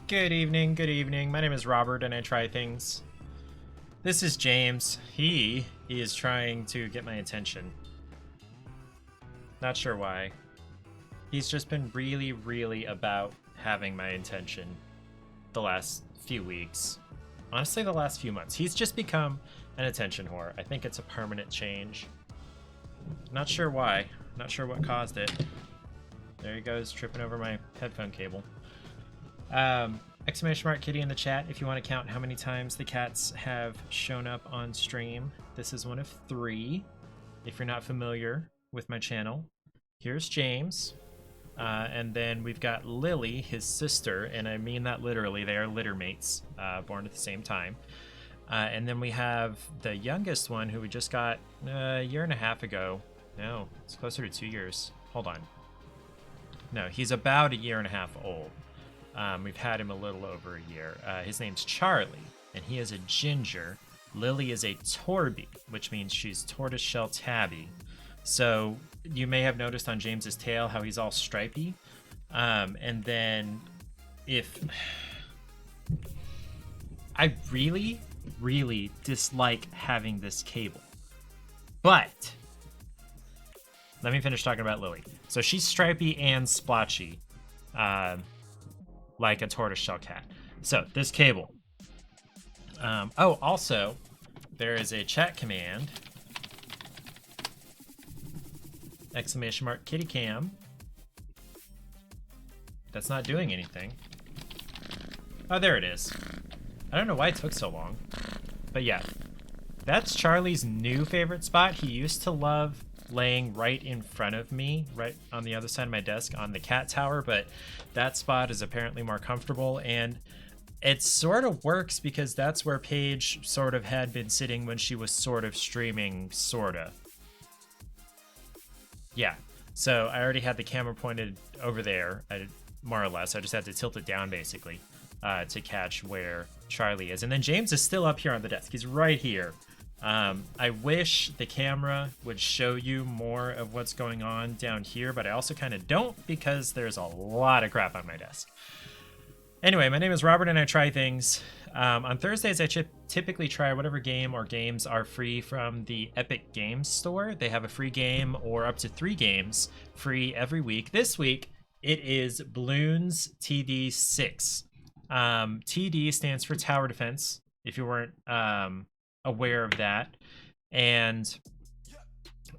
Good evening, good evening. My name is Robert and I try things. This is James. He is trying to get my attention. Not sure why. He's just been really about having my attention the last few weeks. Honestly, the last few months. He's just become an attention whore. I think it's a permanent change. Not sure why. Not sure what caused it. There he goes, tripping over my headphone cable. Exclamation mark kitty in the chat if you want to count how many times the cats have shown up on stream. This is one of 3. If you're not familiar with my channel, here's James. And then we've got Lily, his sister, and I mean that literally. They are litter mates, born at the same time. And then we have the youngest one who we just got a year and a half ago. No, it's closer to 2 years. Hold on. No, he's about a year and a half old. We've had him a little over a year. His name's Charlie, and he is a ginger. Lily is a Torby, which means she's tortoiseshell tabby. So you may have noticed on James's tail how he's all stripy. And then if... I really dislike having this cable. But let me finish talking about Lily. So she's stripy and splotchy. Like a tortoiseshell cat. So this cable. Oh, also, there is a chat command. Exclamation mark kitty cam. That's not doing anything. Oh, there it is. I don't know why it took so long. But yeah, that's Charlie's new favorite spot. He used to love laying right in front of me, right on the other side of my desk on the cat tower, but that spot is apparently more comfortable, and it sort of works because that's where Paige sort of had been sitting when she was sort of streaming, sorta. Yeah, so I already had the camera pointed over there, more or less. I just had to tilt it down basically to catch where Charlie is. And then James is still up here on the desk. He's right here. I wish the camera would show you more of what's going on down here, but I also kind of don't because there's a lot of crap on my desk. Anyway, my name is Robert and I try things. On Thursdays, I typically try whatever game or games are free from the Epic Games Store. They have a free game or up to 3 games free every week. This week, it is Bloons TD 6. TD stands for Tower Defense, if you weren't aware of that. And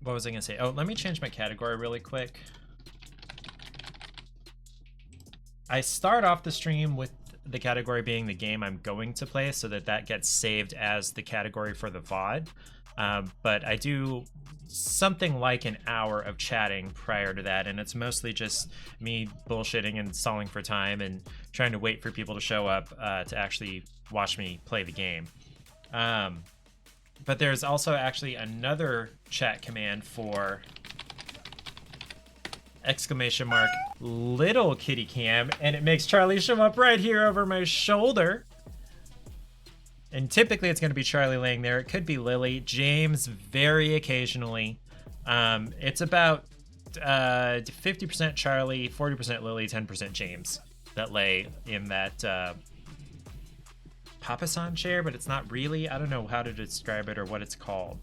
what was I gonna say? Oh, let me change my category really quick. I start off the stream with the category being the game I'm going to play so that gets saved as the category for the VOD. But I do something like an hour of chatting prior to that, and it's mostly just me bullshitting and stalling for time and trying to wait for people to show up to actually watch me play the game. But there's also actually another chat command for exclamation mark little kitty cam, and it makes Charlie show up right here over my shoulder. And typically it's going to be Charlie laying there. It could be Lily. James very occasionally. It's about 50% Charlie, 40% Lily, 10% James that lay in that Papasan chair, but it's not really. I don't know how to describe it or what it's called.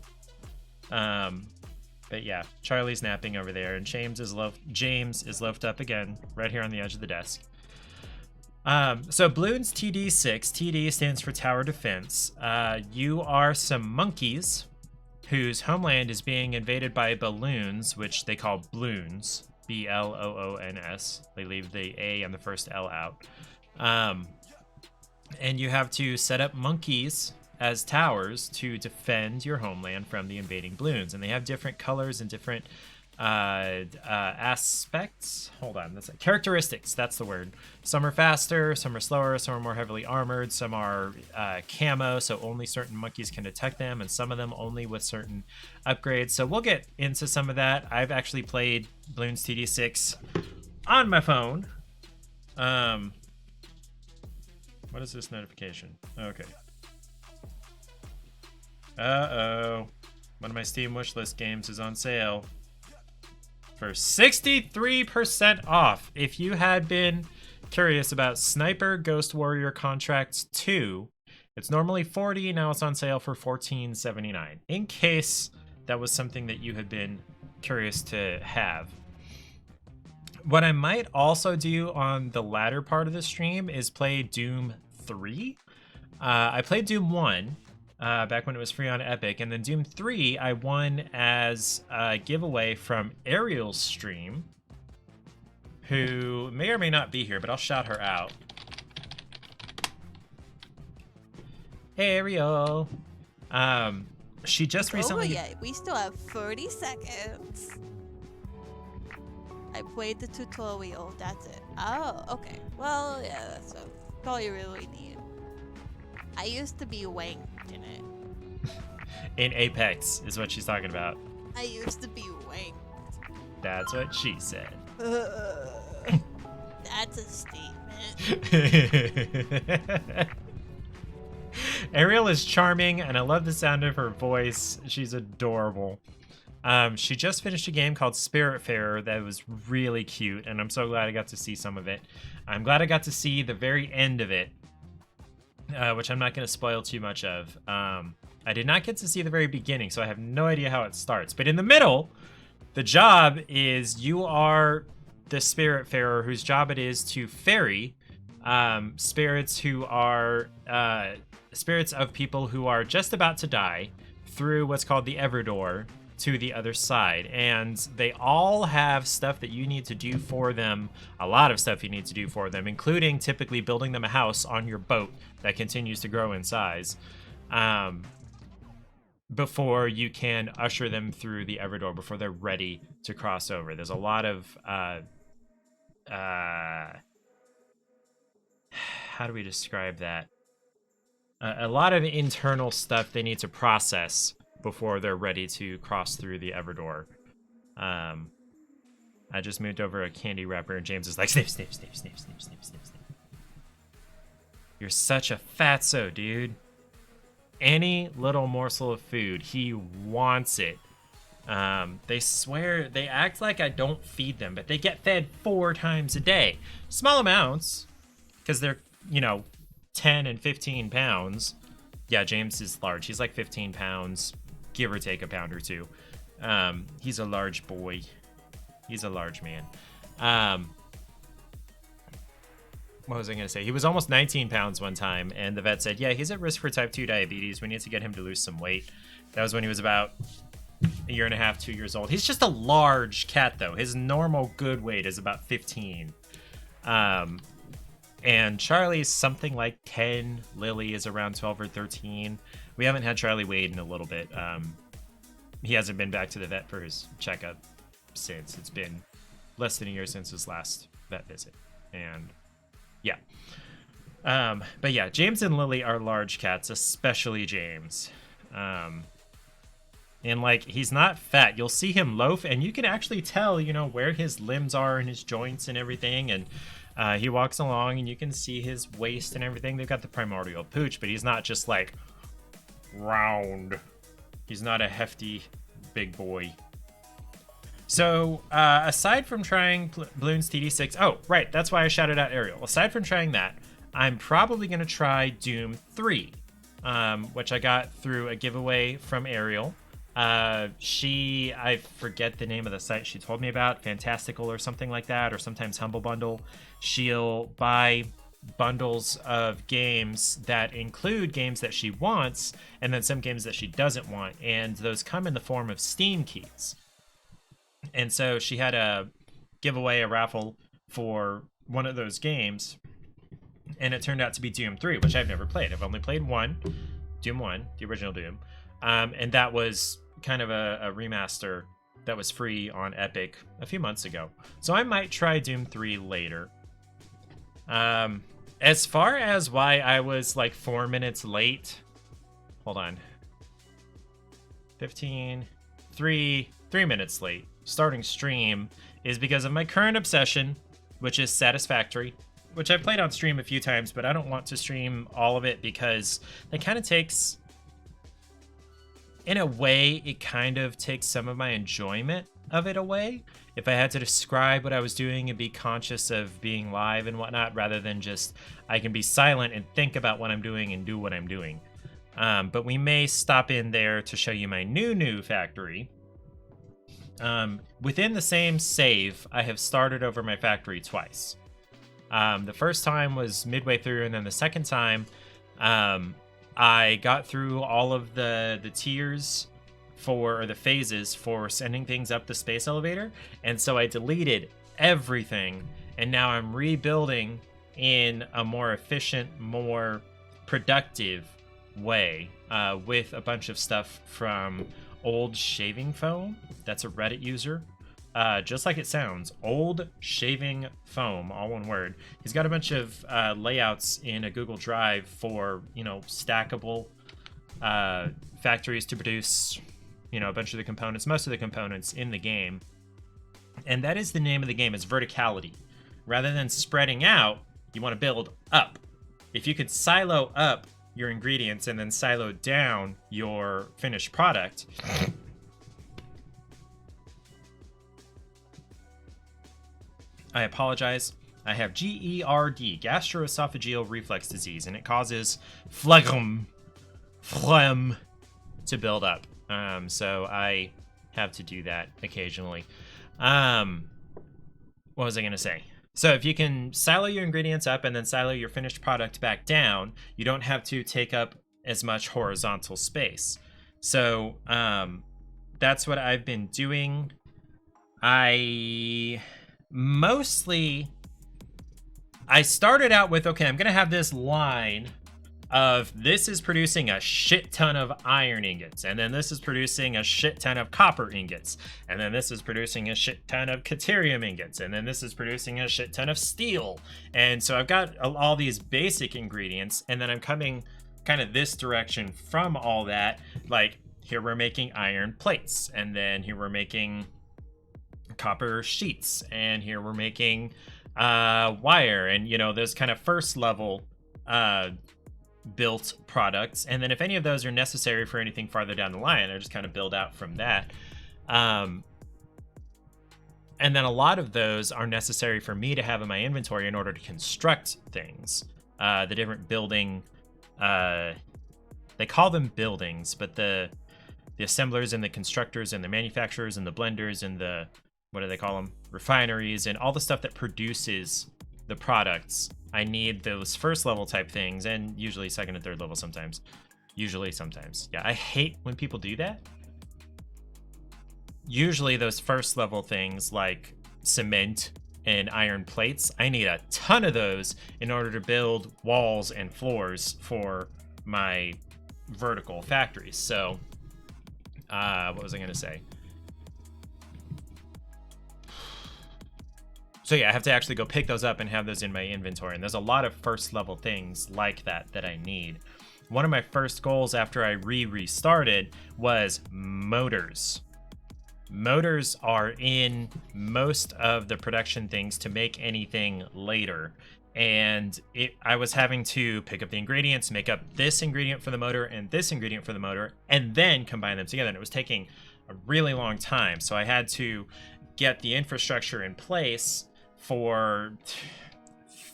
But yeah, Charlie's napping over there, and James is loafed up again, right here on the edge of the desk. So Bloons TD 6, TD stands for Tower Defense. You are some monkeys whose homeland is being invaded by balloons, which they call Bloons, B-L-O-O-N-S. They leave the A and the first L out. And you have to set up monkeys as towers to defend your homeland from the invading balloons. And they have different colors and different aspects. Hold on, that's characteristics. That's the word. Some are faster, some are slower, some are more heavily armored, some are camo, so only certain monkeys can detect them, and some of them only with certain upgrades. So we'll get into some of that. I've actually played Bloons TD 6 on my phone. What is this notification? Okay. Uh-oh. One of my Steam wishlist games is on sale for 63% off. If you had been curious about Sniper Ghost Warrior Contracts 2. It's normally $40, now it's on sale for $14.79. In case that was something that you had been curious to have. What I might also do on the latter part of the stream is play Doom 3. I played Doom 1 back when it was free on Epic, and then Doom 3 I won as a giveaway from Ariel's stream, who may or may not be here, but I'll shout her out. Hey, Ariel. She just recently... Oh, yeah, we still have 30 seconds. I played the tutorial, that's it. Oh, okay. Well, yeah, that's all you really need. I used to be wanked in it. In Apex is what she's talking about. I used to be wanked. That's what she said. That's a statement. Ariel is charming, and I love the sound of her voice. She's adorable. She just finished a game called Spiritfarer that was really cute, and I'm so glad I got to see some of it. I'm glad I got to see the very end of it, which I'm not going to spoil too much of. I did not get to see the very beginning, so I have no idea how it starts. But in the middle, the job is you are the Spiritfarer whose job it is to ferry spirits who are spirits of people who are just about to die through what's called the Everdoor to the other side. And they all have stuff that you need to do for them, a lot of stuff you need to do for them, including typically building them a house on your boat that continues to grow in size, before you can usher them through the Everdoor, before they're ready to cross over. There's a lot of how do we describe that? A lot of internal stuff they need to process before they're ready to cross through the Everdoor. I just moved over a candy wrapper, and James is like, sniff, sniff, sniff, sniff, sniff, sniff, sniff, sniff. You're such a fatso, dude. Any little morsel of food, he wants it. They swear, they act like I don't feed them, but they get fed 4 times a day. Small amounts, because they're, 10 and 15 pounds. Yeah, James is large. He's like 15 pounds, give or take a pound or two. He's a large boy. He's a large man. What was I going to say? He was almost 19 pounds one time, and the vet said, yeah, he's at risk for type 2 diabetes. We need to get him to lose some weight. That was when he was about a year and a half, 2 years old. He's just a large cat, though. His normal good weight is about 15. And Charlie's something like 10. Lily is around 12 or 13. We haven't had Charlie weighed in a little bit. He hasn't been back to the vet for his checkup since. It's been less than a year since his last vet visit. And yeah. But yeah, James and Lily are large cats, especially James. And like, he's not fat. You'll see him loaf, and you can actually tell, where his limbs are and his joints and everything. And he walks along, and you can see his waist and everything. They've got the primordial pooch, but he's not just like round. He's not a hefty big boy. So aside from trying Bloons TD 6, oh right, that's why I shouted out Ariel. Aside from trying that, I'm probably gonna try Doom 3, which I got through a giveaway from Ariel. I forget the name of the site she told me about, Fantastical or something like that, or sometimes Humble Bundle. She'll buy bundles of games that include games that she wants, and then some games that she doesn't want, and those come in the form of Steam keys. And so she had a giveaway, a raffle for one of those games, and it turned out to be Doom 3, which I've never played. I've only played Doom 1, the original Doom, and that was kind of a remaster that was free on Epic a few months ago. So I might try Doom 3 later. As far as why I was like 4 minutes late, hold on, 15, 3 minutes late starting stream is because of my current obsession, which is Satisfactory, which I've played on stream a few times, but I don't want to stream all of it because it kind of takes in a way, it kind of takes some of my enjoyment of it away. If I had to describe what I was doing and be conscious of being live and whatnot, rather than just I can be silent and think about what I'm doing and do what I'm doing. But we may stop in there to show you my new factory. Within the same save, I have started over my factory twice. The first time was midway through, and then the second time, I got through all of the tiers or the phases for sending things up the space elevator, and so I deleted everything, and now I'm rebuilding in a more efficient, more productive way, with a bunch of stuff from Old Shaving Foam. That's a Reddit user. Just like it sounds, Old Shaving Foam, all one word. He's got a bunch of layouts in a Google Drive for, stackable factories to produce, a bunch of the components, most of the components in the game. And that is the name of the game, is verticality. Rather than spreading out, you want to build up. If you could silo up your ingredients and then silo down your finished product, I apologize. I have GERD, gastroesophageal reflux disease, and it causes phlegm to build up. So I have to do that occasionally. What was I going to say? So if you can silo your ingredients up and then silo your finished product back down, you don't have to take up as much horizontal space. So that's what I've been doing. I started out with, okay, I'm going to have this line of this is producing a shit ton of iron ingots, and then this is producing a shit ton of copper ingots, and then this is producing a shit ton of caterium ingots, and then this is producing a shit ton of steel. And so I've got all these basic ingredients, and then I'm coming kind of this direction from all that. Like, here we're making iron plates, and then here we're making copper sheets, and here we're making wire, and those kind of first level built products. And then if any of those are necessary for anything farther down the line, I just kind of build out from that. And then a lot of those are necessary for me to have in my inventory in order to construct things. The different building, they call them buildings, but the assemblers and the constructors and the manufacturers and the blenders and the, what do they call them? Refineries and all the stuff that produces the products. I need those first level type things, and usually second and third level sometimes. Yeah, I hate when people do that. Usually those first level things like cement and iron plates, I need a ton of those in order to build walls and floors for my vertical factories. So, what was I going to say? So yeah, I have to actually go pick those up and have those in my inventory. And there's a lot of first level things like that I need. One of my first goals after I restarted was motors. Motors are in most of the production things to make anything later. And I was having to pick up the ingredients, make up this ingredient for the motor and this ingredient for the motor, and then combine them together. And it was taking a really long time. So I had to get the infrastructure in place for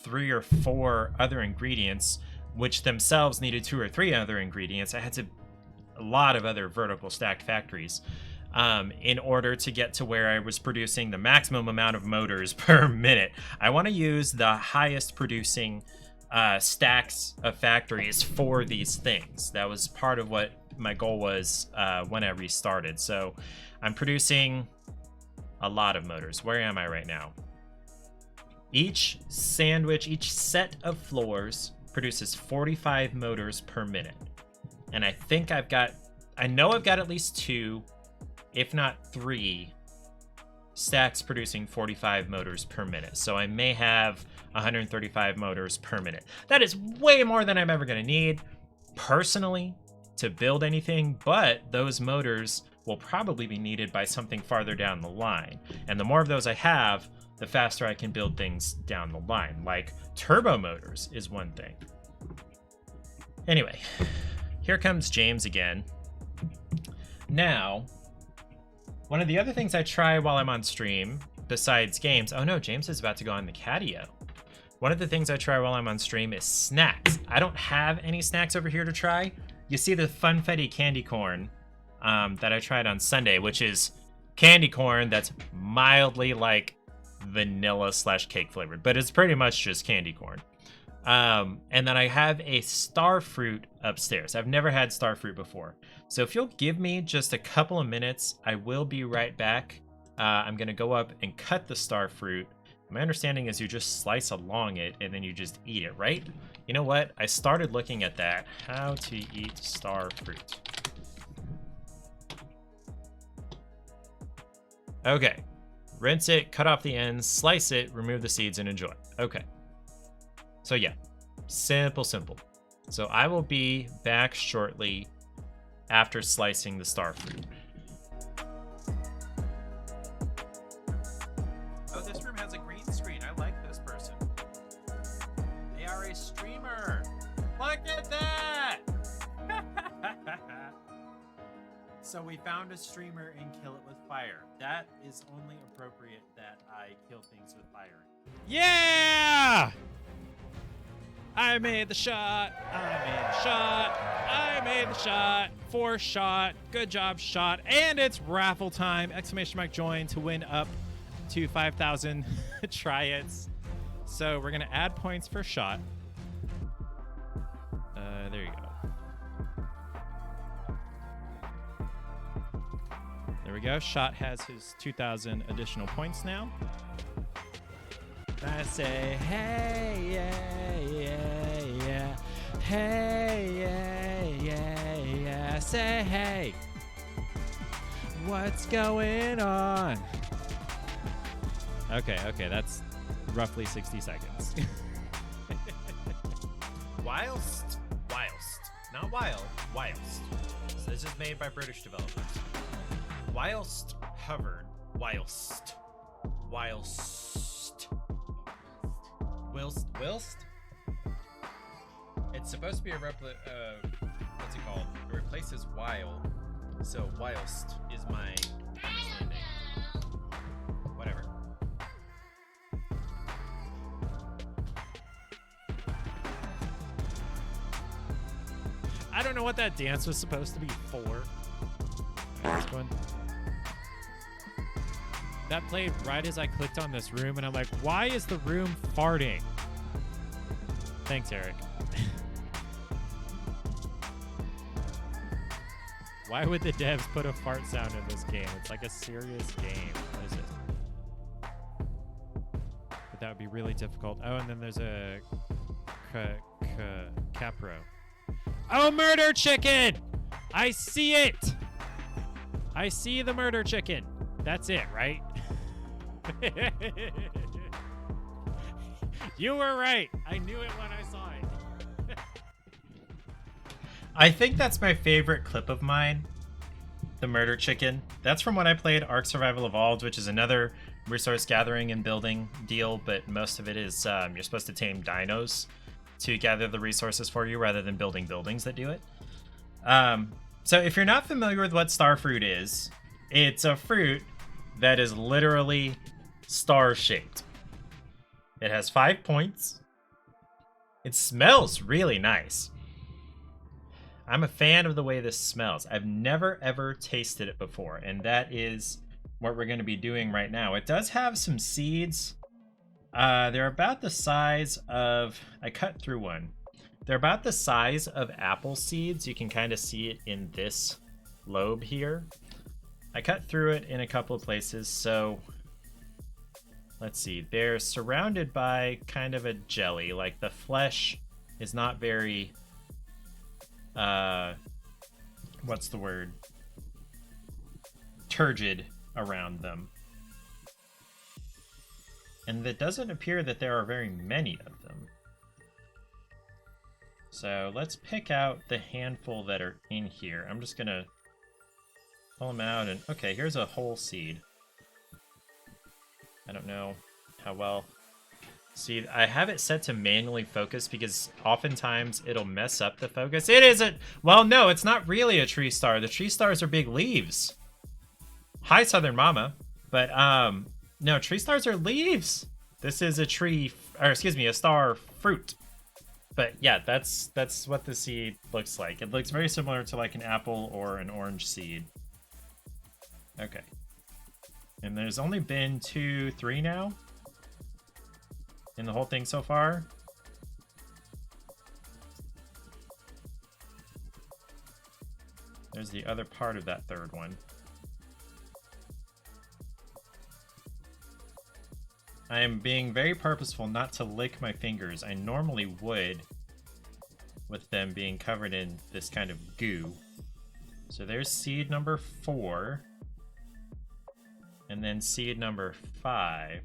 3 or 4 other ingredients, which themselves needed 2 or 3 other ingredients. I had a lot of other vertical stacked factories in order to get to where I was producing the maximum amount of motors per minute. I want to use the highest producing stacks of factories for these things. That was part of what my goal was when I restarted. So I'm producing a lot of motors. Where am I right now? Each set of floors produces 45 motors per minute. And I think I know I've got at least 2, if not 3, stacks producing 45 motors per minute. So I may have 135 motors per minute. That is way more than I'm ever going to need personally to build anything, but those motors will probably be needed by something farther down the line. And the more of those I have, the faster I can build things down the line. Like turbo motors is one thing. Anyway, here comes James again. Now, one of the other things I try while I'm on stream, besides games... Oh no, James is about to go on the catio. One of the things I try while I'm on stream is snacks. I don't have any snacks over here to try. You see the Funfetti candy corn that I tried on Sunday, which is candy corn that's mildly like vanilla / cake flavored, but it's pretty much just candy corn. And then I have a star fruit upstairs. I've never had star fruit before. So if you'll give me just a couple of minutes, I will be right back. I'm going to go up and cut the star fruit. My understanding is you just slice along it and then you just eat it, right? You know what? I started looking at that. How to eat star fruit. Okay. Rinse it, cut off the ends, slice it, remove the seeds, and enjoy. Okay. So yeah, simple. So I will be back shortly after slicing the star fruit. Oh, this room has a green screen. I like this person. They are a streamer. Look at that! So we found a streamer and kill it with fire. That is only appropriate that I kill things with fire. Yeah! I made the shot. I made the shot. I made the shot. 4 shot. Good job, shot. And it's raffle time. Exclamation mark join to win up to 5,000 TryIts. So we're going to add points for shot. There you go. There we go. Shot has his 2,000 additional points now. I say, hey, yeah. Hey, yeah. Say, hey. What's going on? Okay. That's roughly 60 seconds. Whilst. Not wild, whilst. So this is made by British developers. Whilst hovered. Whilst. It's supposed to be a what's it called? It replaces while. So whilst is my understanding. Whatever. I don't know what that dance was supposed to be for. This one. That played right as I clicked on this room, and I'm like, why is the room farting? Thanks, Eric. Why would the devs put a fart sound in this game? It's like a serious game. What is it? But that would be really difficult. Oh, and then there's a Capro. Oh, murder chicken! I see it! I see the murder chicken. That's it, right? You were right. I knew it when I saw it. I think that's my favorite clip of mine. The murder chicken. That's from when I played Ark Survival Evolved, which is another resource gathering and building deal, but most of it is you're supposed to tame dinos to gather the resources for you rather than building buildings that do it. So if you're not familiar with what starfruit is, it's a fruit that is literally star-shaped. It has 5 points. It smells really nice. I'm a fan of the way this smells. I've never ever tasted it before, and that is what we're going to be doing right now. It does have some seeds. They're about the size of... I cut through one. They're about the size of apple seeds. You can kind of see it in this lobe here. I cut through it in a couple of places, so let's see. They're surrounded by kind of a jelly. Like the flesh is not very, what's the word? Turgid around them. And it doesn't appear that there are very many of them. So let's pick out the handful that are in here. I'm just gonna pull them out and... Okay, here's a whole seed. I don't know how well See, I have it set to manually focus because oftentimes it'll mess up the focus. It isn't. Well, no, it's not really a tree star. The tree stars are big leaves. Hi, Southern Mama. But, no, tree stars are leaves. This is a tree, or excuse me, a star fruit. But yeah, that's what the seed looks like. It looks very similar to like an apple or an orange seed. Okay. And there's only been 2, 3 now in the whole thing so far. There's the other part of that third one. I am being very purposeful not to lick my fingers. I normally would with them being covered in this kind of goo. So there's seed number 4. And then seed number 5.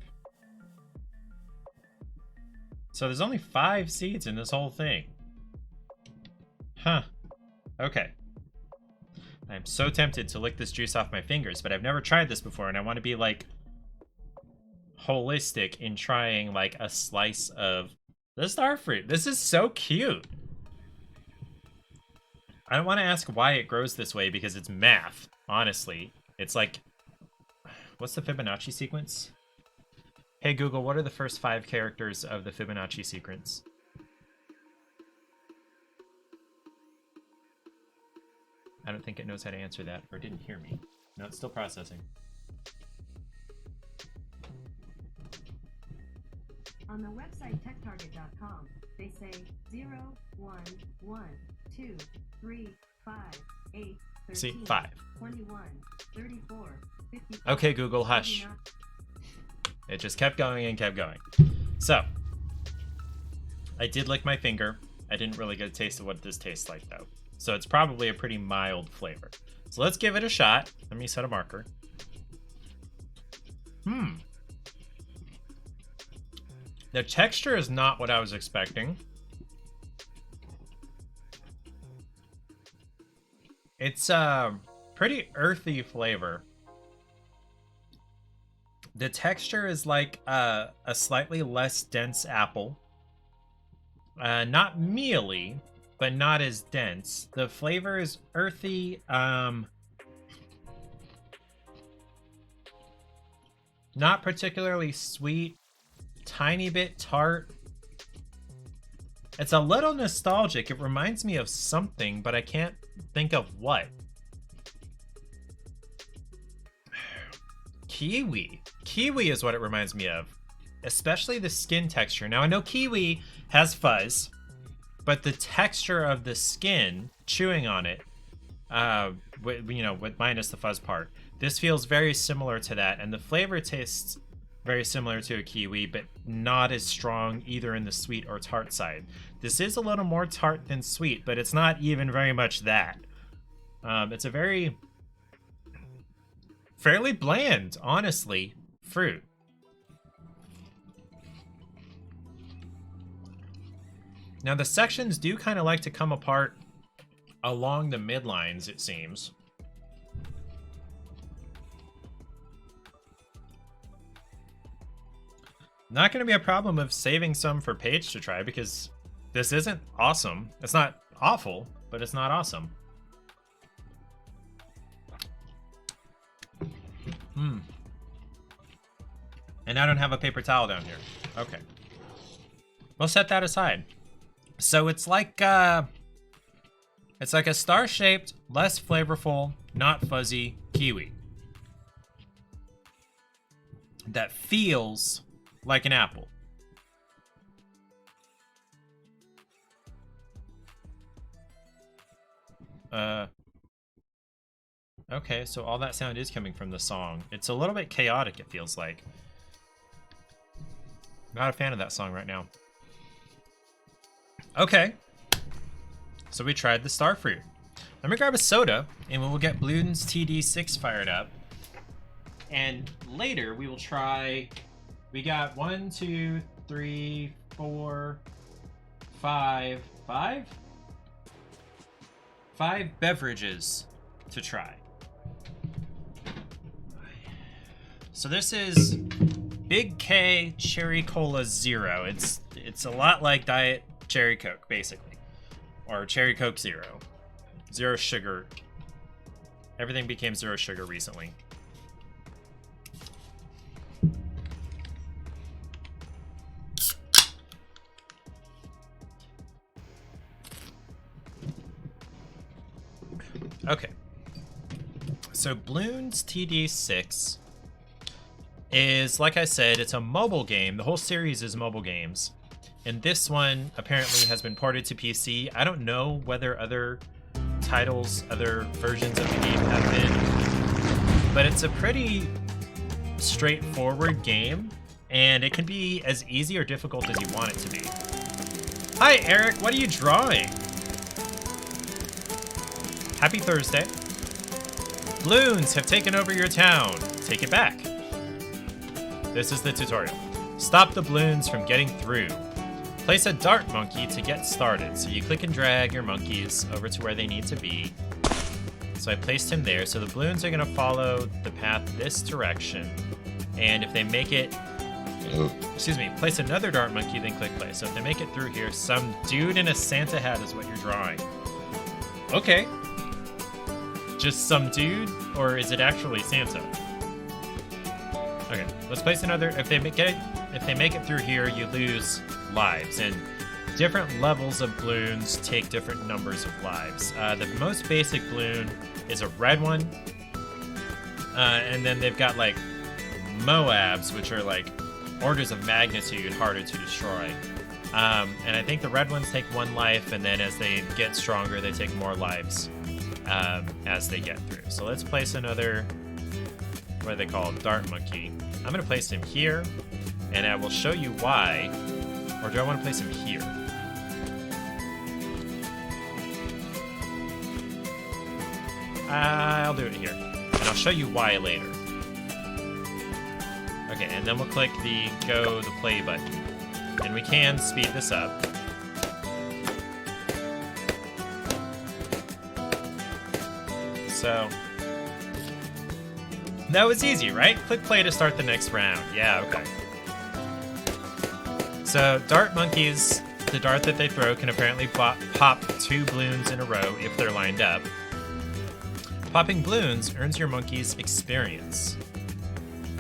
So there's only 5 seeds in this whole thing. Huh. Okay. I'm so tempted to lick this juice off my fingers, but I've never tried this before, and I want to be, like, holistic in trying, like, a slice of the starfruit. This is so cute. I don't want to ask why it grows this way, because it's math, honestly. It's like... What's the Fibonacci sequence? Hey Google, what are the first 5 characters of the Fibonacci sequence? I don't think it knows how to answer that, or didn't hear me. No, it's still processing. On the website techtarget.com, they say 0, 1, 1, 2, 3, 5, 8, 13, See, 5. 21, 34, 54. Okay, Google, hush. It just kept going and kept going. So, I did lick my finger. I didn't really get a taste of what this tastes like, though. So it's probably a pretty mild flavor. So let's give it a shot. Let me set a marker. The texture is not what I was expecting. It's a pretty earthy flavor. The texture is like a slightly less dense apple. Not mealy, but not as dense. The flavor is earthy. Not particularly sweet. Tiny bit tart. It's a little nostalgic. It reminds me of something, but I can't think of what. Kiwi. Kiwi is what it reminds me of. Especially the skin texture. Now, I know kiwi has fuzz, but the texture of the skin, chewing on it, with minus the fuzz part, this feels very similar to that, and the flavor tastes very similar to a kiwi, but not as strong either in the sweet or tart side. This is a little more tart than sweet, but it's not even very much that. It's a very fairly bland, honestly, fruit. Now the sections do kind of like to come apart along the midlines, it seems. Not going to be a problem of saving some for Paige to try, because this isn't awesome. It's not awful, but it's not awesome. And I don't have a paper towel down here. Okay. We'll set that aside. So it's like a star-shaped, less flavorful, not fuzzy kiwi. That feels like an apple. Okay, so all that sound is coming from the song. It's a little bit chaotic, it feels like. Not a fan of that song right now. Okay. So we tried the starfruit. Let me grab a soda, and we'll get Bloons TD 6 fired up. And later we will try... We got 1, 2, 3, 4, 5 beverages to try. So this is Big K Cherry Cola Zero. It's a lot like Diet Cherry Coke, basically. Or Cherry Coke Zero. Zero sugar. Everything became zero sugar recently. Okay. So Bloons TD 6 is, like I said, it's a mobile game. The whole series is mobile games. And this one apparently has been ported to PC. I don't know whether other titles, other versions of the game have been, but it's a pretty straightforward game, and it can be as easy or difficult as you want it to be. Hi, Eric. What are you drawing? Happy Thursday. Bloons have taken over your town. Take it back. This is the tutorial. Stop the Bloons from getting through. Place a dart monkey to get started. So you click and drag your monkeys over to where they need to be. So I placed him there. So the Bloons are going to follow the path this direction. And if they make it... Excuse me. Place another dart monkey, then click play. So if they make it through here, some dude in a Santa hat is what you're drawing. Okay. Just some dude? Or is it actually Santa? Okay. Let's place another... If they make it through here, you lose lives, and different levels of Bloons take different numbers of lives. The most basic Bloon is a red one, and then they've got like Moabs, which are like orders of magnitude harder to destroy. And I think the red ones take 1 life, and then as they get stronger, they take more lives as they get through. So let's place another, what are they called? Dart monkey. I'm going to place him here, and I will show you why. Or do I want to place him here? I'll do it here. And I'll show you why later. Okay, and then we'll click the play button. And we can speed this up. So that was easy, right? Click play to start the next round. Yeah, okay. So, dart monkeys, the dart that they throw can apparently pop 2 Bloons in a row if they're lined up. Popping Bloons earns your monkeys experience.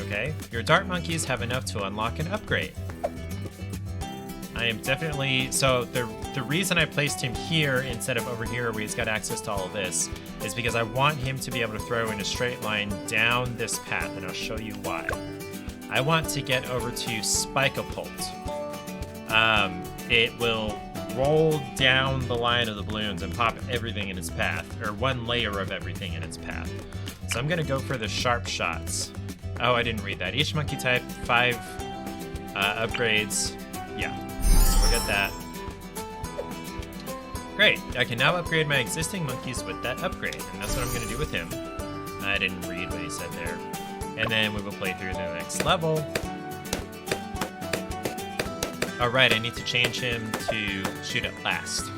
Okay, your dart monkeys have enough to unlock an upgrade. I am definitely... So, the reason I placed him here instead of over here where he's got access to all of this is because I want him to be able to throw in a straight line down this path, and I'll show you why. I want to get over to Spike-a-Pult. It will roll down the line of the Bloons and pop everything in its path, or 1 layer of everything in its path. So I'm going to go for the sharp shots. Oh, I didn't read that. Each monkey type, 5 upgrades. Yeah, so we'll get that. Great, I can now upgrade my existing monkeys with that upgrade, and that's what I'm going to do with him. I didn't read what he said there. And then we will play through the next level. Alright, I need to change him to shoot at last.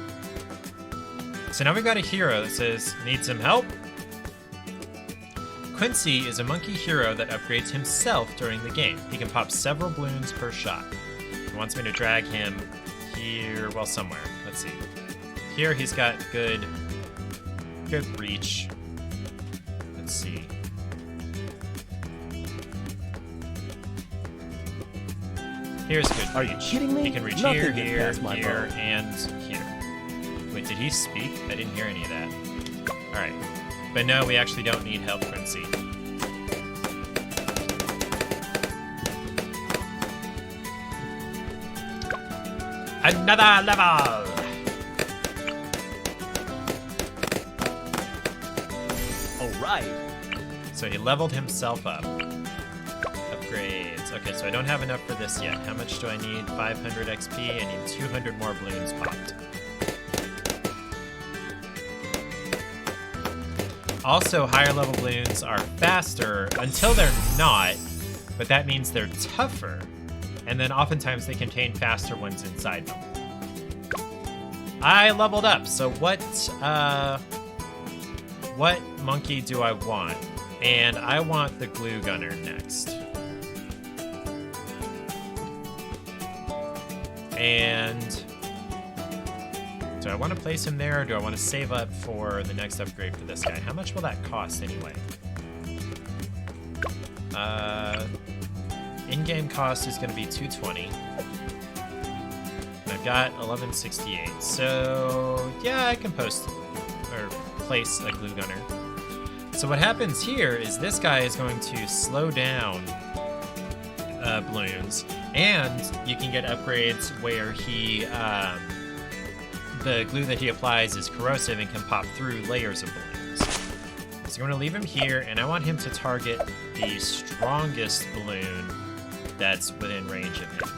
So now we've got a hero that says, need some help? Quincy is a monkey hero that upgrades himself during the game. He can pop several Bloons per shot. He wants me to drag him here, well, somewhere. Let's see. Here he's got good reach. Let's see. Here's good. Are you kidding me? He can reach Nothing here, gets here, past my here, phone. and here. Wait, did he speak? I didn't hear any of that. Alright. But no, we actually don't need help, Quincy. Another level! Alright. So he leveled himself up. Upgrades. Okay, so I don't have enough for this yet. How much do I need? 500 XP. I need 200 more Bloons popped. Also, higher level Bloons are faster until they're not, but that means they're tougher. And then oftentimes they contain faster ones inside them. I leveled up, so what monkey do I want? And I want the glue gunner next. And do I want to place him there, or do I want to save up for the next upgrade for this guy? How much will that cost anyway? In-game cost is going to be 220. I've got 1168, so yeah, I can post or place a glue gunner. So what happens here is this guy is going to slow down balloons, and you can get upgrades where he the glue that he applies is corrosive and can pop through layers of balloons. So I'm going to leave him here, and I want him to target the strongest balloon that's within range of him.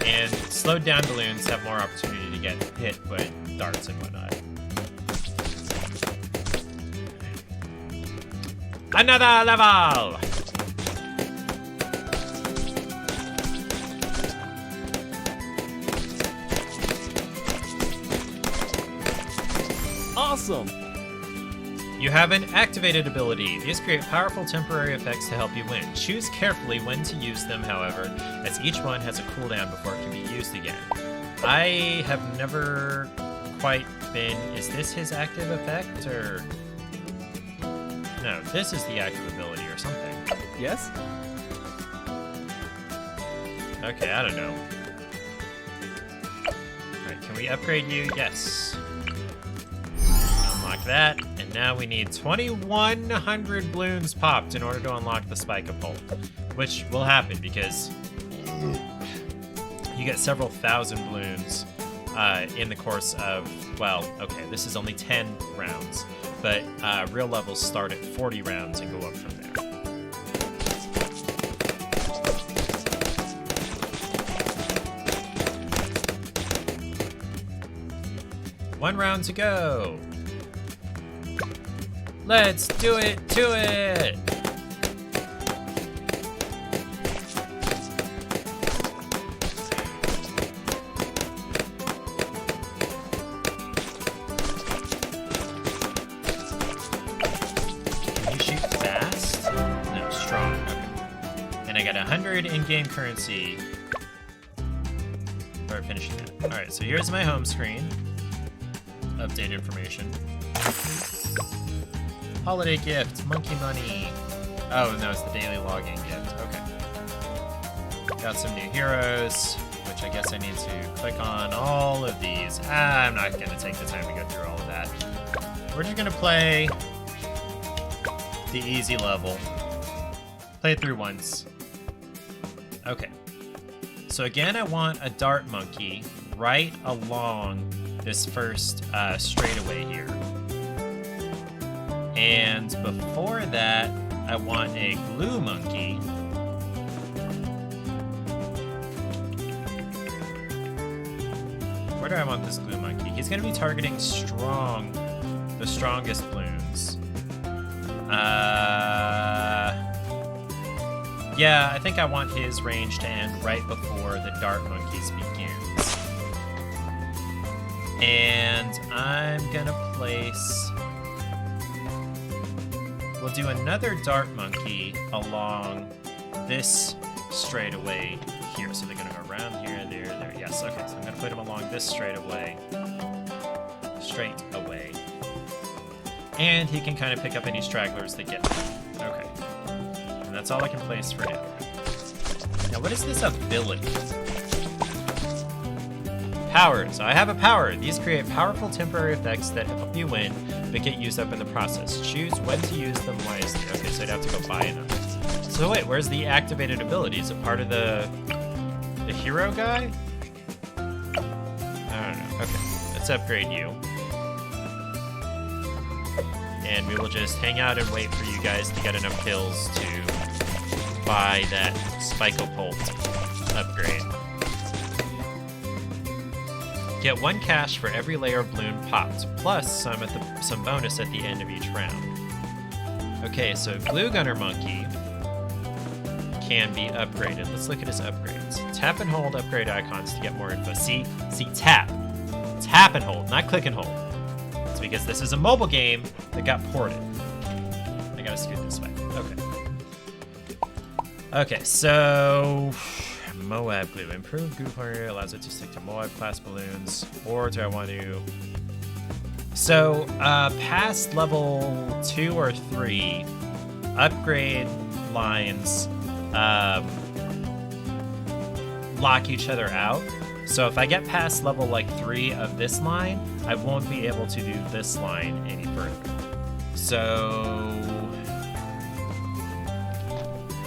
And slowed down balloons have more opportunity to get hit by darts and whatnot. Another level! Awesome! You have an activated ability. These create powerful temporary effects to help you win. Choose carefully when to use them, however, as each one has a cooldown before it can be used again. I have never quite been... Is this his active effect, or... No, this is the active ability or something. Yes? Okay, I don't know. Alright, can we upgrade you? Yes. Unlock that, and now we need 2,100 balloons popped in order to unlock the Spike-a-Pole, which will happen because you get several thousand balloons in the course of, well, okay, this is only 10 rounds, but real levels start at 40 rounds and go up from there. One round to go. Let's do it to it! Can you shoot fast? No, strong. Okay. And I got 100 in-game currency. For finishing that. Alright, so here's my home screen. Update information. Holiday gift, monkey money. Oh, no, it's the daily logging gift. Okay. Got some new heroes, which I guess I need to click on all of these. I'm not going to take the time to go through all of that. We're just going to play the easy level. Play it through once. Okay. So again, I want a dart monkey right along this first straightaway here. And before that, I want a glue monkey. Where do I want this glue monkey? He's going to be targeting the strongest balloons. Yeah, I think I want his range to end right before the dart monkeys begins. And I'm going to place... We'll do another dart monkey along this straightaway here. So they're going to go around here, there. Yes, okay. So I'm going to put them along this straightaway. Straight away. And he can kind of pick up any stragglers that get there. Okay. And that's all I can place for now. Now, what is this ability? Power. So I have a power. These create powerful temporary effects that help you win, but get used up in the process. Choose when to use them wisely. Okay, so I'd have to go buy them. So wait, where's the activated ability? Is it part of the hero guy? I don't know. Okay, let's upgrade you. And we will just hang out and wait for you guys to get enough kills to buy that Spike-a-Pole upgrade. Get 1 cash for every layer of balloon popped, plus some bonus at the end of each round. Okay, so Glue Gunner Monkey can be upgraded. Let's look at his upgrades. Tap and hold upgrade icons to get more info. See, tap. Tap and hold, not click and hold. It's because this is a mobile game that got ported. I gotta scoot this way. Okay. Okay, so Moab glue. Improved glue pointer allows it to stick to Moab class balloons. Or do I want to... So, past level 2 or 3, upgrade lines lock each other out. So if I get past level like 3 of this line, I won't be able to do this line any further. So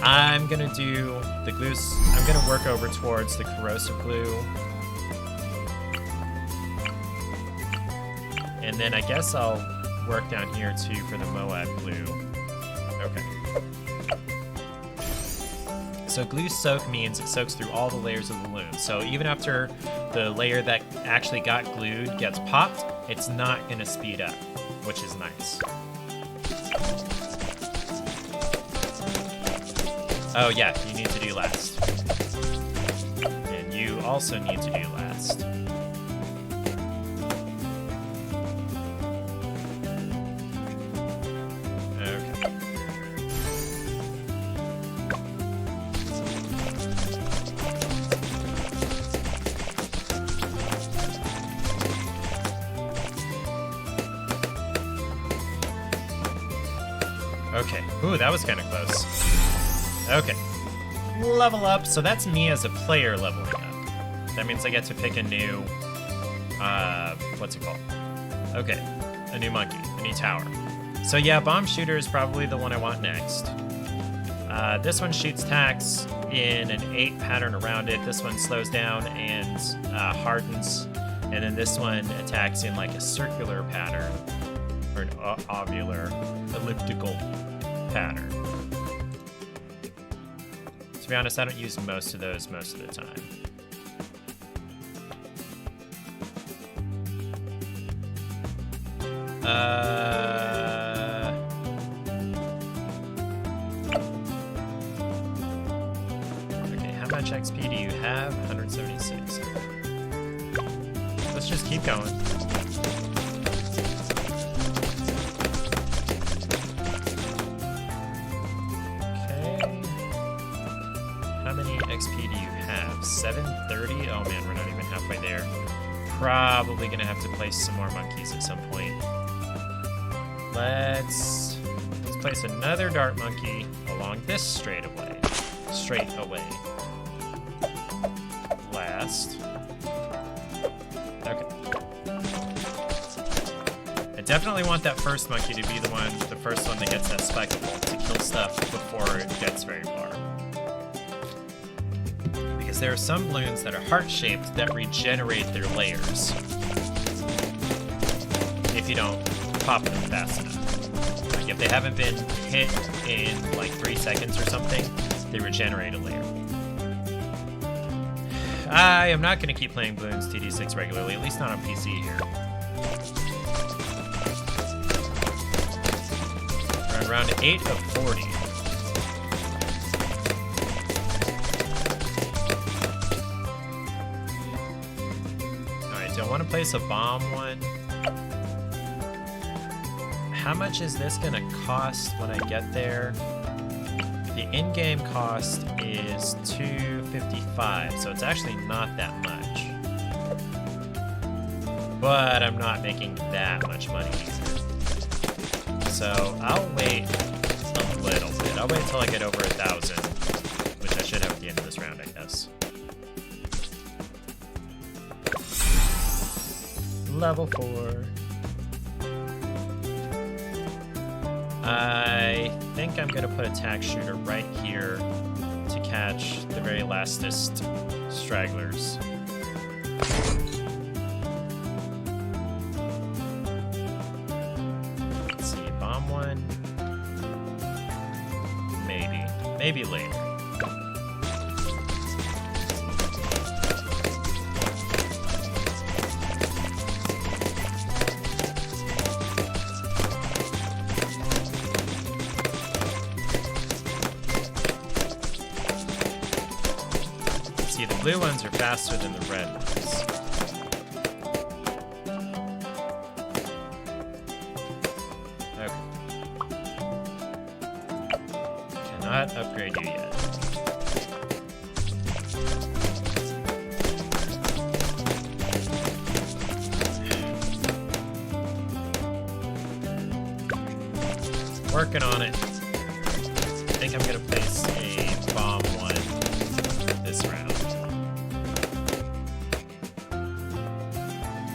I'm gonna do the glues. I'm gonna work over towards the corrosive glue. And then I guess I'll work down here too for the Moab glue. Okay. So glue soak means it soaks through all the layers of the balloon. So even after the layer that actually got glued gets popped, it's not going to speed up, which is nice. Oh yeah, you need to do last. And you also need to do last. Okay. Ooh, that was kind of close. Okay. Level up. So that's me as a player leveling up. That means I get to pick a new... what's it called? Okay. A new monkey. A new tower. So yeah, bomb shooter is probably the one I want next. This one shoots tacks in an 8 pattern around it. This one slows down and hardens. And then this one attacks in like a circular pattern. Or an ovular, elliptical pattern. To be honest, I don't use most of those most of the time. Okay, how much XP do you have? 176. Let's just keep going. XP do you have? 730? Oh man, we're not even halfway there. Probably gonna have to place some more monkeys at some point. Let's place another dart monkey along this straight away. Last. Okay. I definitely want that first monkey to be the first one that gets that spikeable to kill stuff before it gets very far. There are some balloons that are heart-shaped that regenerate their layers if you don't pop them fast enough. Like if they haven't been hit in like 3 seconds or something, they regenerate a layer. I am not going to keep playing Bloons TD6 regularly, at least not on PC here. We're on round 8 of 40. I want to place a bomb one. How much is this gonna cost when I get there? The in-game cost is $255, so it's actually not that much. But I'm not making that much money either. So I'll wait a little bit. I'll wait until I get over 1,000, which I should have at the end of this round, I guess. Level 4. I think I'm gonna put a tack shooter right here to catch the very lastest stragglers. Let's see, bomb one. Maybe later. The blue ones are faster than the red ones. Okay. Cannot upgrade you yet. Working on it. I think I'm gonna place a bomb one this round.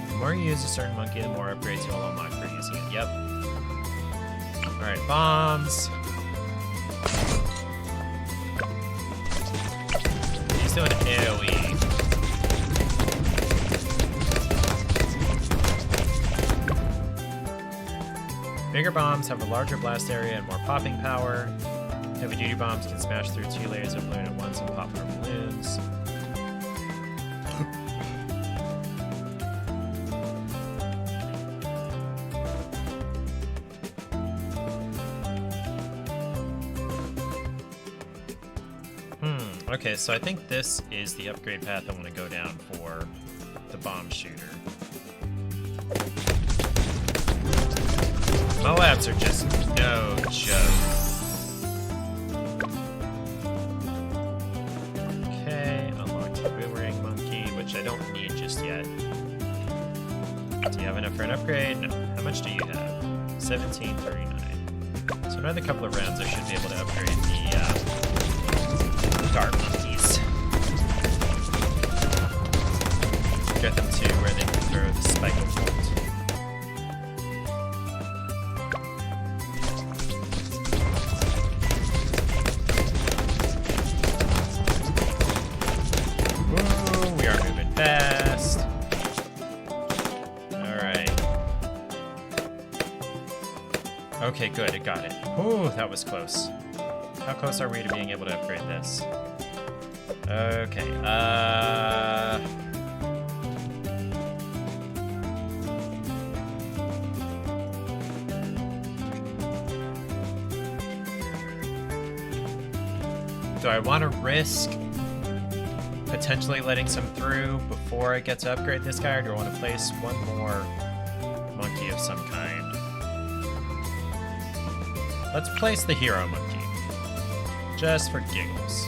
The more you use a certain monkey, the more upgrades you'll unlock for using it. Yep. Alright, bombs. He's doing AoE. Bigger bombs have a larger blast area and more popping power. Heavy-duty bombs can smash through 2 layers of balloon at once and pop more balloons. Okay, so I think this is the upgrade path I want to go down for the bomb shooter. Moabs are just no joke. Okay, unlocked the boomerang monkey, which I don't need just yet. Do you have enough for an upgrade? No. How much do you have? 1739. So another couple of rounds I should be able to upgrade the dart monkeys. Get them to where they can throw the spike of bolt. Fast. Alright. Okay, good, it got it. Ooh, that was close. How close are we to being able to upgrade this? Okay, do I want to risk potentially letting some through before I get to upgrade this guy, or do I want to place one more monkey of some kind? Let's place the hero monkey, just for giggles.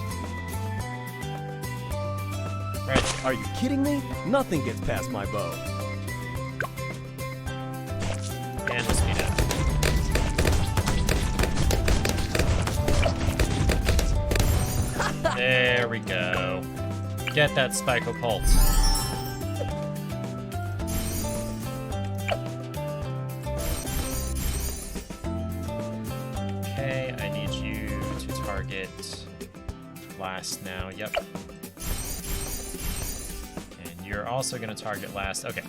Right. Are you kidding me? Nothing gets past my bow. And we'll speed up. There we go. Get that Spike-O-Pult. Okay, I need you to target last now. Yep. And you're also going to target last. Okay.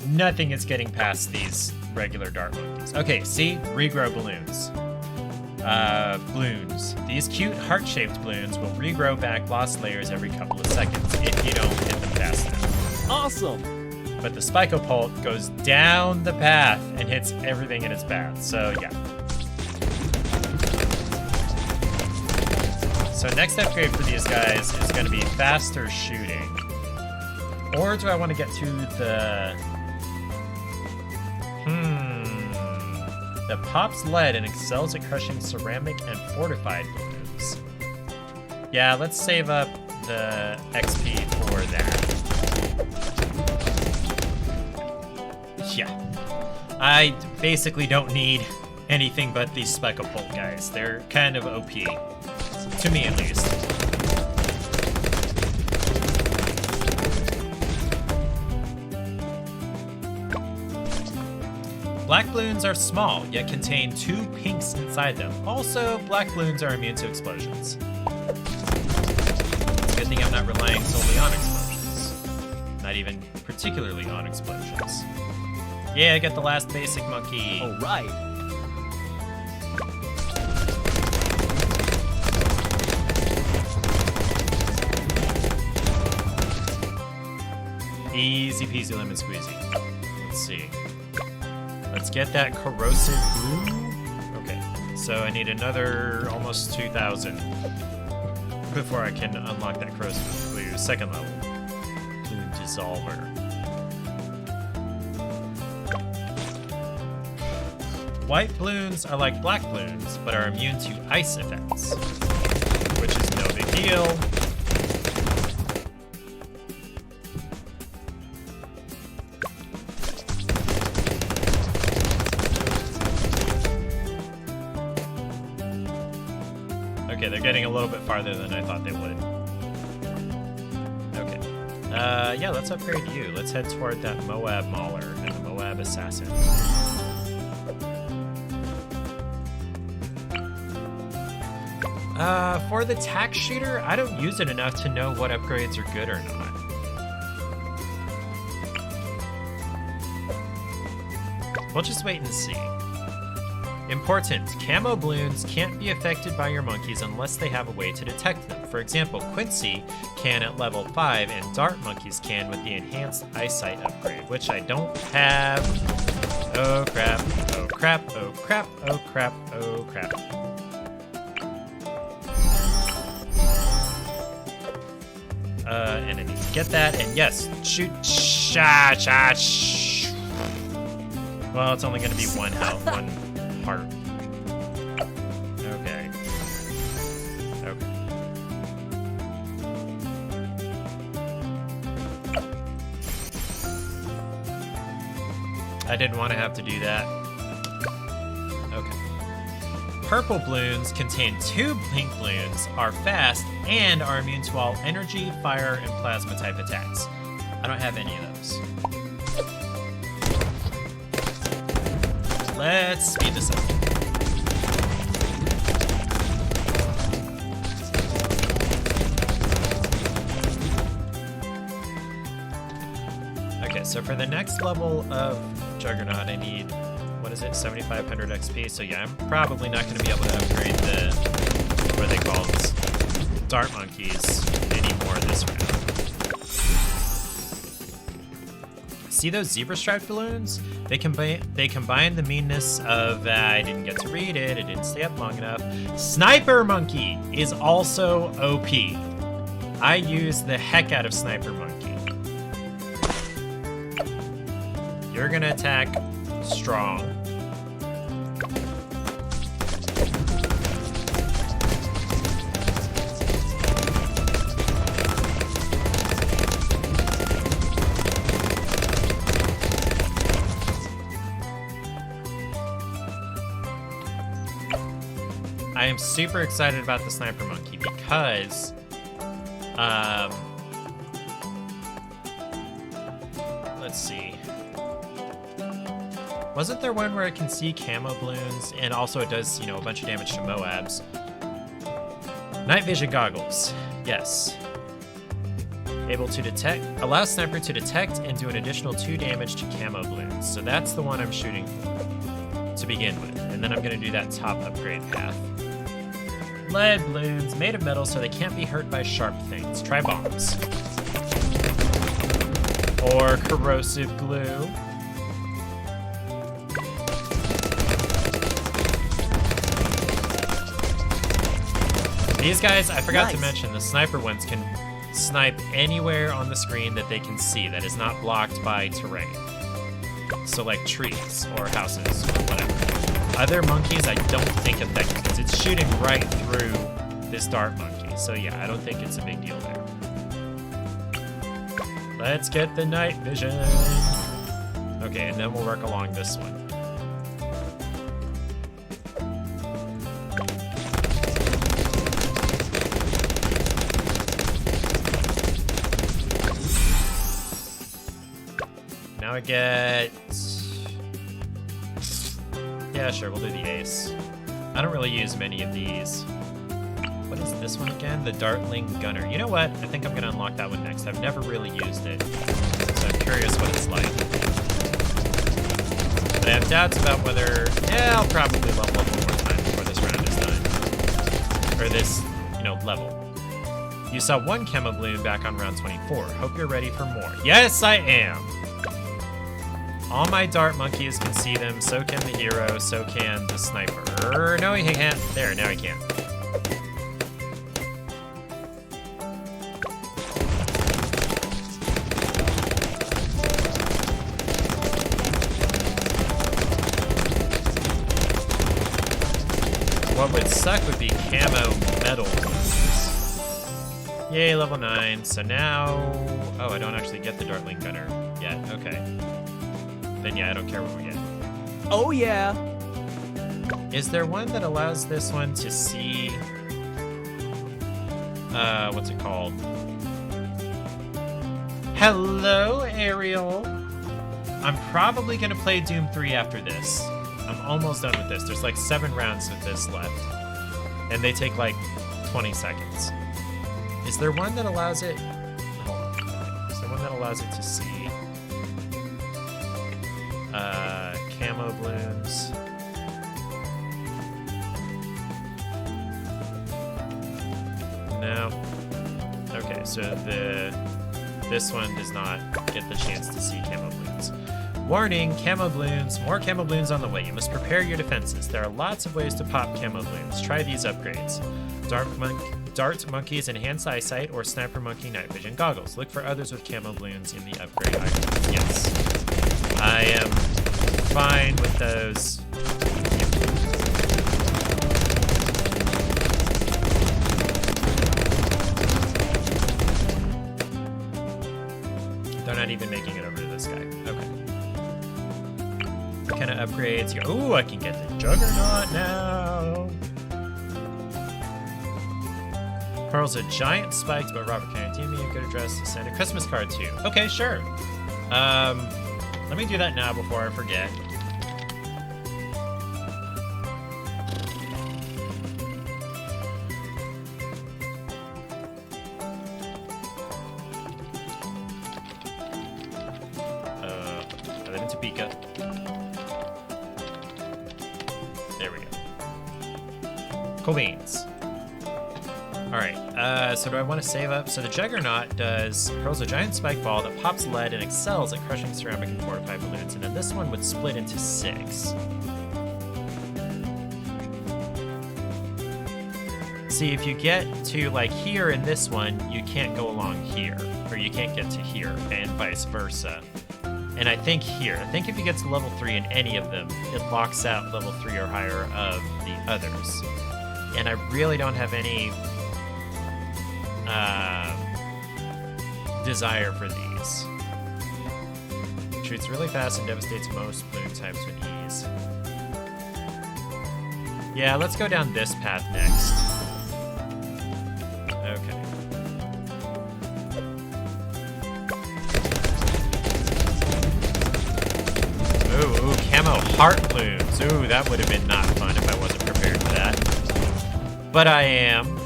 Nothing is getting past these regular dart monkeys. Okay, see? Regrow balloons. Bloons. These cute heart-shaped balloons will regrow back lost layers every couple of seconds if you don't hit them fast enough. Awesome! But the Spike-O-Pult goes down the path and hits everything in its path, so yeah. So next upgrade for these guys is going to be faster shooting. Or do I want to get to the... that pops lead and excels at crushing ceramic and fortified balloons. Yeah, let's save up the XP for that. Yeah. I basically don't need anything but these Spike-O-Pult guys. They're kind of OP. To me, at least. Black balloons are small, yet contain 2 pinks inside them. Also, black balloons are immune to explosions. It's a good thing I'm not relying solely on explosions. Not even particularly on explosions. Yeah, I get the last basic monkey. All right. Easy peasy lemon squeezy. Let's see. Let's get that corrosive blue. Okay, so I need another almost 2,000 before I can unlock that corrosive blue second level. Bloon dissolver. White balloons are like black balloons, but are immune to ice effects, which is no big deal. Okay, they're getting a little bit farther than I thought they would. Okay. Yeah, let's upgrade you. Let's head toward that Moab Mauler and the Moab Assassin. For the tax shooter, I don't use it enough to know what upgrades are good or not. We'll just wait and see. Important, camo balloons can't be affected by your monkeys unless they have a way to detect them. For example, Quincy can at level 5 and Dart monkeys can with the enhanced eyesight upgrade, which I don't have. Oh crap, oh crap, oh crap, oh crap, oh crap. And I need to get that, and yes, shoot, shot. Well, it's only gonna be one health, one heart. Okay. Okay. I didn't want to have to do that. Okay. Purple balloons contain 2 pink balloons, are fast, and are immune to all energy, fire, and plasma type attacks. I don't have any of those. Let's speed this up. Okay, so for the next level of Juggernaut, I need, what is it, 7,500 XP. So yeah, I'm probably not going to be able to upgrade the, what are they called, Dart monkeys anymore this round. See those zebra striped balloons? They combine the meanness of, I didn't get to read it, it didn't stay up long enough. Sniper Monkey is also OP. I use the heck out of Sniper Monkey. You're gonna attack strong. I am super excited about the Sniper Monkey because, let's see. Wasn't there one where it can see camo balloons and also it does, you know, a bunch of damage to Moabs? Night vision goggles, yes. Able to detect, allow Sniper to detect and do an additional 2 damage to camo balloons. So that's the one I'm shooting for to begin with. And then I'm gonna do that top upgrade path. Lead balloons, made of metal so they can't be hurt by sharp things. Try bombs. Or corrosive glue. These guys, I forgot to mention, the sniper ones can snipe anywhere on the screen that they can see that is not blocked by terrain. So like trees or houses or whatever. Other monkeys I don't think affect it because it's shooting right through this dart monkey. So yeah, I don't think it's a big deal there. Let's get the night vision. Okay, and then we'll work along this one. Now I get... Yeah, sure, we'll do the ace. I don't really use many of these. What is this one again? The Dartling Gunner. You know what? I think I'm going to unlock that one next. I've never really used it, so I'm curious what it's like. But I have doubts about whether... Yeah, I'll probably level up one more time before this round is done. Or this, you know, level. You saw one camo balloon back on round 24. Hope you're ready for more. Yes, I am! All my dart monkeys can see them, so can the hero, so can the sniper. No, he can't. There, now he can. What would suck would be camo metal ones. Yay, level 9. So now... Oh, I don't actually get the Dartling Gunner yet. Okay. Then yeah, I don't care what we get. Oh yeah! Is there one that allows this one to see what's it called? Hello, Ariel. I'm probably gonna play Doom 3 after this. I'm almost done with this. There's like 7 rounds of this left. And they take like 20 seconds. Is there one that allows it? Hold on. Is there one that allows it to see? Camo balloons. No. Okay, so this one does not get the chance to see camo balloons. Warning, camo balloons. More camo balloons on the way. You must prepare your defenses. There are lots of ways to pop camo balloons. Try these upgrades. Dart monkeys enhanced eyesight or sniper monkey night vision goggles. Look for others with camo balloons in the upgrade icons. Yes. I am fine with those. They're not even making it over to this guy. Okay. What kind of upgrades? Ooh, I can get the Juggernaut now. Pearl's a giant spiked, but Robert, can you me a good address to send a Christmas card to? Okay, sure. Let me do that now before I forget. I live in Topeka. There we go. Cool beans. Alright, so do I want to save up? So the Juggernaut hurls a giant spike ball that pops lead and excels at crushing ceramic and fortified balloons, and then this one would split into 6. See, if you get to like here in this one, you can't go along here, or you can't get to here, and vice versa. And I think if you get to level 3 in any of them, it locks out level 3 or higher of the others. And I really don't have any desire for these. Shoots really fast and devastates most balloon types with ease. Yeah, let's go down this path next. Okay. Ooh, camo heart balloons. Ooh, that would have been not fun if I wasn't prepared for that. But I am.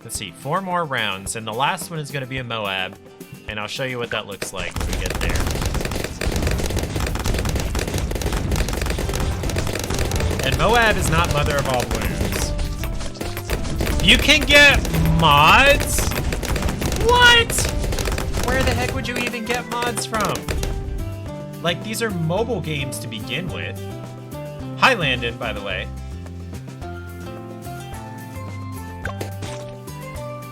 Let's see, 4 more rounds, and the last one is going to be a Moab, and I'll show you what that looks like when we get there. And Moab is not mother of all balloons. You can get mods? What? Where the heck would you even get mods from? Like, these are mobile games to begin with. Hi, Landon, by the way.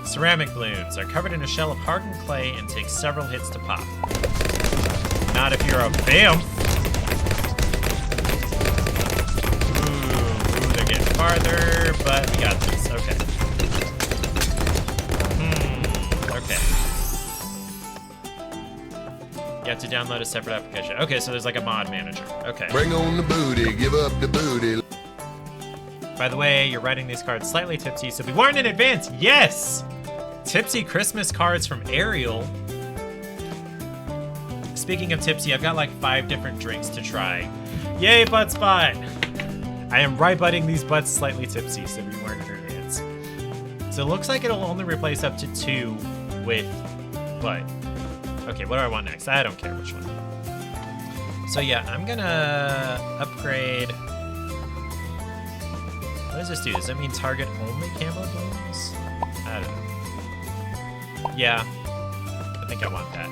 Ceramic balloons are covered in a shell of hardened clay and take several hits to pop. Not if you're a vamp. Ooh, they're getting farther, but we got this. Okay. Okay. You have to download a separate application. Okay, so there's like a mod manager. Okay. Bring on the booty, give up the booty. By the way, you're writing these cards slightly tipsy, so be warned in advance. Yes! Tipsy Christmas cards from Ariel. Speaking of tipsy, I've got like 5 different drinks to try. Yay, butt spot! I am right-butting these butts slightly tipsy, so be warned in advance. So it looks like it'll only replace up to 2 with butt. Okay, what do I want next? I don't care which one. So yeah, I'm gonna upgrade. What does this do? Does that mean target only camo balloons? I don't know. Yeah, I think I want that.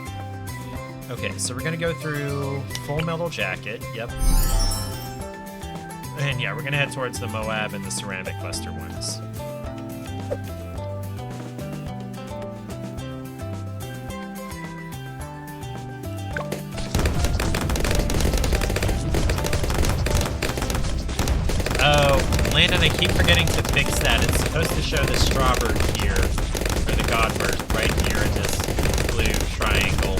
Okay, so we're gonna go through Full Metal Jacket. Yep. And yeah, we're gonna head towards the Moab and the Ceramic Buster ones. Oh, Landon, I keep forgetting to fix that. It's supposed to show the strawbird here, or the godbird right here in this blue triangle.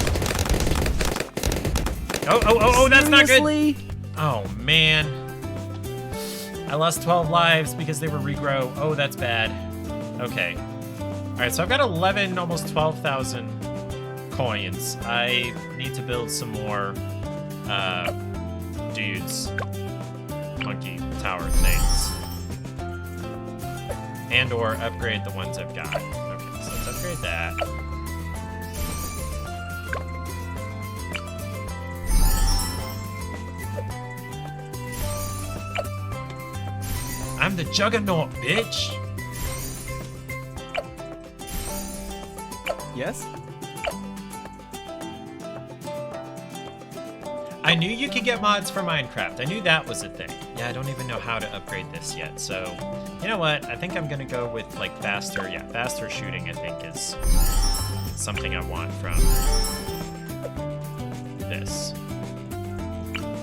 Oh, that's not good! Oh, man. I lost 12 lives because they were regrow. Oh, that's bad. Okay. Alright, so I've got 11, almost 12,000 coins. I need to build some more dudes. Monkey tower things. And or upgrade the ones I've got. Okay, so let's upgrade that. I'm the juggernaut, bitch! Yes? I knew you could get mods for Minecraft. I knew that was a thing. Yeah, I don't even know how to upgrade this yet. So, you know what? I think I'm gonna go with like faster. Yeah, faster shooting I think is something I want from this.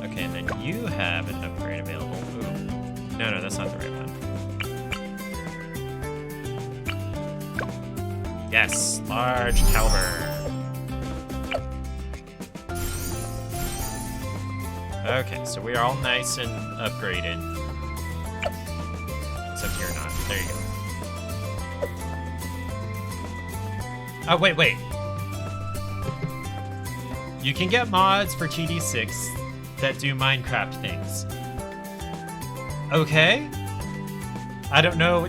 Okay, and then you have an upgrade available. Ooh. No, that's not the right one. Yes, large caliber. Okay, so we are all nice and upgraded. Except you're not. There you go. Oh, wait. You can get mods for TD6 that do Minecraft things. Okay? I don't know.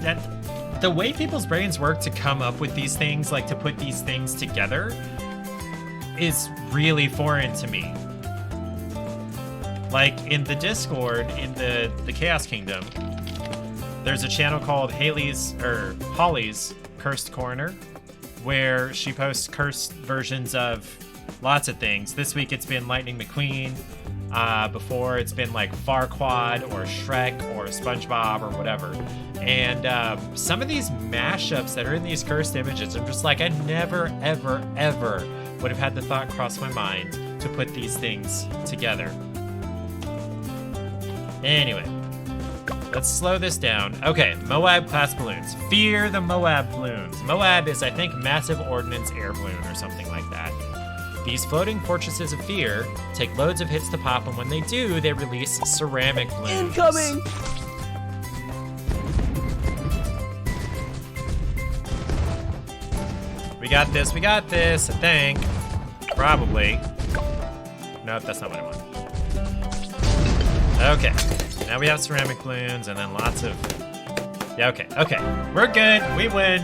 The way people's brains work to come up with these things, like to put these things together, is really foreign to me. Like, in the Discord, in the Chaos Kingdom, there's a channel called Holly's Cursed Corner, where she posts cursed versions of lots of things. This week it's been Lightning McQueen. Before it's been like Farquaad or Shrek or SpongeBob or whatever. And some of these mashups that are in these cursed images, I'm just like, I never, ever, ever would have had the thought cross my mind to put these things together. Anyway, let's slow this down. Okay, Moab class balloons. Fear the Moab balloons. Moab is, I think, massive ordnance air balloon or something like that. These floating fortresses of fear take loads of hits to pop, and when they do, they release ceramic balloons. Incoming! We got this, I think. Probably. Nope, that's not what I want. Okay, now we have ceramic balloons and then lots of... Yeah, okay. We're good, we win.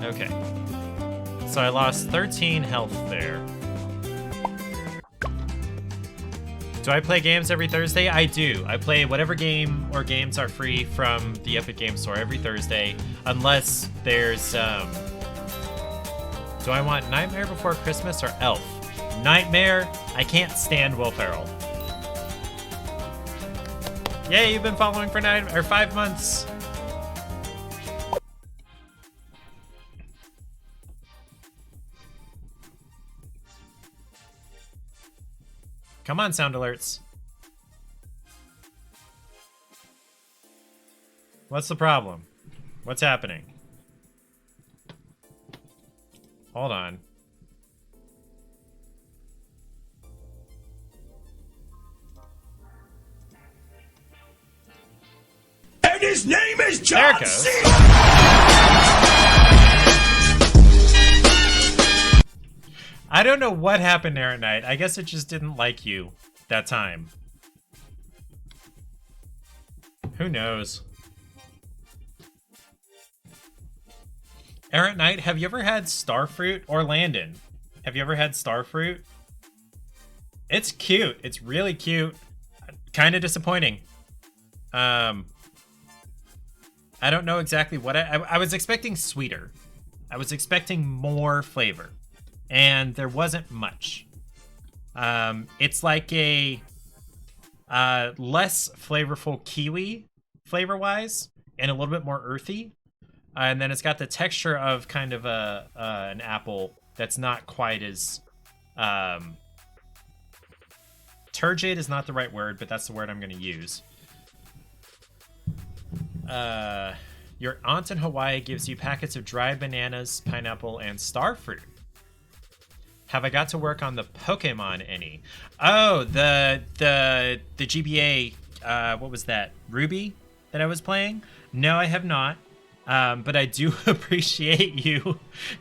Okay. So I lost 13 health there. Do I play games every Thursday? I do. I play whatever game or games are free from the Epic Game Store every Thursday, unless there's, do I want Nightmare Before Christmas or Elf? Nightmare? I can't stand Will Ferrell. Yay, you've been following for 5 months. Come on, sound alerts. What's the problem? What's happening? Hold on. And his name is John There it goes. C. I don't know what happened there at night. I guess it just didn't like you that time. Who knows? Errant Knight, have you ever had Starfruit? Or Landon, have you ever had Starfruit? It's cute. It's really cute. Kind of disappointing. I don't know exactly what I was expecting sweeter. I was expecting more flavor. And there wasn't much. It's like a less flavorful kiwi flavor-wise, and a little bit more earthy. And then it's got the texture of kind of an apple that's not quite as... turgid is not the right word, but that's the word I'm going to use. Your aunt in Hawaii gives you packets of dried bananas, pineapple, and starfruit. Have I got to work on the Pokemon any? Oh, the GBA, what was that? Ruby that I was playing? No, I have not. But I do appreciate you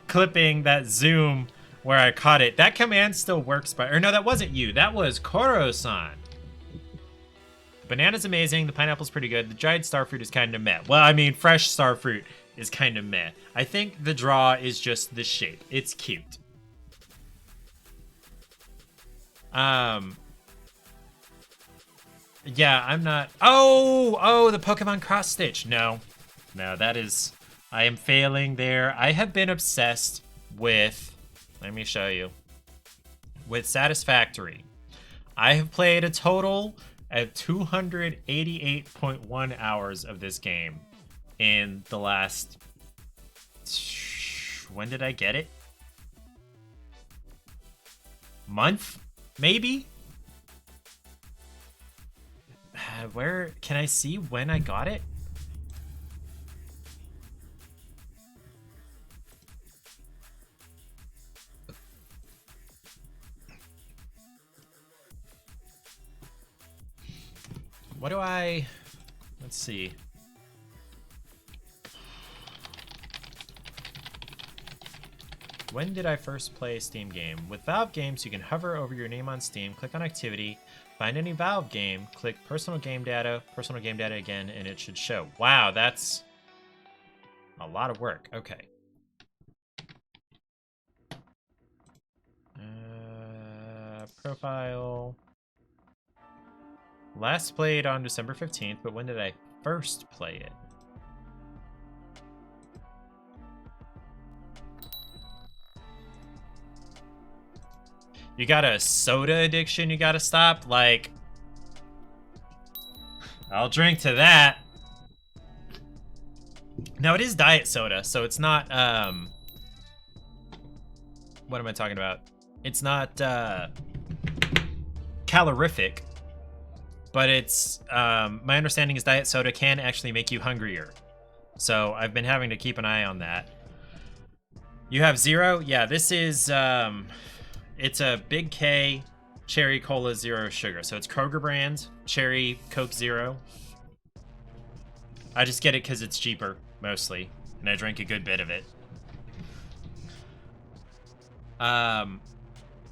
clipping that zoom where I caught it. That command still works, or no, that wasn't you. That was Koro-san. Banana's amazing. The pineapple's pretty good. The dried starfruit is kind of meh. Well, I mean, fresh starfruit is kind of meh. I think the draw is just the shape. It's cute. Yeah, I'm not. Oh, the Pokemon Cross Stitch. No, that is. I am failing there. I have been obsessed with. Let me show you. With Satisfactory. I have played a total of 288.1 hours of this game in the last. When did I get it? Month? Maybe? Where can I see when I got it? What do I... Let's see. When did I first play a Steam game? With Valve games, you can hover over your name on Steam, click on Activity, find any Valve game, click Personal Game Data again, and it should show. Wow, that's a lot of work. Okay. Profile. Last played on December 15th, but when did I first play it? You got a soda addiction you gotta stop? Like, I'll drink to that. Now, it is diet soda, so it's not, what am I talking about? It's not, calorific, but it's, my understanding is diet soda can actually make you hungrier. So I've been having to keep an eye on that. You have zero? Yeah, this is, it's a Big K Cherry Cola Zero Sugar. So it's Kroger brand, Cherry Coke Zero. I just get it because it's cheaper, mostly. And I drink a good bit of it.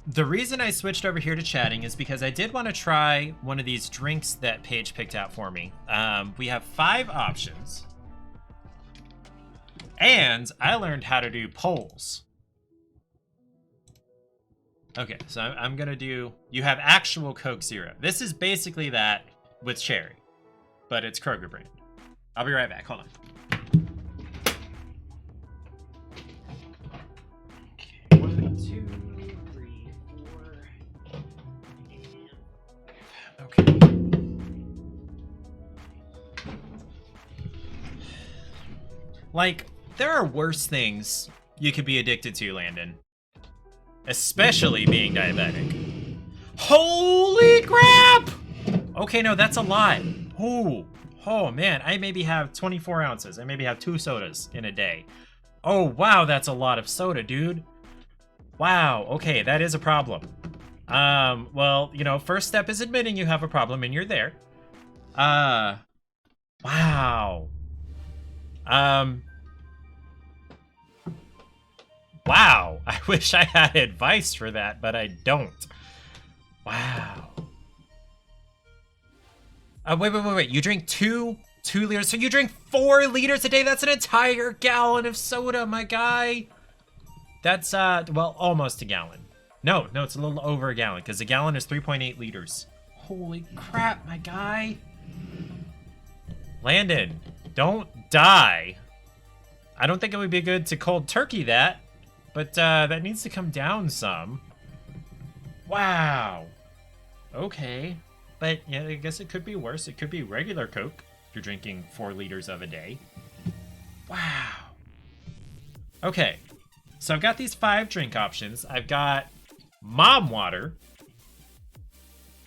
The reason I switched over here to chatting is because I did want to try one of these drinks that Paige picked out for me. We have 5 options. And I learned how to do polls. Okay, so I'm gonna do, you have actual Coke Zero. This is basically that with cherry, but it's Kroger brand. I'll be right back, hold on. Okay, 1, 2, 3, 4, and... Okay. Like, there are worse things you could be addicted to, Landon. Especially being diabetic. Holy crap! Okay, no, that's a lot. Ooh. Oh, man, I maybe have 24 ounces. I maybe have 2 sodas in a day. Oh, wow, that's a lot of soda, dude. Wow, okay, that is a problem. Well, you know, first step is admitting you have a problem and you're there. Wow. Wow, I wish I had advice for that, but I don't. Wow. Wait. You drink 2 liters, so you drink 4 liters a day? That's an entire gallon of soda, my guy. That's, well, almost a gallon. No, it's a little over a gallon, because a gallon is 3.8 liters. Holy crap, my guy. Landon, don't die. I don't think it would be good to cold turkey that. But that needs to come down some. Wow. Okay. But yeah, I guess it could be worse. It could be regular Coke if you're drinking 4 liters of a day. Wow. Okay. So I've got these 5 drink options. I've got mom water.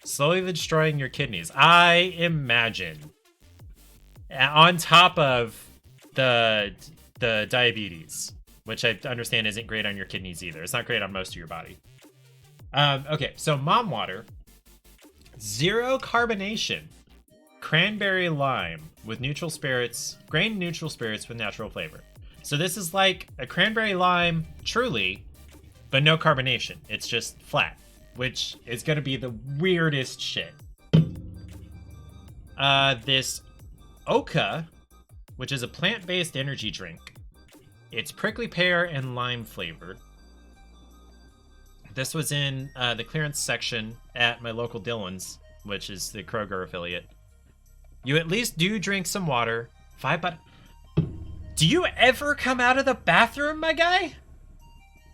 Slowly destroying your kidneys. I imagine. On top of the diabetes. Which I understand isn't great on your kidneys either. It's not great on most of your body. Okay, so mom water, 0 carbonation, cranberry lime with neutral spirits, grain neutral spirits with natural flavor. So this is like a cranberry lime truly, but no carbonation. It's just flat, which is gonna be the weirdest shit. This Oka, which is a plant-based energy drink. It's prickly pear and lime flavored. This was in the clearance section at my local Dillon's, which is the Kroger affiliate. You at least do drink some water. 5 but do you ever come out of the bathroom, my guy?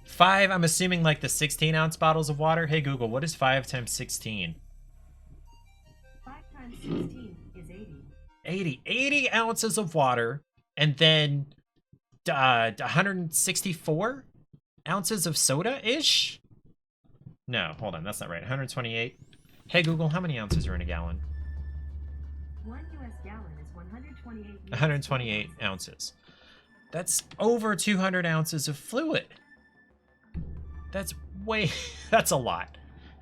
5, I'm assuming like the 16-ounce bottles of water. Hey Google, what is 5 times 16? 5 times 16 is 80. 80 ounces of water, and then 164 ounces of soda-ish? No, hold on, that's not right. 128. Hey Google, how many ounces are in a gallon? 1 US gallon is 128 US 128 ounces. That's over 200 ounces of fluid. That's that's a lot.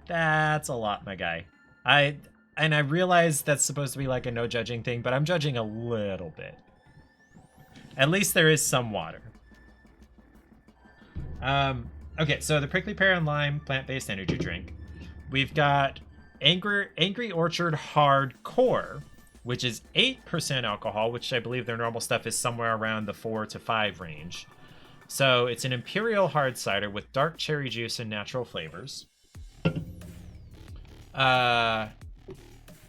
That's a lot, my guy. I realize that's supposed to be like a no judging thing, but I'm judging a little bit. At least there is some water. Okay, so the prickly pear and lime plant-based energy drink. We've got Angry Orchard Hardcore, which is 8% alcohol, which I believe their normal stuff is somewhere around the 4 to 5 range. So it's an imperial hard cider with dark cherry juice and natural flavors.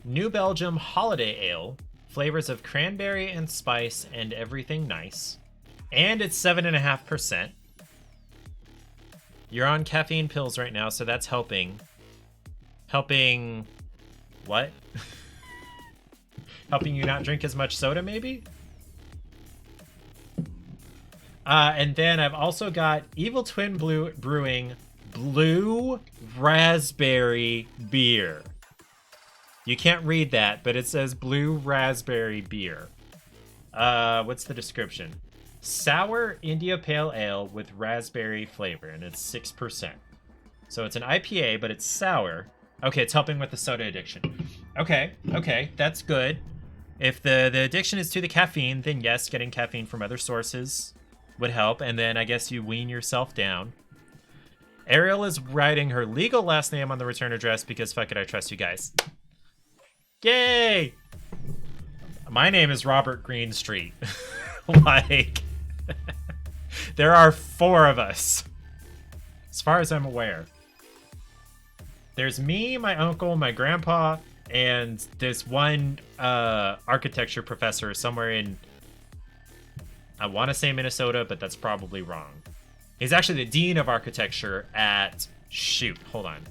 New Belgium Holiday Ale, flavors of cranberry and spice and everything nice. And it's 7.5%. You're on caffeine pills right now, so that's helping. Helping what? Helping you not drink as much soda, maybe? And then I've also got Evil Twin Brewing Blue Raspberry Beer. You can't read that, but it says Blue Raspberry Beer. What's the description? Sour India Pale Ale with raspberry flavor, and it's 6%. So it's an IPA, but it's sour. Okay, it's helping with the soda addiction. Okay, that's good. If the addiction is to the caffeine, then yes, getting caffeine from other sources would help, and then I guess you wean yourself down. Ariel is writing her legal last name on the return address because fuck it, I trust you guys. Yay! My name is Robert Greenstreet. Like, there are 4 of us, as far as I'm aware. There's me, my uncle, my grandpa, and this one architecture professor somewhere in, I want to say Minnesota, but that's probably wrong. He's actually the dean of architecture at, shoot, hold on.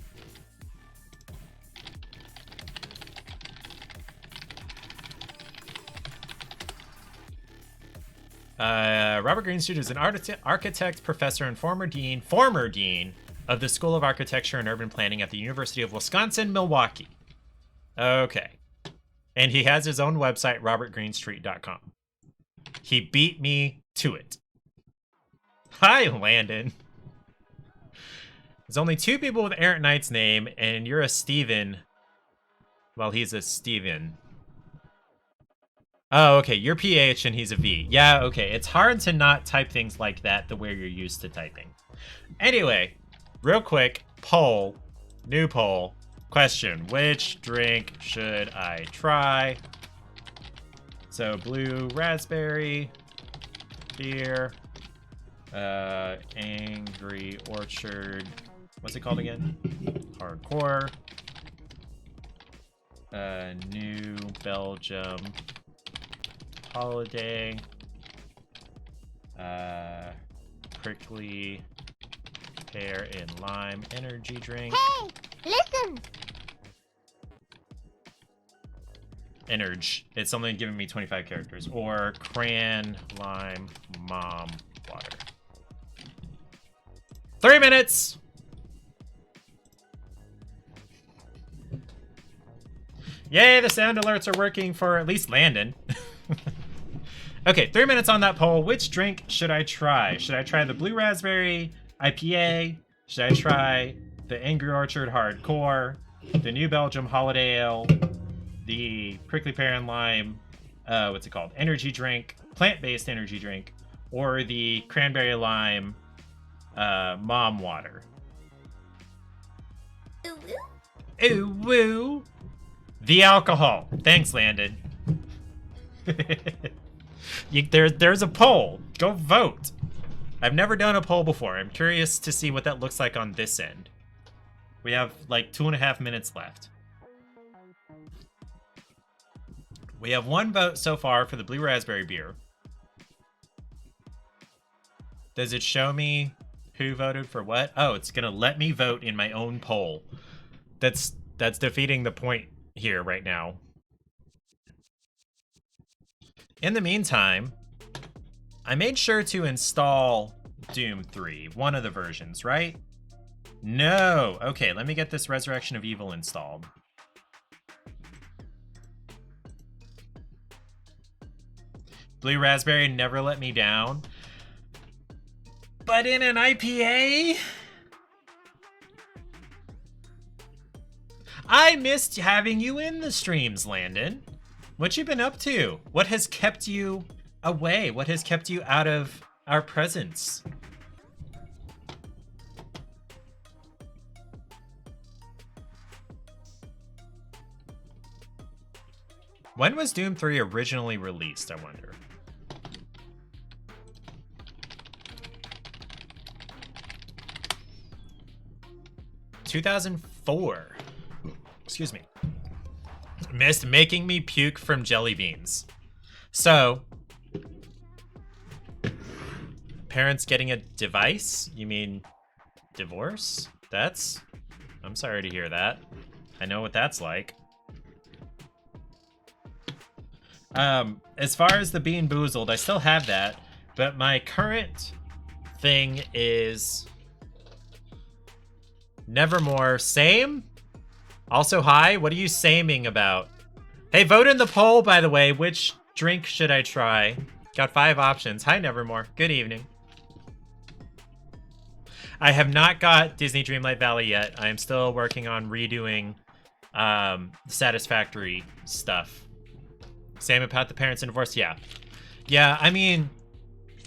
Robert Greenstreet is an architect, professor, and former dean of the School of Architecture and Urban Planning at the University of Wisconsin-Milwaukee. Okay. And he has his own website, robertgreenstreet.com. He beat me to it. Hi, Landon. There's only 2 people with Errant Knight's name, and you're a Steven. Well, he's a Steven. Oh, okay, you're PH and he's a V. Yeah, okay, it's hard to not type things like that the way you're used to typing. Anyway, real quick, poll, new poll, question, which drink should I try? So, blue raspberry, beer, Angry Orchard, what's it called again? Hardcore, New Belgium Holiday, prickly pear and lime energy drink. Hey, listen! Energy. It's only giving me 25 characters. Or cran lime mom water. 3 minutes! Yay, the sound alerts are working for at least Landon. Okay, 3 minutes on that poll. Which drink should I try? Should I try the blue raspberry IPA? Should I try the Angry Orchard Hardcore, the New Belgium Holiday Ale, the Prickly Pear and Lime, what's it called? Energy drink, plant-based energy drink, or the Cranberry Lime Mom Water. Ooh woo! The alcohol. Thanks, Landon. There's a poll. Go vote. I've never done a poll before. I'm curious to see what that looks like on this end. We have like 2.5 minutes left. We have 1 vote so far for the Blue Raspberry beer. Does it show me who voted for what? Oh, it's gonna let me vote in my own poll. That's defeating the point here right now. In the meantime, I made sure to install Doom 3, one of the versions, right? No! Okay, let me get this Resurrection of Evil installed. Blue Raspberry never let me down. But in an IPA? I missed having you in the streams, Landon. What you been up to? What has kept you away? What has kept you out of our presence? When was Doom 3 originally released, I wonder? ...2004. Excuse me. Missed making me puke from jelly beans. So... parents getting a device? You mean... divorce? That's... I'm sorry to hear that. I know what that's like. As far as the Bean Boozled, I still have that, but my current thing is Nevermore. Same? Also, hi, what are you saming about? Hey, vote in the poll, by the way. Which drink should I try? Got 5 options. Hi, Nevermore. Good evening. I have not got Disney Dreamlight Valley yet. I am still working on redoing Satisfactory stuff. Same about the parents in divorce? Yeah. Yeah, I mean,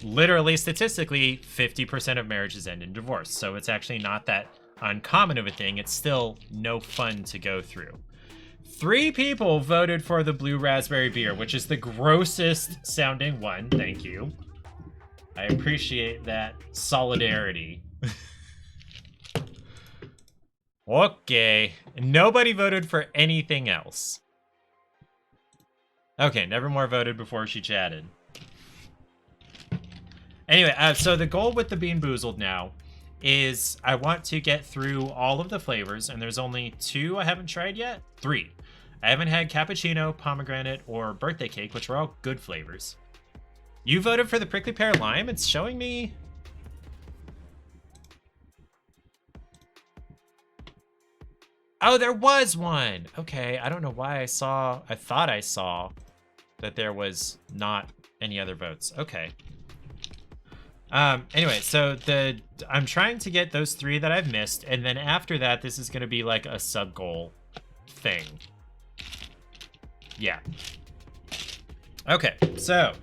literally, statistically, 50% of marriages end in divorce. So it's actually not that uncommon of a thing. It's still no fun to go through. 3 people voted for the Blue Raspberry beer, which is the grossest sounding one. Thank you. I appreciate that solidarity. Okay. Nobody voted for anything else. Okay, Nevermore voted before she chatted. Anyway, so the goal with the Bean Boozled now is I want to get through all of the flavors, and there's only 2 I haven't tried yet. 3. I haven't had cappuccino, pomegranate, or birthday cake, which are all good flavors. You voted for the prickly pear lime? It's showing me... Oh, there was one! Okay, I don't know why I thought I saw that there was not any other votes. Okay. Anyway, so I'm trying to get those 3 that I've missed, and then after that, this is gonna be like a sub-goal thing. Yeah. Okay, so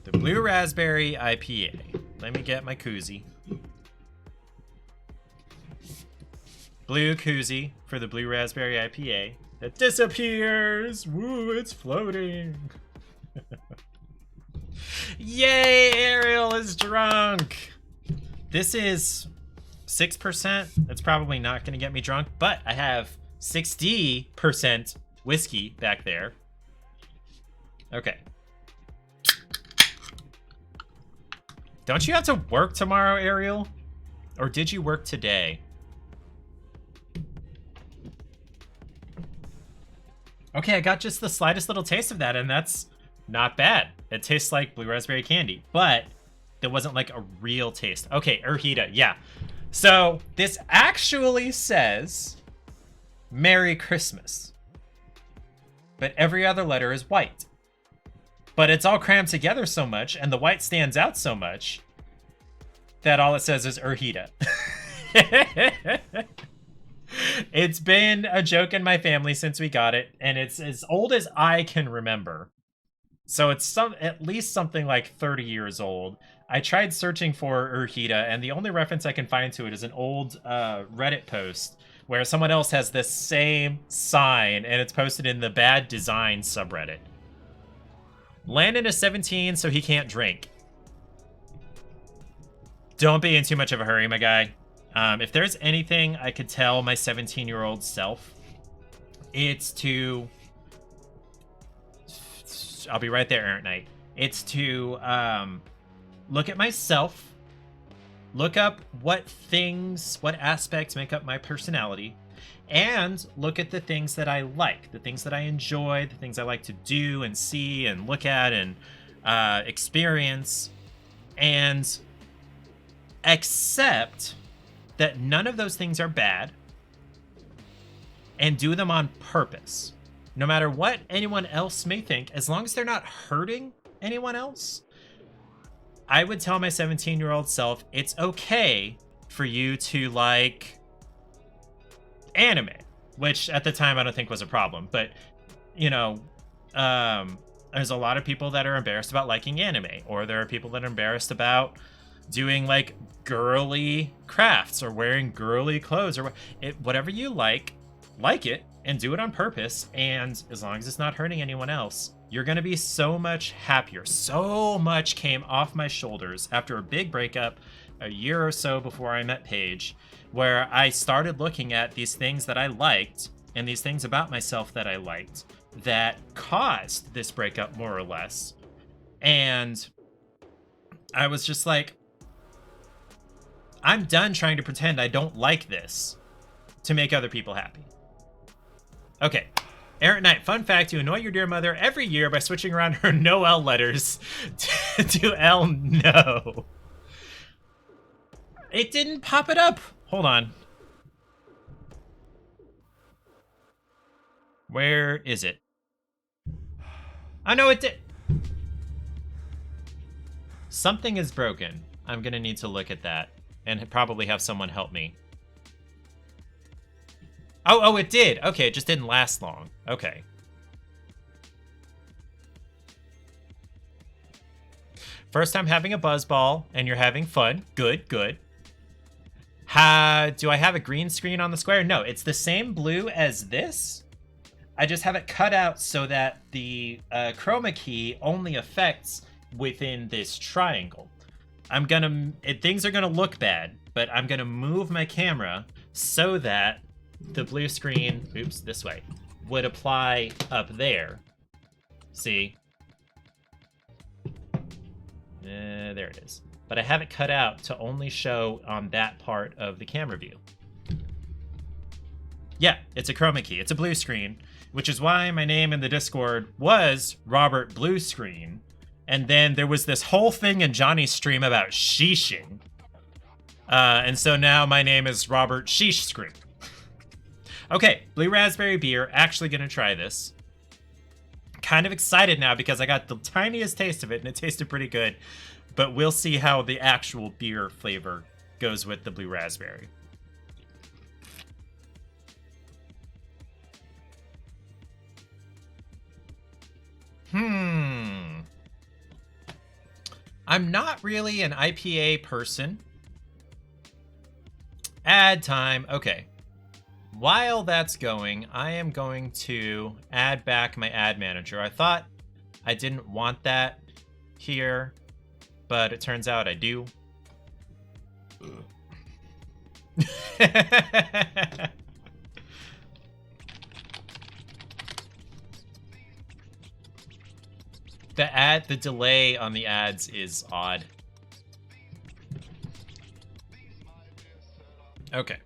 the Blue Raspberry IPA. Let me get my koozie. Blue koozie for the Blue Raspberry IPA. It disappears! Woo, it's floating! Yay, Ariel is drunk! This is 6%. That's probably not going to get me drunk, but I have 60% whiskey back there. Okay. Don't you have to work tomorrow, Ariel? Or did you work today? Okay, I got just the slightest little taste of that, and that's not bad. It tastes like blue raspberry candy, but it wasn't like a real taste. Okay, Urhita, yeah. So this actually says Merry Christmas, but every other letter is white. But it's all crammed together so much, and the white stands out so much, that all it says is Urhita. It's been a joke in my family since we got it, and it's as old as I can remember. So it's at least something like 30 years old. I tried searching for Urhita, and the only reference I can find to it is an old Reddit post where someone else has this same sign, and it's posted in the bad design subreddit. Landon is 17, so he can't drink. Don't be in too much of a hurry, my guy. If there's anything I could tell my 17-year-old self, it's to... I'll be right there, Errant Knight. It's to look at myself, look up what aspects make up my personality, and look at the things that I like, the things that I enjoy, the things I like to do and see and look at and experience, and accept that none of those things are bad, and do them on purpose. No matter what anyone else may think, as long as they're not hurting anyone else, I would tell my 17-year-old self, it's okay for you to like anime, which at the time I don't think was a problem. But, you know, there's a lot of people that are embarrassed about liking anime, or there are people that are embarrassed about doing like girly crafts or wearing girly clothes, or whatever you like it and do it on purpose. And as long as it's not hurting anyone else, you're going to be so much happier. So much came off my shoulders after a big breakup a year or so before I met Paige, where I started looking at these things that I liked and these things about myself that I liked that caused this breakup, more or less. And I was just like, I'm done trying to pretend I don't like this to make other people happy. Okay. Errant Knight, fun fact, you annoy your dear mother every year by switching around her no-L letters to L no. It didn't pop it up. Hold on. Where is it? I know it did. Something is broken. I'm gonna need to look at that and probably have someone help me. Oh, it did. Okay, it just didn't last long. Okay. First time having a buzzball, and you're having fun. Good, good. Do I have a green screen on the square? No, it's the same blue as this. I just have it cut out so that the chroma key only affects within this triangle. Things are gonna look bad, but I'm gonna move my camera so that the blue screen, this way, would apply up there. See? There it is. But I have it cut out to only show on that part of the camera view. Yeah, it's a chroma key. It's a blue screen, which is why my name in the Discord was Robert Blue Screen. And then there was this whole thing in Johnny's stream about sheeshing. And so now my name is Robert Sheesh Screen. Okay, blue raspberry beer. Actually gonna try this. Kind of excited now because I got the tiniest taste of it and it tasted pretty good. But we'll see how the actual beer flavor goes with the blue raspberry. I'm not really an IPA person. Ad time. Okay. While that's going, I am going to add back my ad manager. I thought I didn't want that here, but it turns out I do. The delay on the ads is odd. Okay.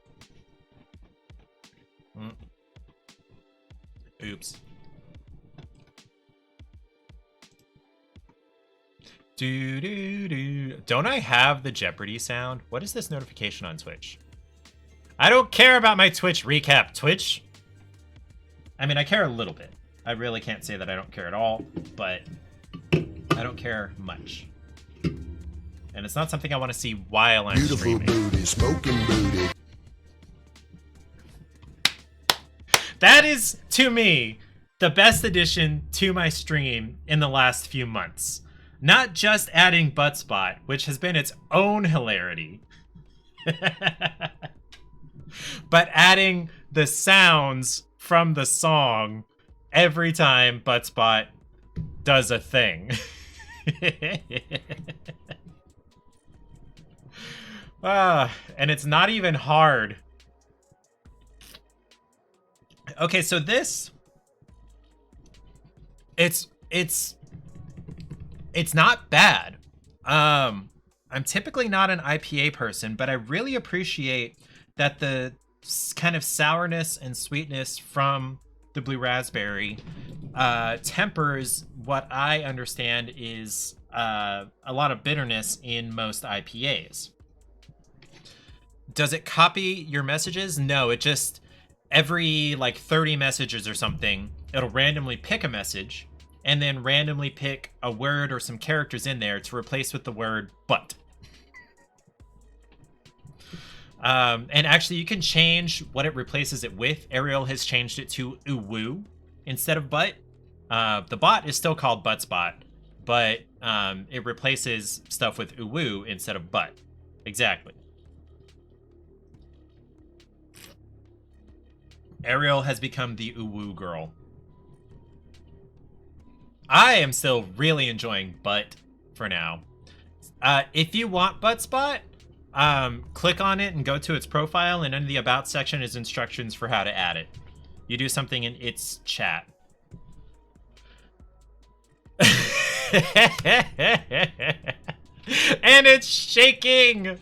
Oops. Don't I have the Jeopardy sound? What is this notification on Twitch? I don't care about my Twitch recap. Twitch? I mean, I care a little bit. I really can't say that I don't care at all, but I don't care much. And it's not something I want to see while I'm Beautiful streaming. booty, smoking booty. That is, to me, the best addition to my stream in the last few months. Not just adding Butt Spot, which has been its own hilarity, but adding the sounds from the song every time Butt Spot does a thing. And it's not even hard. Okay, so this, it's not bad. I'm typically not an IPA person, but I really appreciate that the kind of sourness and sweetness from the blue raspberry tempers what I understand is a lot of bitterness in most IPAs. Does it copy your messages? No, it just, every like 30 messages or something, it'll randomly pick a message and then randomly pick a word or some characters in there to replace with the word but. And actually, you can change what it replaces it with. Ariel has changed it to uwu instead of butt. The bot is still called butt spot, but it replaces stuff with uwu instead of butt. Exactly. Ariel has become the uwu girl. I am still really enjoying butt for now. If you want butt spot, click on it and go to its profile, and in the about section is instructions for how to add it. You do something in its chat. And it's shaking.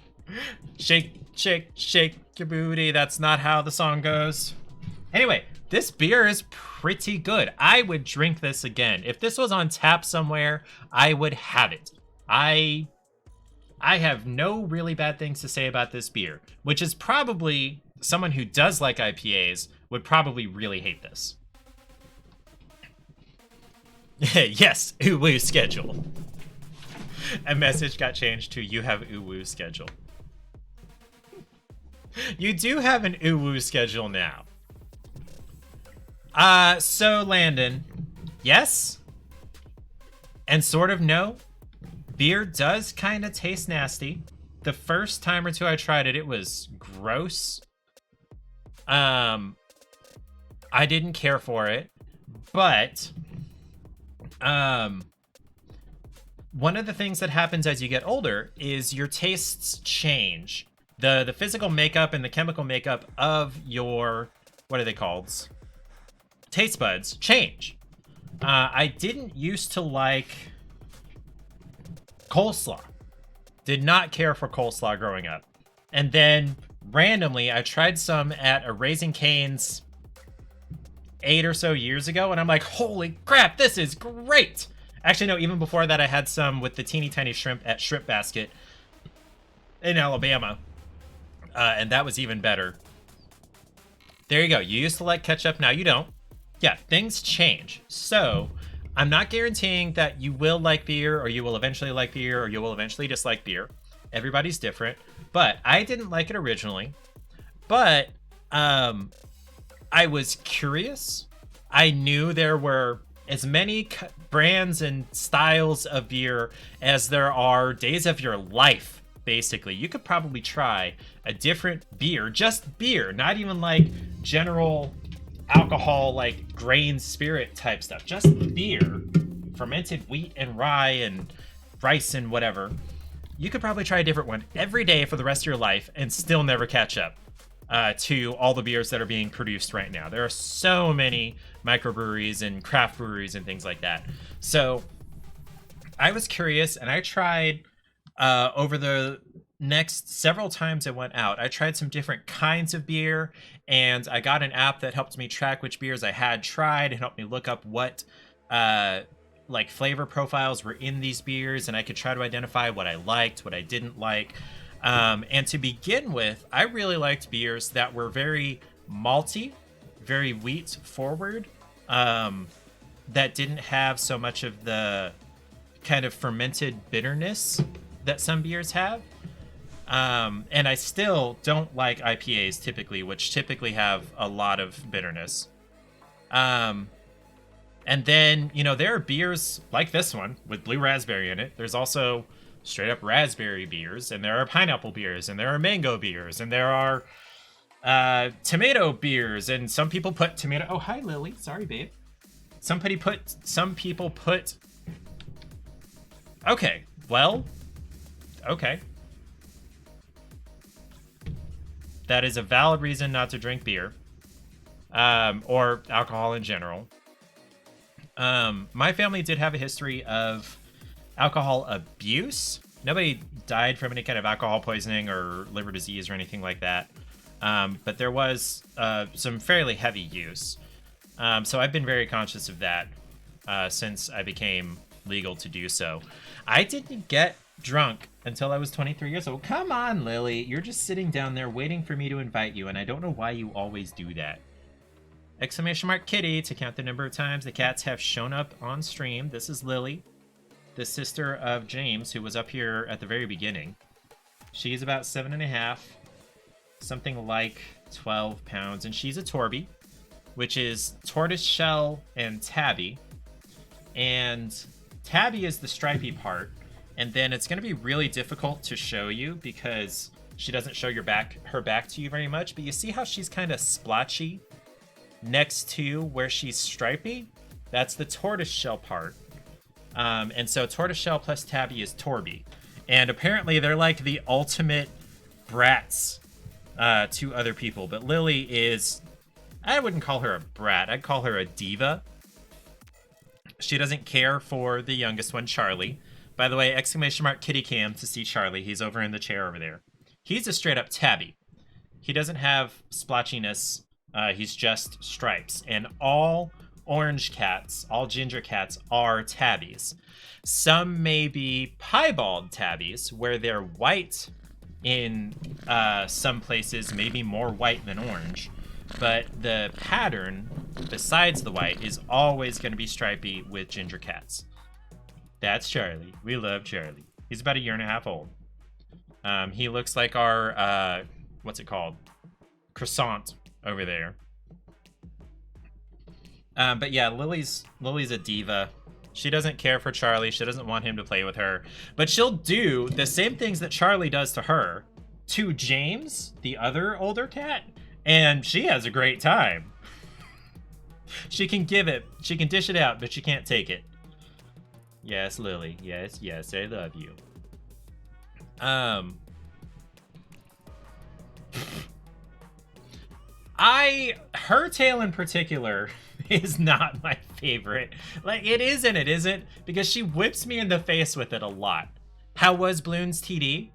Shake, shake, shake your booty. That's not how the song goes. Anyway, this beer is pretty good. I would drink this again. If this was on tap somewhere, I would have it. I have no really bad things to say about this beer, which is probably someone who does like IPAs would probably really hate this. Yes, uwu schedule. A message got changed to you have uwu schedule. You do have an uwu schedule now. So Landon, yes, and sort of no. Beer does kind of taste nasty. The first time or two I tried it, it was gross. I didn't care for it, but one of the things that happens as you get older is your tastes change. The physical makeup and the chemical makeup of your, what are they called? Taste buds change. I didn't used to like coleslaw. Did not care for coleslaw growing up. And then randomly I tried some at a Raising Cane's 8 or so years ago, and I'm like, holy crap, this is great. Actually, no, even before that I had some with the teeny tiny shrimp at Shrimp Basket in Alabama. And that was even better. There you go. You used to like ketchup, now you don't. Yeah, things change. So I'm not guaranteeing that you will like beer, or you will eventually like beer, or you will eventually dislike beer. Everybody's different. But I didn't like it originally. But I was curious. I knew there were as many brands and styles of beer as there are days of your life, basically. You could probably try a different beer, just beer, not even like general alcohol, like grain spirit type stuff, just beer, fermented wheat and rye and rice and whatever. You could probably try a different one every day for the rest of your life and still never catch up to all the beers that are being produced right now. There are so many microbreweries and craft breweries and things like that. So I was curious, and I tried over the next several times I went out, I tried some different kinds of beer, and I got an app that helped me track which beers I had tried and helped me look up what like flavor profiles were in these beers, and I could try to identify what I liked, what I didn't like. And to begin with, I really liked beers that were very malty, very wheat forward, that didn't have so much of the kind of fermented bitterness that some beers have. And I still don't like IPAs typically, which typically have a lot of bitterness. And then, you know, there are beers like this one with blue raspberry in it. There's also straight up raspberry beers, and there are pineapple beers, and there are mango beers, and there are tomato beers, and some people put tomato. Oh, hi, Lily. Sorry, babe. Some people put. Okay, well, okay. That is a valid reason not to drink beer, or alcohol in general. My family did have a history of alcohol abuse. Nobody died from any kind of alcohol poisoning or liver disease or anything like that. But there was some fairly heavy use. So I've been very conscious of that since I became legal to do so. I didn't get drunk until I was 23 years old. Come on, Lily. You're just sitting down there waiting for me to invite you, and I don't know why you always do that. Exclamation mark kitty to count the number of times the cats have shown up on stream. This is Lily, the sister of James, who was up here at the very beginning. She's about 7.5, something like 12 pounds, and she's a Torby, which is tortoise shell and tabby. And tabby is the stripy part, and then it's going to be really difficult to show you because she doesn't show her back to you very much, but you see how she's kind of splotchy next to where she's stripy? That's the tortoiseshell part. And so tortoiseshell plus tabby is Torby. And apparently they're like the ultimate brats to other people. But Lily is, I wouldn't call her a brat. I'd call her a diva. She doesn't care for the youngest one, Charlie. By the way, exclamation mark kitty cam to see Charlie. He's over in the chair over there. He's a straight up tabby. He doesn't have splotchiness. He's just stripes. And all orange cats, all ginger cats are tabbies. Some may be piebald tabbies, where they're white in some places, maybe more white than orange. But the pattern, besides the white, is always going to be stripy with ginger cats. That's Charlie. We love Charlie. He's about 1.5 years old. He looks like our, what's it called? Croissant over there. But yeah, Lily's a diva. She doesn't care for Charlie. She doesn't want him to play with her. But she'll do the same things that Charlie does to her to James, the other older cat, and she has a great time. She can give it, she can dish it out, but she can't take it. Yes, Lily. Yes, yes, I love you. Her tail in particular is not my favorite. Like, it is and it isn't, because she whips me in the face with it a lot. How was Bloons TD?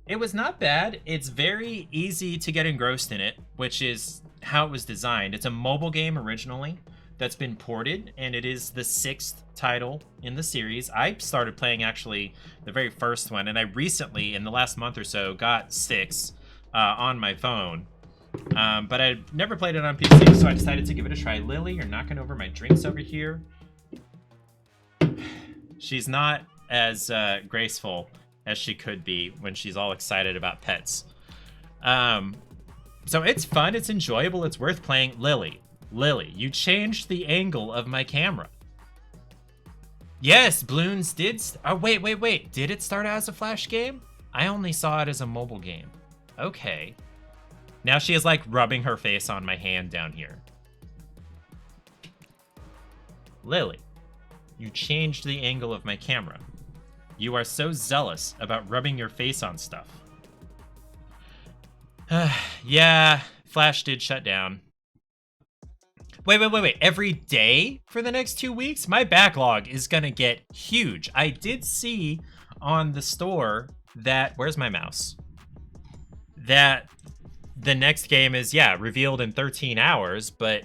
It was not bad. It's very easy to get engrossed in it, which is how it was designed. It's a mobile game originally that's been ported, and it is the 6th title in the series. I started playing actually the very first one, and I recently, in the last month or so, got 6 on my phone. But I'd never played it on PC, so I decided to give it a try. Lily, you're knocking over my drinks over here. She's not as graceful as she could be when she's all excited about pets. So it's fun, it's enjoyable, it's worth playing. Lily, you changed the angle of my camera. Yes, Bloons did. Oh, wait. Did it start out as a Flash game? I only saw it as a mobile game. Okay. Now she is like rubbing her face on my hand down here. Lily, you changed the angle of my camera. You are so zealous about rubbing your face on stuff. Yeah, Flash did shut down. Wait. Every day for the next 2 weeks? My backlog is gonna get huge. I did see on the store that, where's my mouse? That the next game is, yeah, revealed in 13 hours, but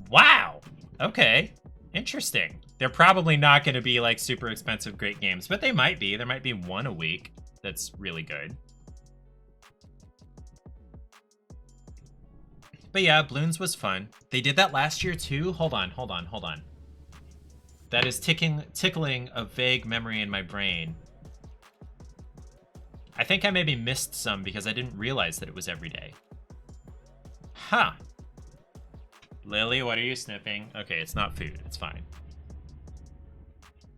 wow. Okay, interesting. They're probably not going to be like super expensive great games, but they might be. There might be one a week that's really good. But yeah, Bloons was fun. They did that last year too. Hold on. That is tickling a vague memory in my brain. I think I maybe missed some because I didn't realize that it was every day. Huh. Lily, what are you sniffing? Okay, it's not food. It's fine.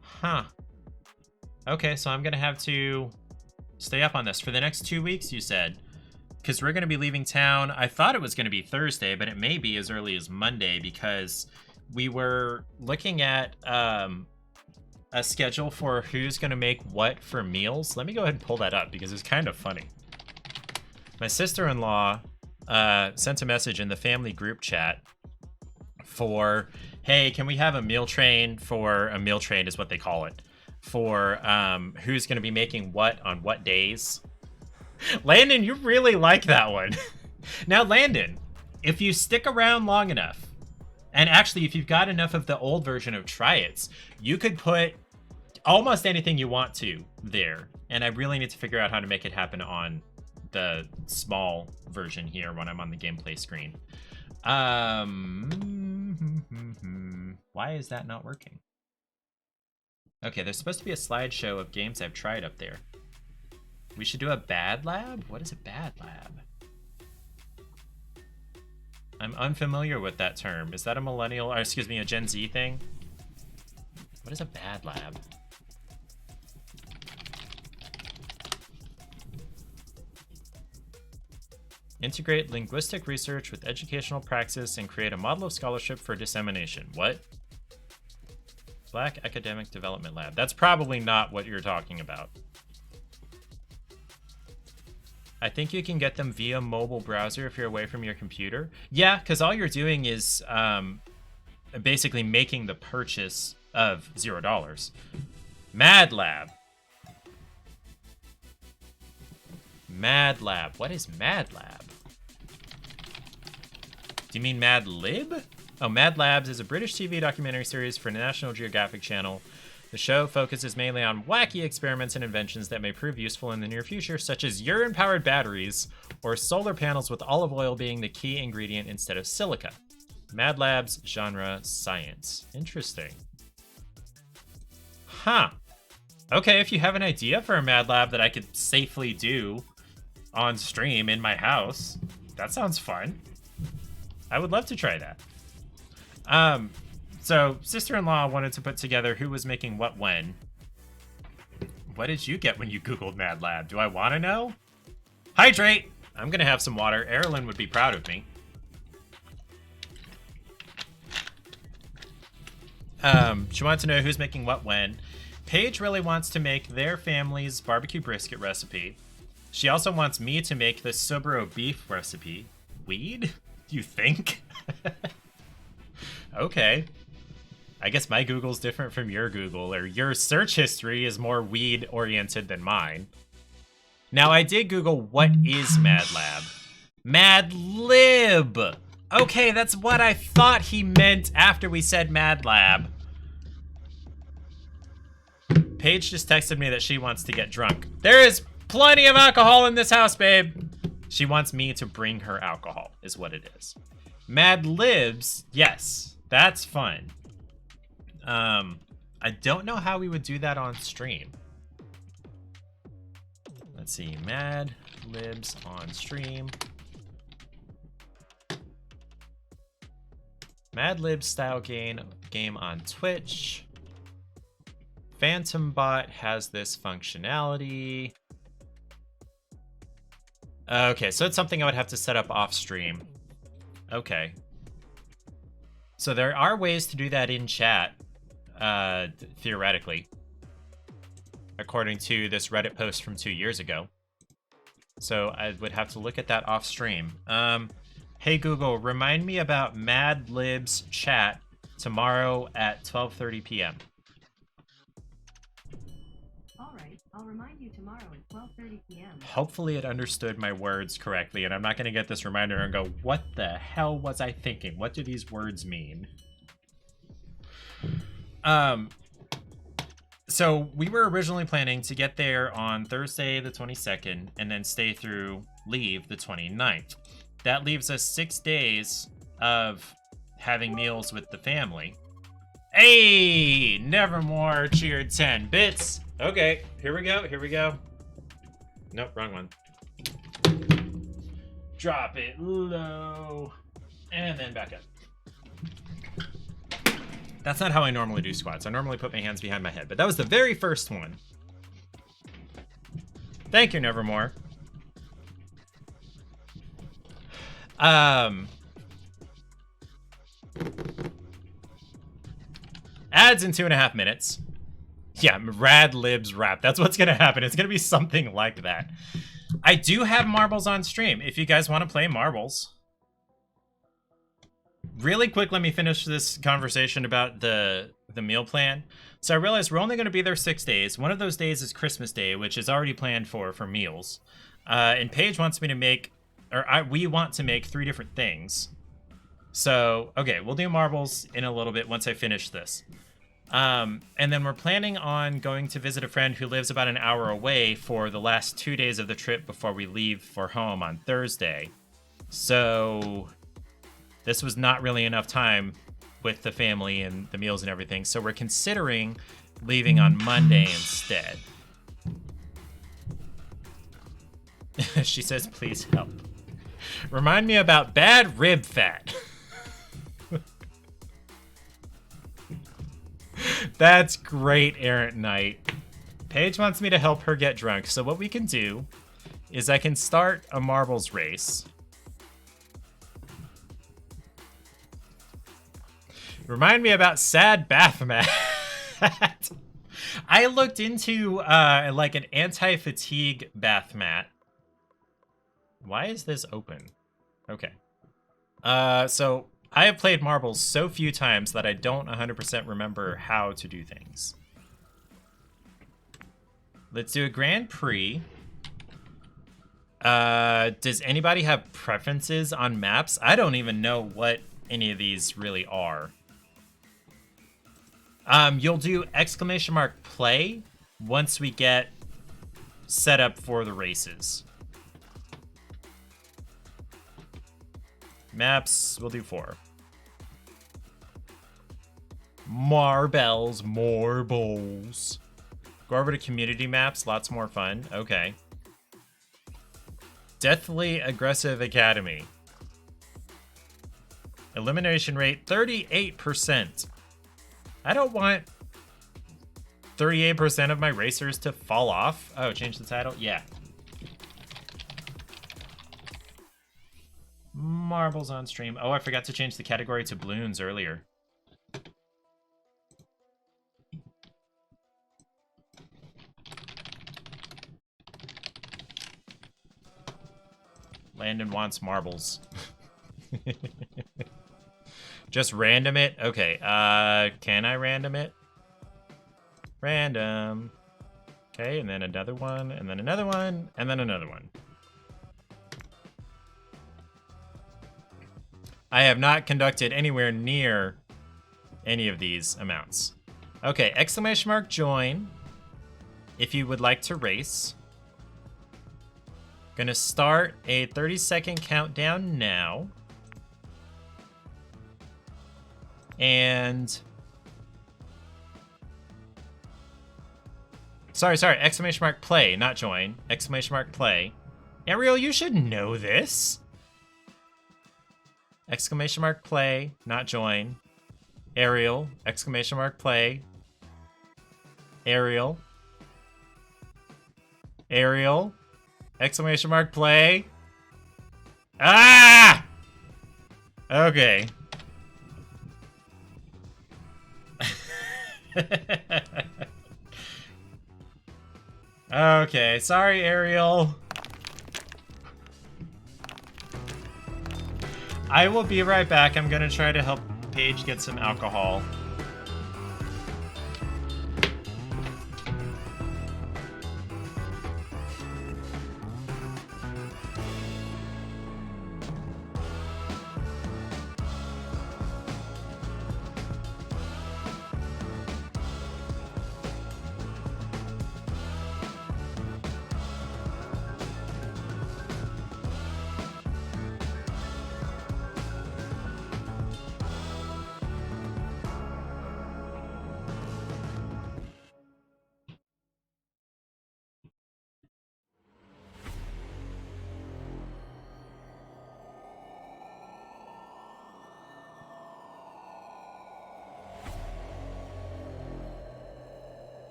Huh. Okay, so I'm gonna have to stay up on this for the next 2 weeks, you said. Because we're gonna be leaving town. I thought it was gonna be Thursday, but it may be as early as Monday because we were looking at a schedule for who's gonna make what for meals. Let me go ahead and pull that up because it's kind of funny. My sister-in-law sent a message in the family group chat for, hey, can we have a meal train is what they call it, for who's going to be making what on what days. Landon, you really like that one. Now, Landon, if you stick around long enough, and actually if you've got enough of the old version of TryIt, you could put almost anything you want to there. And I really need to figure out how to make it happen on the small version here when I'm on the gameplay screen. Why is that not working? Okay, there's supposed to be a slideshow of games I've tried up there. We should do a bad lab? What is a bad lab? I'm unfamiliar with that term. Is that a millennial, or excuse me, a Gen Z thing? What is a bad lab? Integrate linguistic research with educational praxis and create a model of scholarship for dissemination. What? Black Academic Development Lab. That's probably not what you're talking about. I think you can get them via mobile browser if you're away from your computer. Yeah, because all you're doing is basically making the purchase of $0. Mad Lab. Mad Lab. What is Mad Lab? Do you mean Mad Lib? Oh, Mad Labs is a British TV documentary series for the National Geographic Channel. The show focuses mainly on wacky experiments and inventions that may prove useful in the near future, such as urine-powered batteries or solar panels with olive oil being the key ingredient instead of silica. Mad Labs, genre, science. Interesting. Huh. Okay, if you have an idea for a Mad Lab that I could safely do on stream in my house, that sounds fun. I would love to try that. So sister-in-law wanted to put together who was making what when. What did you get when you Googled Mad Lab? Do I want to know? Hydrate! I'm gonna have some water. Erilyn would be proud of me. She wants to know who's making what when. Paige really wants to make their family's barbecue brisket recipe. She also wants me to make the Sobro beef recipe. Weed? You think? Okay. I guess my Google's different from your Google, or your search history is more weed-oriented than mine. Now, I did Google what is Mad Lab. Mad Lib! Okay, that's what I thought he meant after we said Mad Lab. Paige just texted me that she wants to get drunk. There is plenty of alcohol in this house, babe. She wants me to bring her alcohol, is what it is. Mad Libs, yes, that's fun. I don't know how we would do that on stream. Let's see, Mad Libs on stream. Mad Libs style game on Twitch. Phantom Bot has this functionality. Okay, so it's something I would have to set up off stream. Okay. So there are ways to do that in chat, theoretically, according to this Reddit post from 2 years ago. So I would have to look at that off stream. Hey Google, remind me about Mad Libs chat tomorrow at 12:30 p.m. Alright, I'll remind you tomorrow at 12:30 p.m. Hopefully it understood my words correctly, and I'm not going to get this reminder and go, what the hell was I thinking? What do these words mean? So we were originally planning to get there on Thursday the 22nd and then stay through leave the 29th. That leaves us 6 days of having meals with the family. Hey, Nevermore cheered 10 bits. Okay, here we go, here we go. Nope, wrong one. Drop it low. And then back up. That's not how I normally do squats. I normally put my hands behind my head, but that was the very first one. Thank you, Nevermore. Ads in 2.5 minutes. Yeah, Rad Libs Rap. That's what's gonna happen. It's gonna be something like that. I do have marbles on stream if you guys want to play marbles. Really quick, let me finish this conversation about the meal plan. So I realized we're only going to be there 6 days. One of those days is Christmas Day, which is already planned for meals. And Paige wants me to make, we want to make 3 different things. So, okay, we'll do marbles in a little bit once I finish this. And then we're planning on going to visit a friend who lives about an hour away for the last 2 days of the trip before we leave for home on Thursday. So this was not really enough time with the family and the meals and everything. So we're considering leaving on Monday instead. She says, please help. Remind me about bad rib fat. That's great, Errant Knight. Paige wants me to help her get drunk. So what we can do is I can start a marbles race. Remind me about sad bath mat. I looked into like an anti-fatigue bath mat. Why is this open? Okay. So I have played marbles so few times that I don't 100% remember how to do things. Let's do a Grand Prix. Does anybody have preferences on maps? I don't even know what any of these really are. You'll do !play once we get set up for the races. Maps, we'll do 4. Marbles. Go over to community maps, lots more fun. Okay. Deathly Aggressive Academy. Elimination rate, 38%. I don't want 38% of my racers to fall off. Oh, change the title? Yeah. Marbles on stream. Oh, I forgot to change the category to Bloons earlier. Landon wants marbles. Just random it? Okay, can I random it? Random. Okay, and then another one, and then another one, and then another one. I have not conducted anywhere near any of these amounts. Okay, !join if you would like to race. Gonna start a 30-second countdown now. And sorry, !play, not join. !play. Ariel, you should know this. !play, not join. Ariel, !play. Ariel. Ariel, !play. Ah! Okay. Okay, sorry, Ariel. I will be right back. I'm gonna try to help Paige get some alcohol.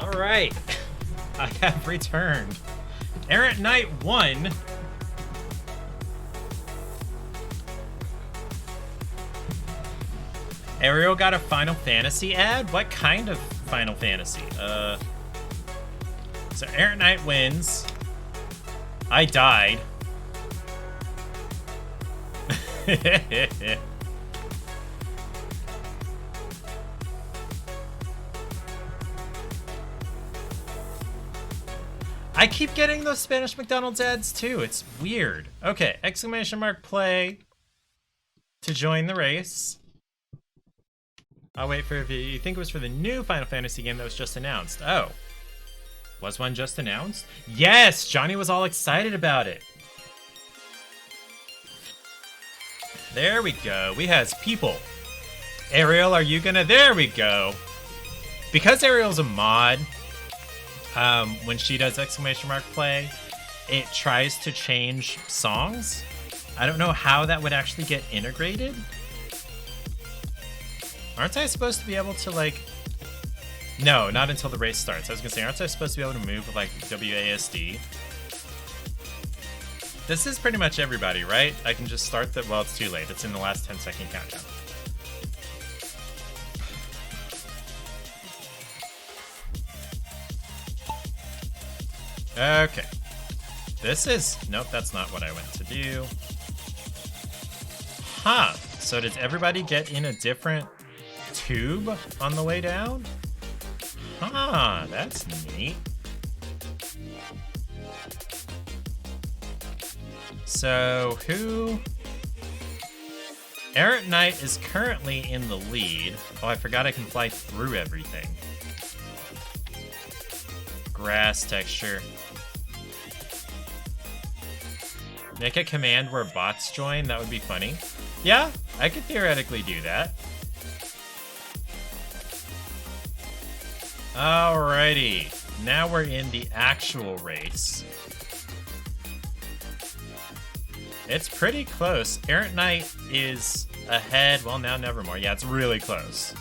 All right, I have returned. Errant Knight 1. Ariel got a Final Fantasy ad? What kind of Final Fantasy? So Errant Knight wins. I died. I keep getting those Spanish McDonald's ads too. It's weird. Okay, exclamation mark play to join the race. I'll wait for if you think it was for the new Final Fantasy game that was just announced. Oh. Was one just announced? Yes! Johnny was all excited about it. There we go. We has people. Ariel, are you gonna... There we go. Because Ariel's a mod, when she does exclamation mark play, it tries to change songs. I don't know how that would actually get integrated. Aren't I supposed to be able to, like... No, not until the race starts. I was gonna say, aren't I supposed to be able to move with, like, WASD? This is pretty much everybody, right? I can just start the... Well, it's too late. It's in the last 10-second countdown. Okay. This is... Nope, that's not what I went to do. Huh. So did everybody get in a different tube on the way down? Huh, that's neat. So, who... Errant Knight is currently in the lead. Oh, I forgot I can fly through everything. Grass texture. Make a command where bots join? That would be funny. Yeah, I could theoretically do that. Alrighty. Now we're in the actual race. It's pretty close. Errant Knight is ahead. Well, now Nevermore. Yeah, it's really close.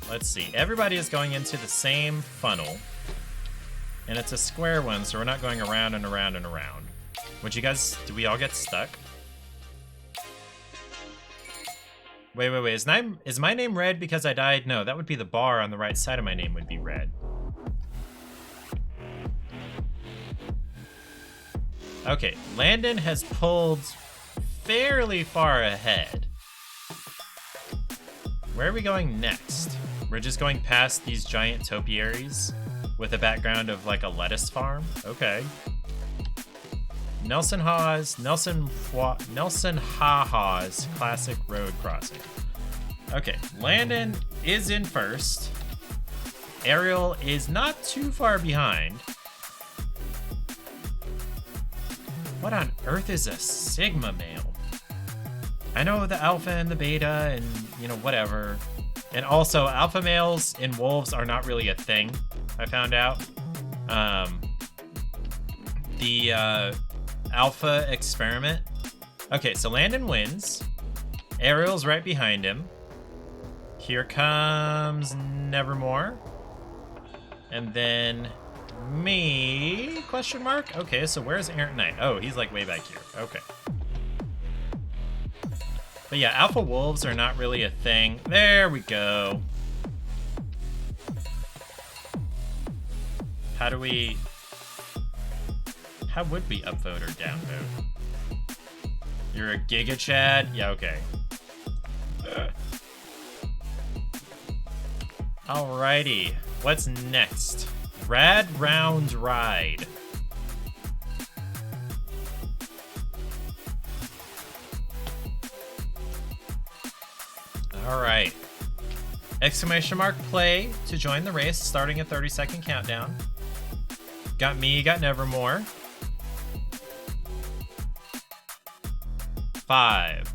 Let's see. Everybody is going into the same funnel. And it's a square one, so we're not going around and around and around. Would you guys... Do we all get stuck? Wait. Is my name red because I died? No, that would be the bar on the right side of my name would be red. Okay, Landon has pulled fairly far ahead. Where are we going next? We're just going past these giant topiaries with a background of like a lettuce farm? Okay. Nelson Ha's classic road crossing. Okay, Landon is in first. Ariel is not too far behind. What on earth is a Sigma male? I know the alpha and the beta and, you know, whatever. And also, alpha males in wolves are not really a thing, I found out. The alpha experiment. Okay, so Landon wins. Ariel's right behind him. Here comes Nevermore. And then me, question mark? Okay, so where's Errant Knight? Oh, he's like way back here. Okay. But yeah, alpha wolves are not really a thing. There we go. How would we upvote or downvote? You're a Giga Chad? Yeah, okay. Alrighty. What's next? Rad Round Ride. Alright. Exclamation mark play to join the race, starting a 30-second countdown. Got me, got Nevermore. 5.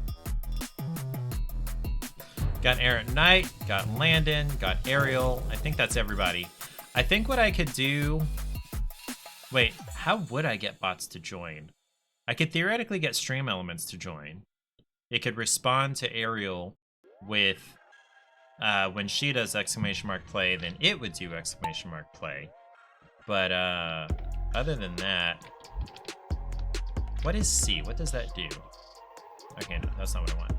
Got Errant Knight, got Landon, got Ariel. I think that's everybody. I think what I could do... Wait, how would I get bots to join? I could theoretically get stream elements to join. It could respond to Ariel with When she does exclamation mark play, then it would do exclamation mark play. But other than that, what is C? What does that do? Okay, no, that's not what I want.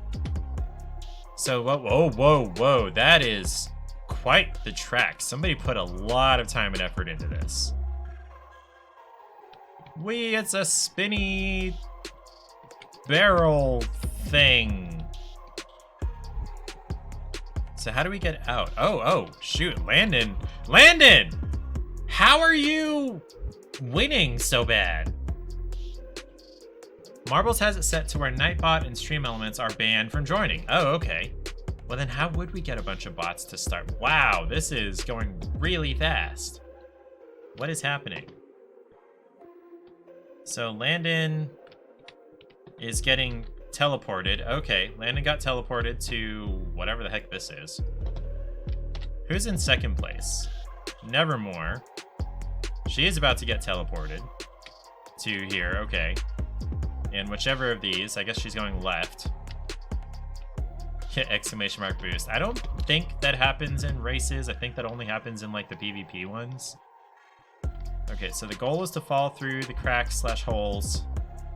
So, whoa, that is quite the track. Somebody put a lot of time and effort into this. It's a spinny barrel thing. So how do we get out? Oh, shoot, Landon! How are you winning so bad? Marbles has it set to where Nightbot and Stream Elements are banned from joining. Oh, okay. Well then how would we get a bunch of bots to start? Wow, this is going really fast. What is happening? So Landon is getting teleported. Okay, Landon got teleported to whatever the heck this is. Who's in second place? Nevermore. She is about to get teleported to here. Okay. And whichever of these, I guess she's going left. Hit exclamation mark boost. I don't think that happens in races. I think that only happens in like the PvP ones. Okay, so the goal is to fall through the cracks / holes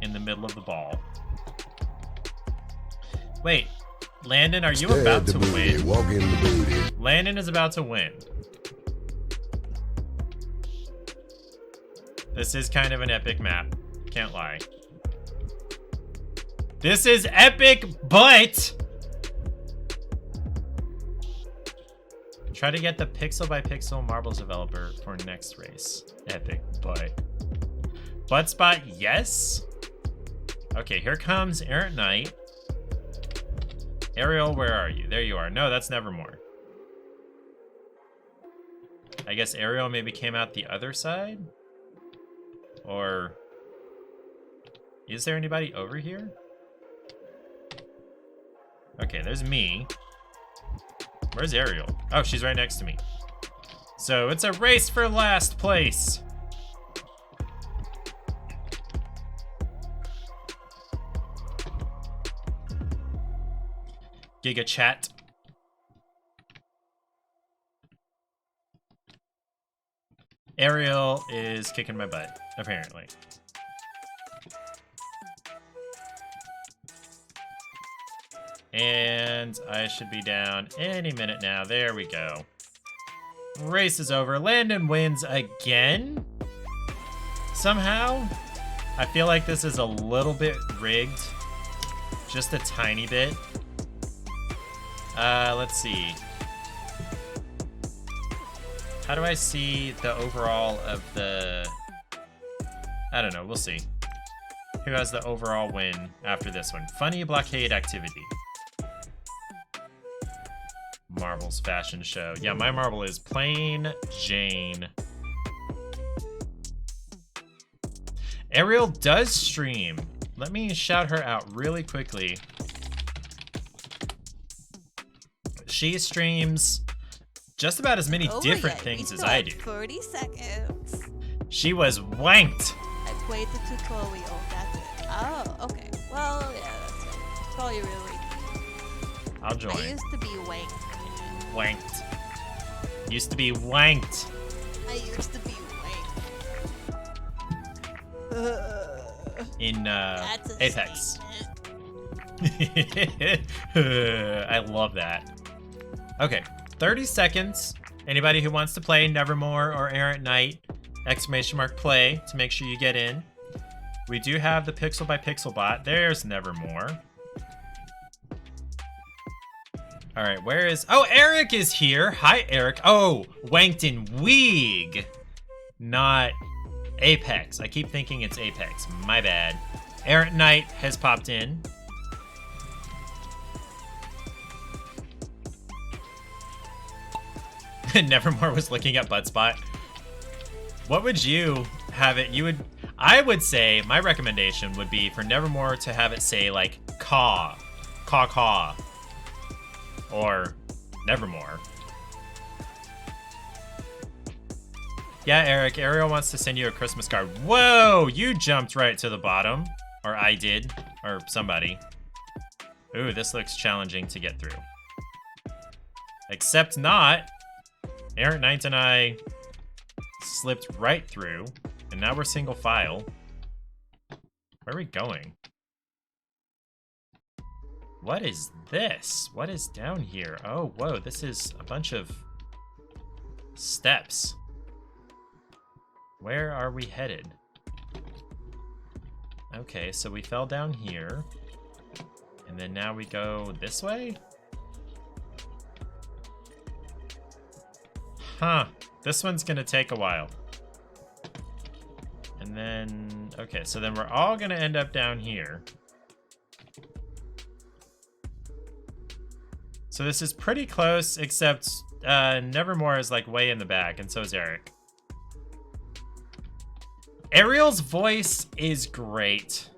in the middle of the ball. Wait, Landon, are you about to win? Walk in the booty. Landon is about to win. This is kind of an epic map. Can't lie. This is epic, but... Try to get the pixel by pixel marbles developer for next race. Epic, but... Butt spot, yes? Okay, here comes Errant Knight. Ariel, where are you? There you are. No, that's Nevermore. I guess Ariel maybe came out the other side? Or... Is there anybody over here? Okay, there's me. Where's Ariel? Oh, she's right next to me. So it's a race for last place. Giga chat. Ariel is kicking my butt, apparently. And I should be down any minute now. There we go. Race is over. Landon wins again? Somehow? I feel like this is a little bit rigged. Just a tiny bit. Let's see. How do I see the overall of the... I don't know, we'll see. Who has the overall win after this one? Funny blockade activity. Marbles fashion show. Yeah, my marble is plain Jane. Ariel does stream. Let me shout her out really quickly. She streams just about as many different things as I do. 30 seconds. She was wanked. I played the tutorial, that's it. Oh, okay. Well, yeah, that's all you really need. I'll join. I used to be wanked. Wanked. Used to be wanked. I used to be wanked. In That's a Apex. statement. I love that. Okay, 30 seconds. Anybody who wants to play Nevermore or Errant Knight, exclamation mark play to make sure you get in. We do have the pixel by pixel bot. There's Nevermore. All right, where is... Oh, Eric is here. Hi, Eric. Oh, Wankton Weeg. Not Apex. I keep thinking it's Apex. My bad. Errant Knight has popped in. Nevermore was looking at Buttspot. What would you have it? You would... I would say my recommendation would be for Nevermore to have it say like caw. Caw caw. Or Nevermore. Yeah, Eric, Ariel wants to send you a Christmas card. Whoa, you jumped right to the bottom. Or I did, or somebody. Ooh, this looks challenging to get through. Except not. Errant Knight and I slipped right through, and now we're single file. Where are we going? What is this? What is down here? Oh, whoa, this is a bunch of steps. Where are we headed? Okay, so we fell down here. And then now we go this way? Huh. This one's gonna take a while. And then... Okay, so then we're all gonna end up down here. So this is pretty close, except Nevermore is like way in the back, and so is Eric. Ariel's voice is great.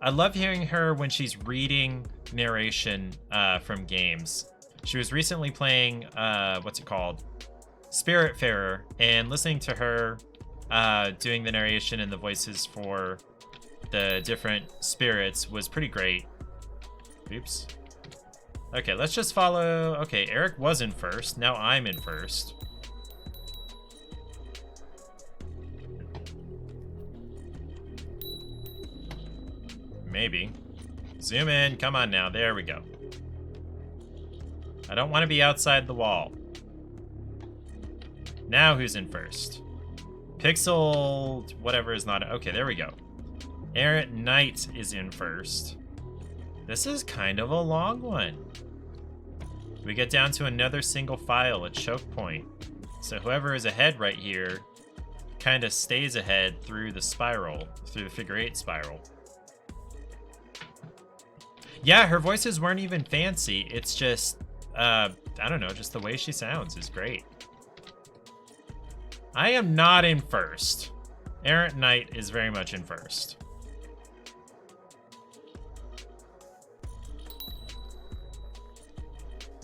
I love hearing her when she's reading narration from games. She was recently playing, what's it called? Spiritfarer, and listening to her doing the narration and the voices for the different spirits was pretty great. Oops. Okay, let's just follow... Okay, Eric was in first. Now I'm in first. Maybe. Zoom in. Come on now. There we go. I don't want to be outside the wall. Now who's in first? Pixel... whatever is not... Okay, there we go. Errant Knight is in first. This is kind of a long one. We get down to another single file, a choke point. So whoever is ahead right here kind of stays ahead through the spiral, through the figure 8 spiral. Yeah, her voices weren't even fancy. It's just, I don't know, just the way she sounds is great. I am not in first. Errant Knight is very much in first.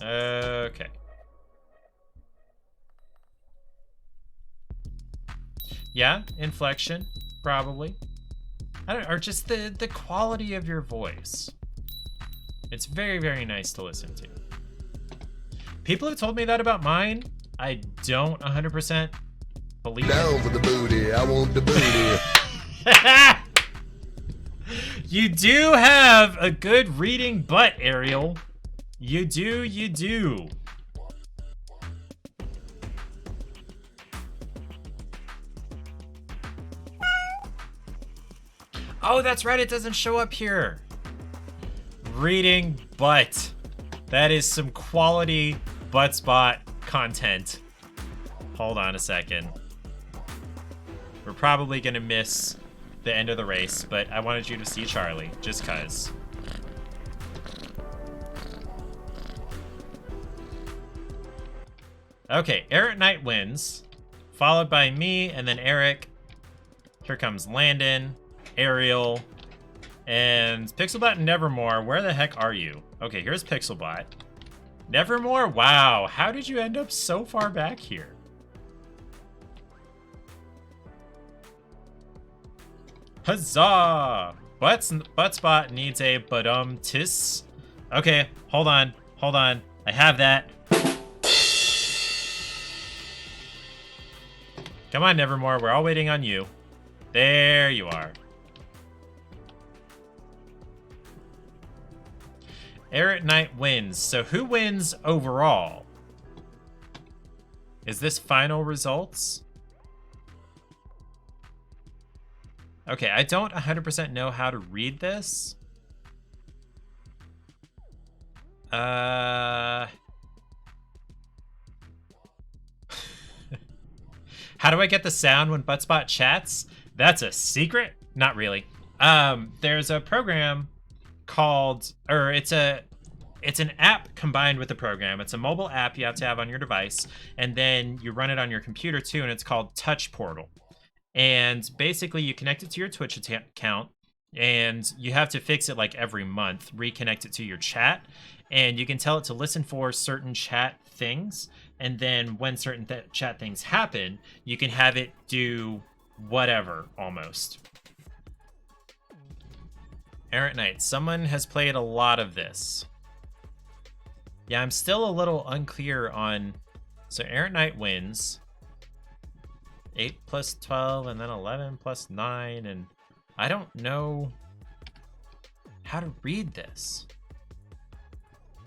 Okay. Yeah, inflection, probably. I don't, or just the quality of your voice. It's very, very nice to listen to. People have told me that about mine. I don't 100% believe Down it. for the booty, I want the booty. You do have a good reading butt, Ariel. You do, you do. Oh, that's right, it doesn't show up here. Reading butt. That is some quality butt spot content. Hold on a second. We're probably gonna miss the end of the race, but I wanted you to see Charlie, just cuz. Okay, Errant Knight wins, followed by me, and then Eric. Here comes Landon, Ariel, and Pixelbot and Nevermore. Where the heck are you? Okay, here's Pixelbot. Nevermore? Wow, how did you end up so far back here? Huzzah! Buttspot needs a tis. Okay, hold on. I have that. Come on, Nevermore. We're all waiting on you. There you are. Errant Knight wins. So who wins overall? Is this final results? Okay, I don't 100% know how to read this. How do I get the sound when Buttspot chats? That's a secret? Not really. There's a program called, or it's an app combined with the program. It's a mobile app you have to have on your device, and then you run it on your computer too, and it's called Touch Portal. And basically you connect it to your Twitch account, and you have to fix it like every month, reconnect it to your chat, and you can tell it to listen for certain chat things, and then when certain chat things happen, you can have it do whatever, almost. Errant Knight, someone has played a lot of this. Yeah, I'm still a little unclear on... So Errant Knight wins. 8 plus 12, and then 11 plus 9, and I don't know how to read this.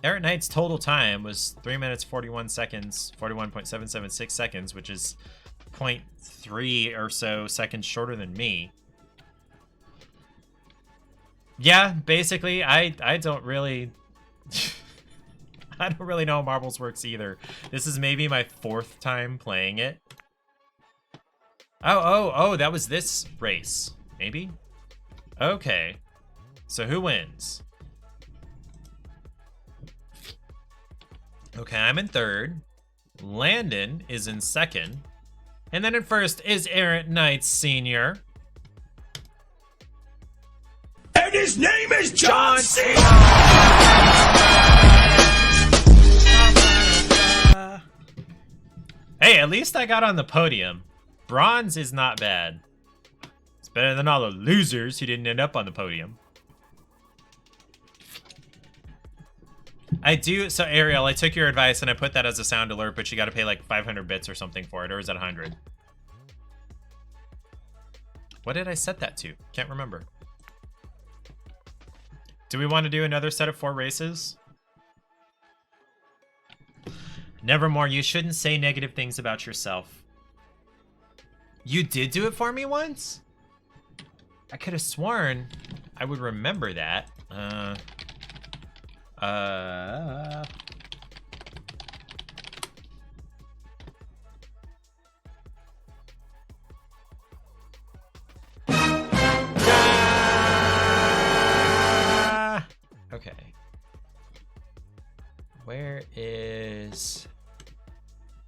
Errant Knight's total time was 3 minutes 41 seconds, 41.776 seconds, which is 0.3 or so seconds shorter than me. Yeah, basically, I don't really... I don't really know how Marbles works either. This is maybe my 4th time playing it. Oh, that was this race. Maybe? Okay. So who wins? Okay, I'm in 3rd. Landon is in 2nd. And then in 1st is Errant Knight Sr. And his name is John C. Hey, at least I got on the podium. Bronze is not bad. It's better than all the losers who didn't end up on the podium. So Ariel, I took your advice and I put that as a sound alert, but you gotta pay like 500 bits or something for it, or is it 100? What did I set that to? Can't remember. Do we want to do another set of 4 races? Nevermore, you shouldn't say negative things about yourself. You did do it for me once? I could have sworn I would remember that. Okay. Where is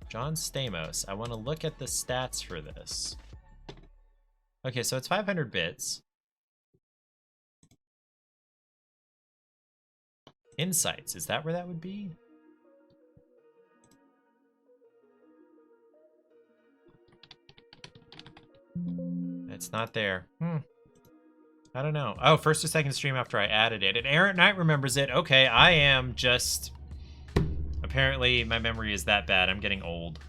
John Stamos? I want to look at the stats for this. Okay, so it's 500 bits. Insights, is that where that would be? It's not there. I don't know. Oh, 1st or 2nd stream after I added it. And Errant Knight remembers it. Okay, I am just... Apparently, my memory is that bad. I'm getting old.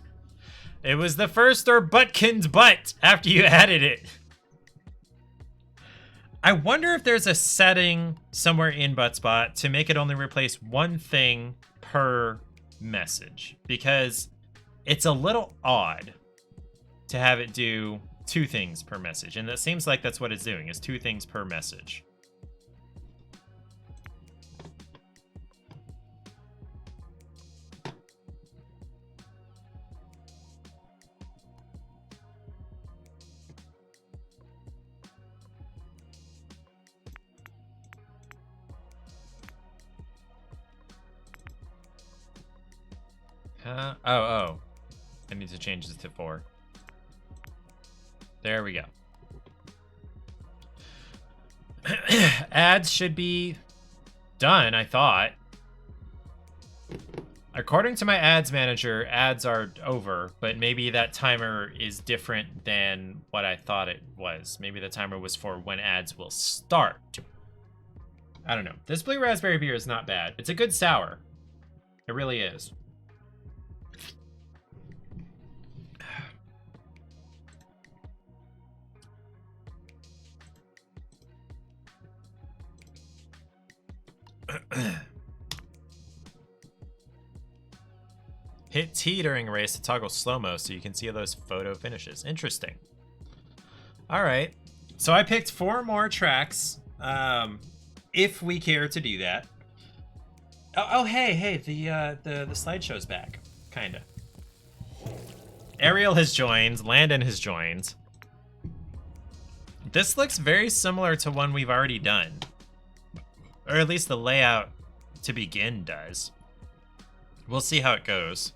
It was the 1st or Butkin's butt after you added it. I wonder if there's a setting somewhere in Buttspot to make it only replace 1 thing per message. Because it's a little odd to have it do 2 things per message. And that seems like that's what it's doing, is 2 things per message. Oh. I need to change this to 4. There we go. Ads should be done, I thought. According to my ads manager, ads are over, but maybe that timer is different than what I thought it was. Maybe the timer was for when ads will start. I don't know. This blue raspberry beer is not bad. It's a good sour. It really is. Hit T during a race to toggle slow-mo so you can see those photo finishes. Interesting. All right. So I picked 4 more tracks, if we care to do that. Oh, hey, the slideshow's back, kinda. Ariel has joined. Landon has joined. This looks very similar to one we've already done. Or at least the layout to begin does. We'll see how it goes.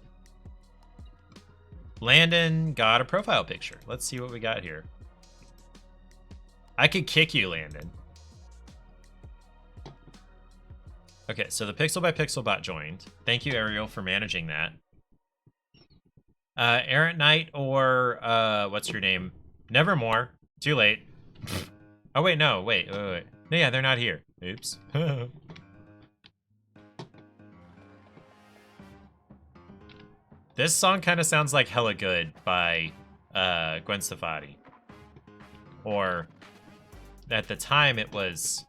Landon got a profile picture. Let's see what we got here. I could kick you, Landon. Okay, so the Pixel by Pixel bot joined. Thank you, Ariel, for managing that. Errant Knight or, what's your name? Nevermore. Too late. Oh, wait, no, wait. No, yeah, they're not here. Oops. This song kind of sounds like Hella Good by Gwen Stefani. Or at the time it was...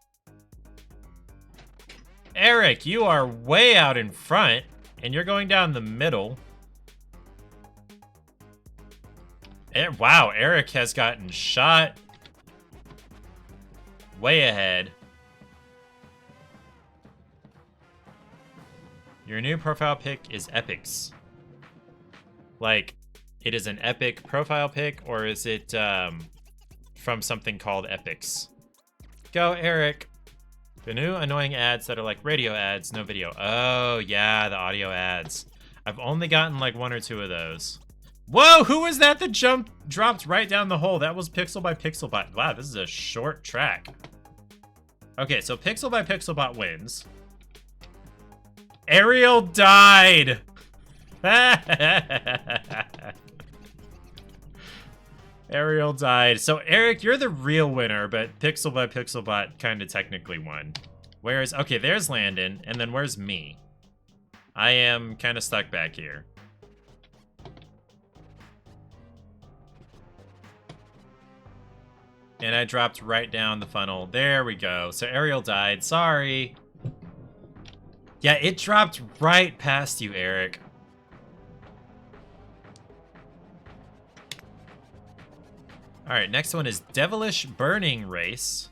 Eric, you are way out in front, and you're going down the middle. Wow, Eric has gotten shot way ahead. Your new profile pic is epics. Like, it is an epic profile pic, or is it from something called epics? Go, Eric. The new annoying ads that are like radio ads, no video. Oh, yeah, the audio ads. I've only gotten like 1 or 2 of those. Whoa, who was that dropped right down the hole? That was Pixel by Pixelbot. Wow, this is a short track. Okay, so Pixel by Pixelbot wins. Ariel died! Ariel died. So, Eric, you're the real winner, but Pixel by Pixelbot kind of technically won. Where's... Okay, there's Landon, and then where's me? I am kind of stuck back here. And I dropped right down the funnel. There we go. So, Ariel died. Sorry. Yeah, it dropped right past you, Eric. Alright, next one is Devilish Burning Race.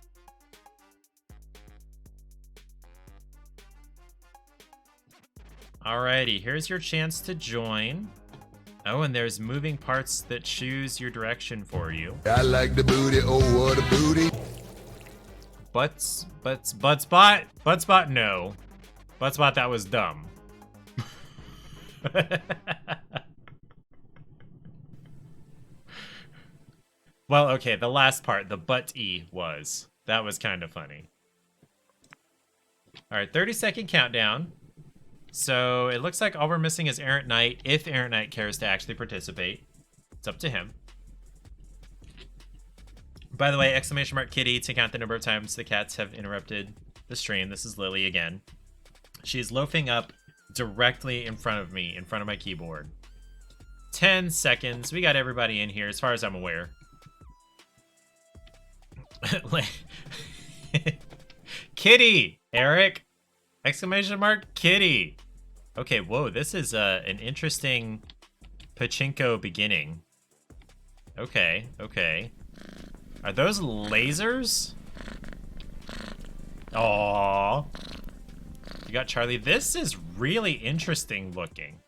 Alrighty, here's your chance to join. Oh, and there's moving parts that choose your direction for you. I like the booty, oh what a booty. Buttspot, no. Buttspot, that was dumb. Well, okay, the last part, the butt-E was. That was kind of funny. Alright, 30-second countdown. So, it looks like all we're missing is Errant Knight, if Errant Knight cares to actually participate. It's up to him. By the way, exclamation mark kitty to count the number of times the cats have interrupted the stream. This is Lily again. She is loafing up directly in front of me, in front of my keyboard. 10 seconds. We got everybody in here, as far as I'm aware. Kitty! Eric! Exclamation mark kitty! Okay, whoa, this is an interesting pachinko beginning. Okay, okay. Are those lasers? Aww. You got Charlie. This is really interesting looking.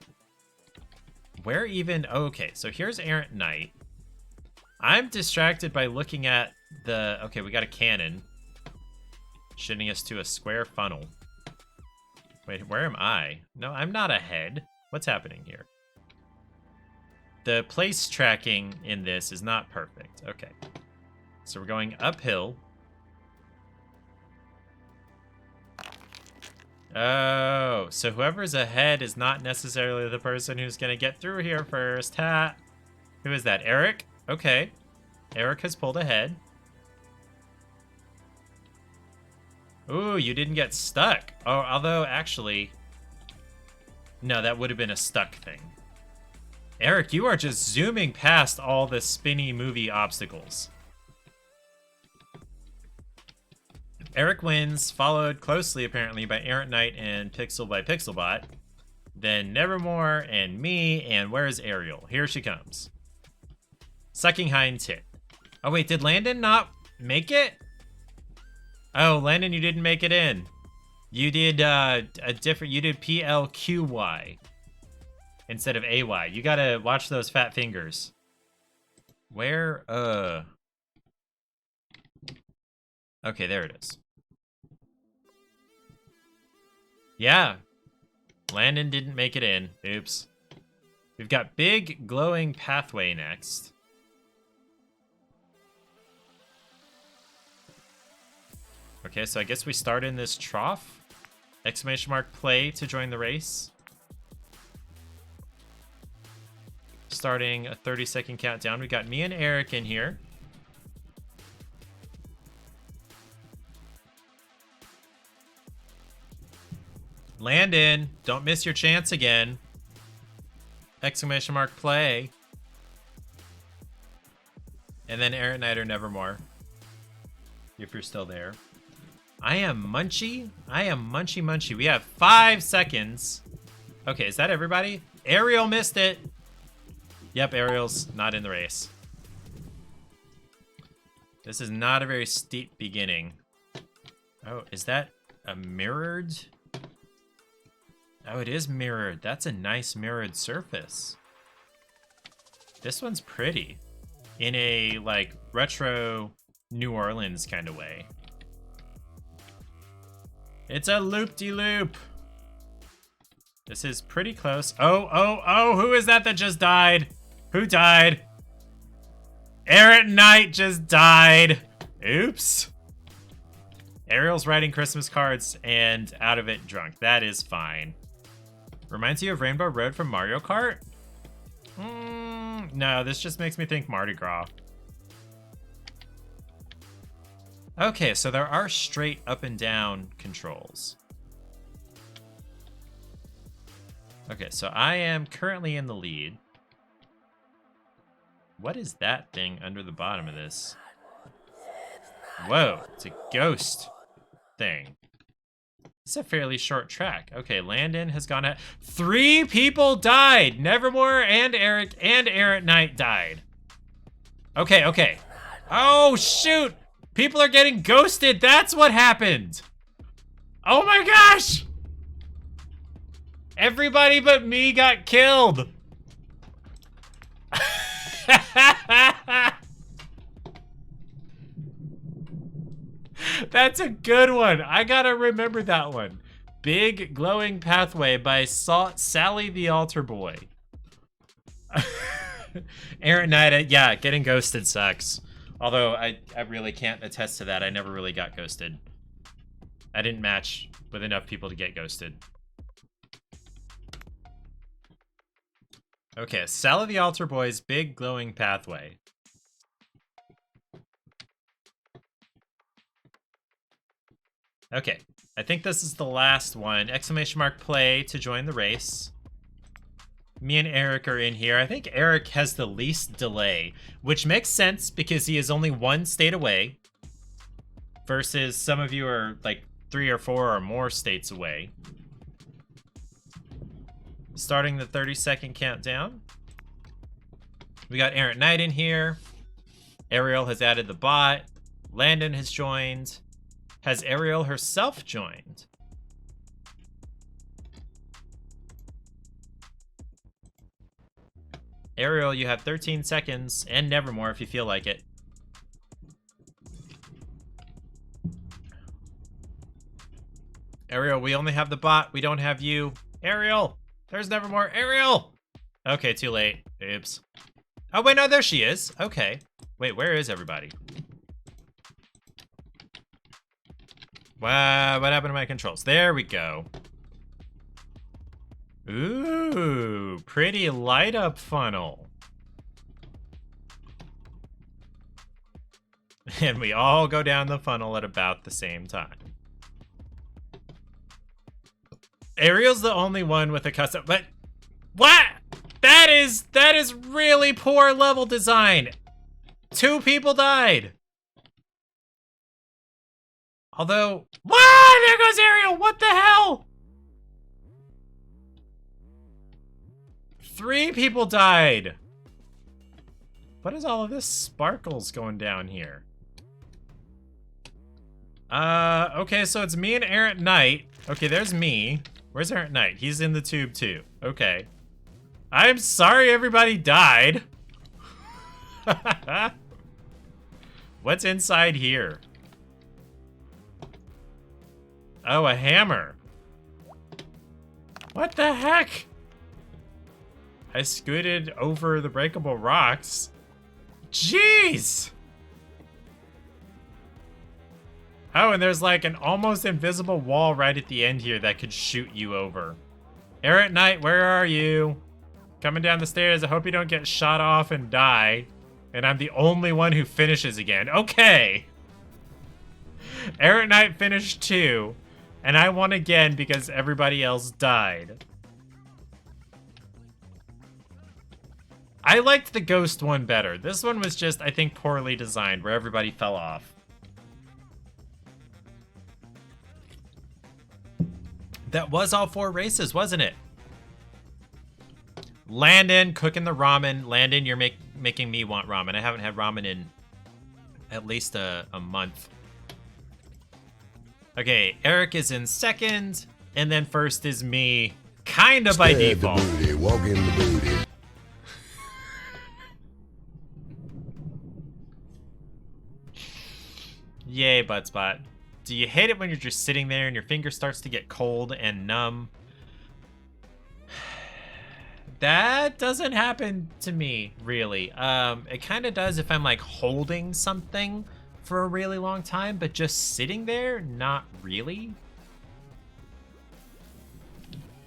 Where even... Oh, okay, so here's Errant Knight. I'm distracted by looking at the... Okay, we got a cannon. Shooting us to a square funnel. Wait, where am I? No, I'm not ahead. What's happening here? The place tracking in this is not perfect. Okay. So we're going uphill. Oh, so whoever's ahead is not necessarily the person who's going to get through here first. Ha! Who is that? Eric? Okay. Eric has pulled ahead. Ooh, you didn't get stuck. Oh, although, actually... No, that would have been a stuck thing. Eric, you are just zooming past all the spinny movie obstacles. Eric wins, followed closely, apparently, by Errant Knight and Pixel by Pixelbot. Then Nevermore and me, and where's Ariel? Here she comes. Sucking hind tit. Oh, wait, did Landon not make it? Oh, Landon, you didn't make it in. You did you did PLQY instead of AY. You gotta watch those fat fingers. Where, Okay, there it is. Yeah. Landon didn't make it in. Oops. We've got Big Glowing Pathway next. Okay, so I guess we start in this trough. Exclamation mark play to join the race. Starting a 30-second countdown. We got me and Eric in here. Landon, don't miss your chance again. Exclamation mark play. And then Errant Knight or Nevermore. If you're still there. I am Munchie. I am Munchie Munchie. We have 5 seconds. Okay, is that everybody? Ariel missed it. Yep, Ariel's not in the race. This is not a very steep beginning. Oh, is that a mirrored? Oh, it is mirrored. That's a nice mirrored surface. This one's pretty. In a, like, retro New Orleans kind of way. It's a loop-de-loop. This is pretty close. Oh, who is that just died? Who died? Errant Knight just died. Oops. Ariel's writing Christmas cards and out of it drunk. That is fine. Reminds you of Rainbow Road from Mario Kart? No, this just makes me think Mardi Gras. Okay, so there are straight up and down controls. Okay, so I am currently in the lead. What is that thing under the bottom of this? Whoa, it's a ghost thing. It's a fairly short track. Okay, Landon has gone at 3 people died. Nevermore and Eric and Errant Knight died. Okay. Oh, shoot. People are getting ghosted. That's what happened. Oh my gosh. Everybody but me got killed. That's a good one. I gotta remember that one. Big Glowing Pathway by Sally the Altar Boy. Errant Knight, yeah, getting ghosted sucks. Although I really can't attest to that. I never really got ghosted. I didn't match with enough people to get ghosted. Okay, Sally the Altar Boy's Big Glowing Pathway. Okay, I think this is the last one. Exclamation mark play to join the race. Me and Eric are in here. I think Eric has the least delay, which makes sense because he is only 1 state away versus some of you are like 3 or 4 or more states away. Starting the 30-second countdown. We got Errant Knight in here. Ariel has added the bot. Landon has joined. Has Ariel herself joined? Ariel, you have 13 seconds and Nevermore if you feel like it. Ariel, we only have the bot. We don't have you. Ariel, there's Nevermore. Ariel! Okay, too late. Oops. Oh, wait, no, there she is. Okay. Wait, where is everybody? Wow, what happened to my controls? There we go. Ooh, pretty light up funnel. And we all go down the funnel at about the same time. Ariel's the only one with a custom, but what? That is really poor level design. 2 people died. Although, what? There goes Ariel. What the hell? 3 people died. What is all of this sparkles going down here? Okay, so it's me and Errant Knight. Okay, there's me. Where's Errant Knight? He's in the tube too. Okay. I'm sorry everybody died. What's inside here? Oh, a hammer. What the heck? I scooted over the breakable rocks. Jeez! Oh, and there's like an almost invisible wall right at the end here that could shoot you over. Errant Knight, where are you? Coming down the stairs. I hope you don't get shot off and die. And I'm the only one who finishes again. Okay. Errant Knight finished 2. And I won again because everybody else died. I liked the ghost one better. This one was just, I think, poorly designed, where everybody fell off. That was all 4 races, wasn't it? Landon, cooking the ramen. Landon, you're making me want ramen. I haven't had ramen in at least a month. Okay, Eric is in second, and then first is me, kind of by default. The booty, walk in the booty. Yay, butt spot. Do you hate it when you're just sitting there and your finger starts to get cold and numb? That doesn't happen to me, really. It kind of does if I'm like holding something for a really long time, but just sitting there, not really.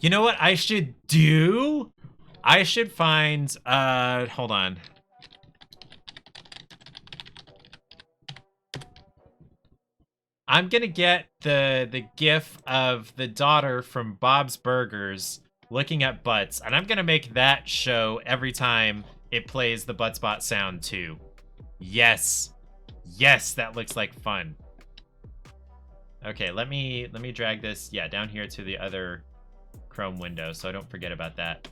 You know what I should do? I should find, hold on. I'm gonna get the gif of the daughter from Bob's Burgers looking at butts, and I'm gonna make that show every time it plays the butt spot sound too. Yes. Yes, that looks like fun. Okay, let me drag this, yeah, down here to the other Chrome window so I don't forget about that.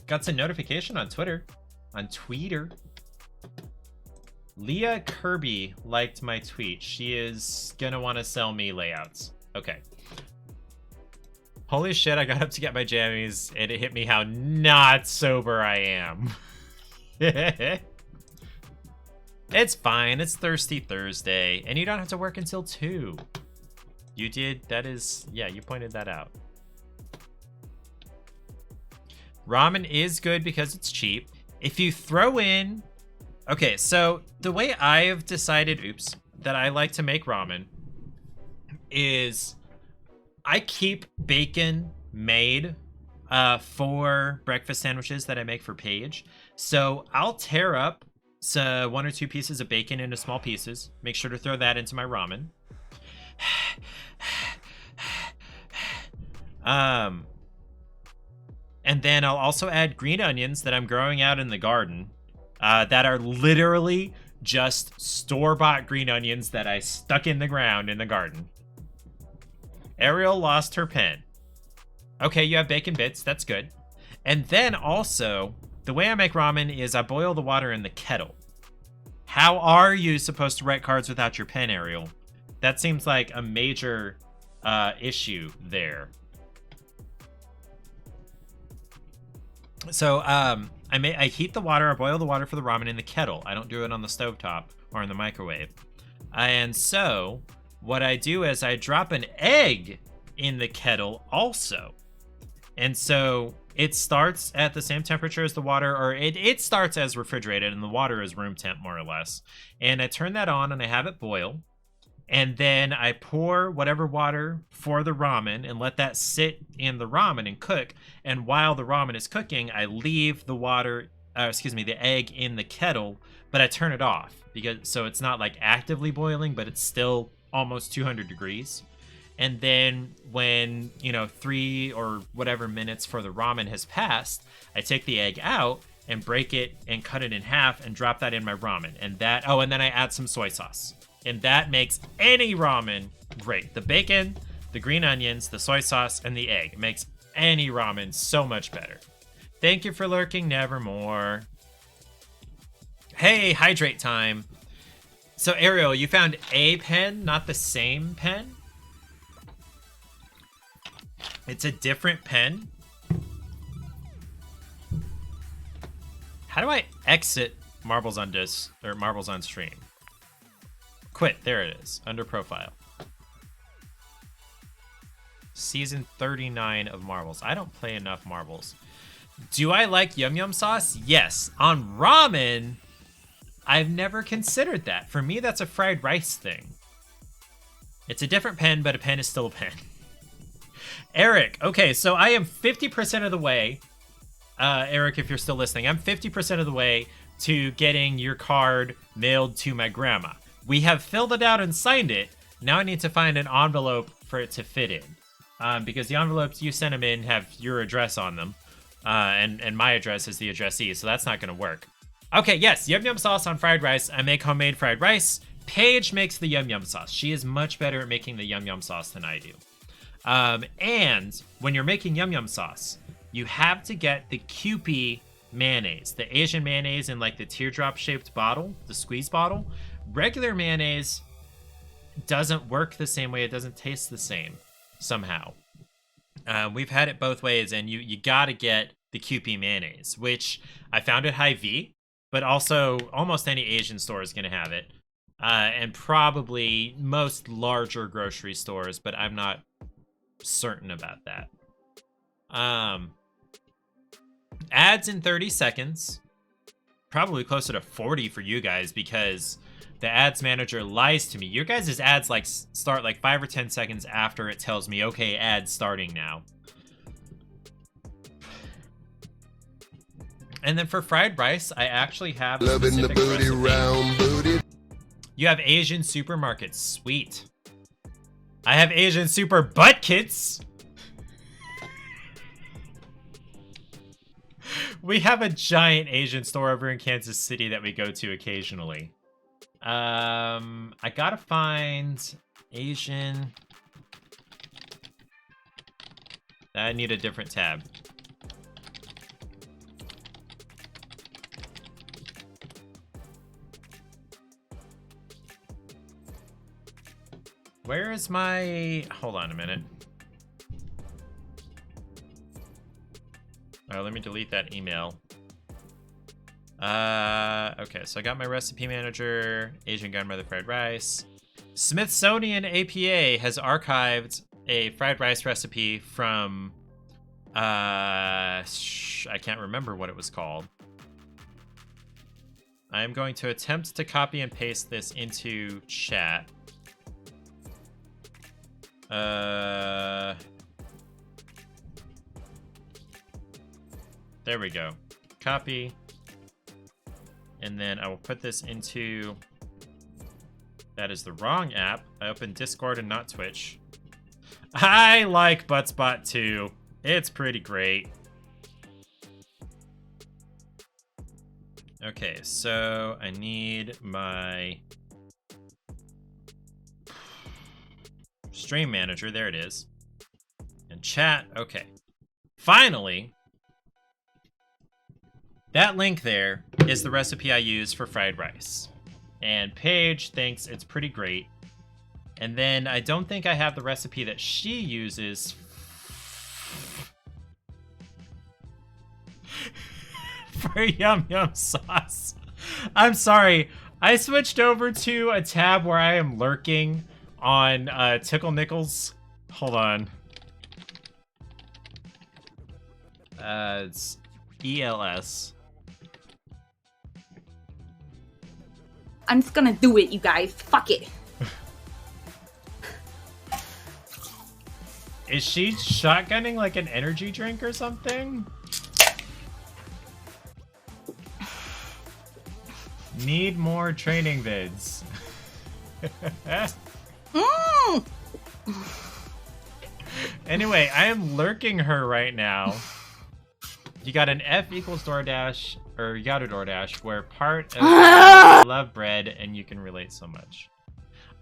Got some notification on Twitter. On Tweeter. Leah Kirby liked my tweet. She is gonna want to sell me layouts. Okay. Holy shit, I got up to get my jammies and it hit me how not sober I am. It's fine. It's Thirsty Thursday and you don't have to work until 2. You did. That is, yeah, you pointed that out. Ramen is good because it's cheap. If you throw in... Okay, so the way I've decided, that I like to make ramen is I keep bacon made for breakfast sandwiches that I make for Paige. So I'll tear up 1 or 2 pieces of bacon into small pieces. Make sure to throw that into my ramen. And then I'll also add green onions that I'm growing out in the garden. That are literally just store-bought green onions that I stuck in the ground in the garden. Ariel lost her pen. Okay, you have bacon bits. That's good. And then also, the way I make ramen is I boil the water in the kettle. How are you supposed to write cards without your pen, Ariel? That seems like a major issue there. So, I heat the water, I boil the water for the ramen in the kettle. I don't do it on the stovetop or in the microwave. And so, what I do is I drop an egg in the kettle also. And so, it starts at the same temperature as the water, or it starts as refrigerated and the water is room temp more or less. And I turn that on and I have it boil. And then I pour whatever water for the ramen and let that sit in the ramen and cook. And while the ramen is cooking, I leave the the egg in the kettle, but I turn it off so it's not like actively boiling, but it's still almost 200 degrees. And then when, 3 or whatever minutes for the ramen has passed, I take the egg out and break it and cut it in half and drop that in my ramen. And then I add some soy sauce. And that makes any ramen great. The bacon, the green onions, the soy sauce, and the egg. It makes any ramen so much better. Thank you for lurking, Nevermore. Hey, hydrate time. So, Ariel, you found a pen, not the same pen? It's a different pen? How do I exit Marbles on Disc, or Marbles on Stream? Quit. There it is. Under profile. Season 39 of Marbles. I don't play enough Marbles. Do I like Yum Yum sauce? Yes. On ramen, I've never considered that. For me, that's a fried rice thing. It's a different pen, but a pen is still a pen. Eric. Okay, so I am 50% of the way. Eric, if you're still listening, I'm 50% of the way to getting your card mailed to my grandma. We have filled it out and signed it. Now I need to find an envelope for it to fit in. Because the envelopes you sent them in have your address on them. And my address is the addressee, so that's not going to work. Okay, yes, yum yum sauce on fried rice. I make homemade fried rice. Paige makes the yum yum sauce. She is much better at making the yum yum sauce than I do. And when you're making yum yum sauce, you have to get the Kewpie mayonnaise, the Asian mayonnaise in like the teardrop shaped bottle, the squeeze bottle. Regular mayonnaise doesn't work the same way. It doesn't taste the same somehow. We've had it both ways, and you gotta get the Kewpie mayonnaise, which I found at Hy-Vee, but also almost any Asian store is gonna have it. And probably most larger grocery stores, but I'm not certain about that. Ads in 30 seconds. Probably closer to 40 for you guys because the ads manager lies to me. Your guys' ads like start like 5 or 10 seconds after it tells me, okay, ads starting now. And then for fried rice, I actually have a Loving the specific booty, recipe. round booty. You have Asian supermarkets. Sweet. I have Asian super butt kits. We have a giant Asian store over in Kansas City that we go to occasionally. I gotta find Asian. I need a different tab. Where is my... Hold on a minute. Oh, let me delete that email. Okay, so I got my recipe manager, Asian grandmother fried rice. Smithsonian APA has archived a fried rice recipe from... I can't remember what it was called. I'm going to attempt to copy and paste this into chat. There we go. Copy. And then I will put this into... That is the wrong app. I opened Discord and not Twitch. I like Buttspot too. It's pretty great. Okay, so I need my stream manager. There it is. And chat. Okay. Finally, that link there is the recipe I use for fried rice. And Paige thinks it's pretty great. And then I don't think I have the recipe that she uses for yum yum sauce. I'm sorry. I switched over to a tab where I am lurking on Tickle Nickels. Hold on. It's ELS. I'm just gonna do it, you guys. Fuck it. Is she shotgunning like an energy drink or something? Need more training vids. Anyway, I am lurking her right now. You got an F equals DoorDash, or you got a DoorDash, where part of love bread and you can relate so much.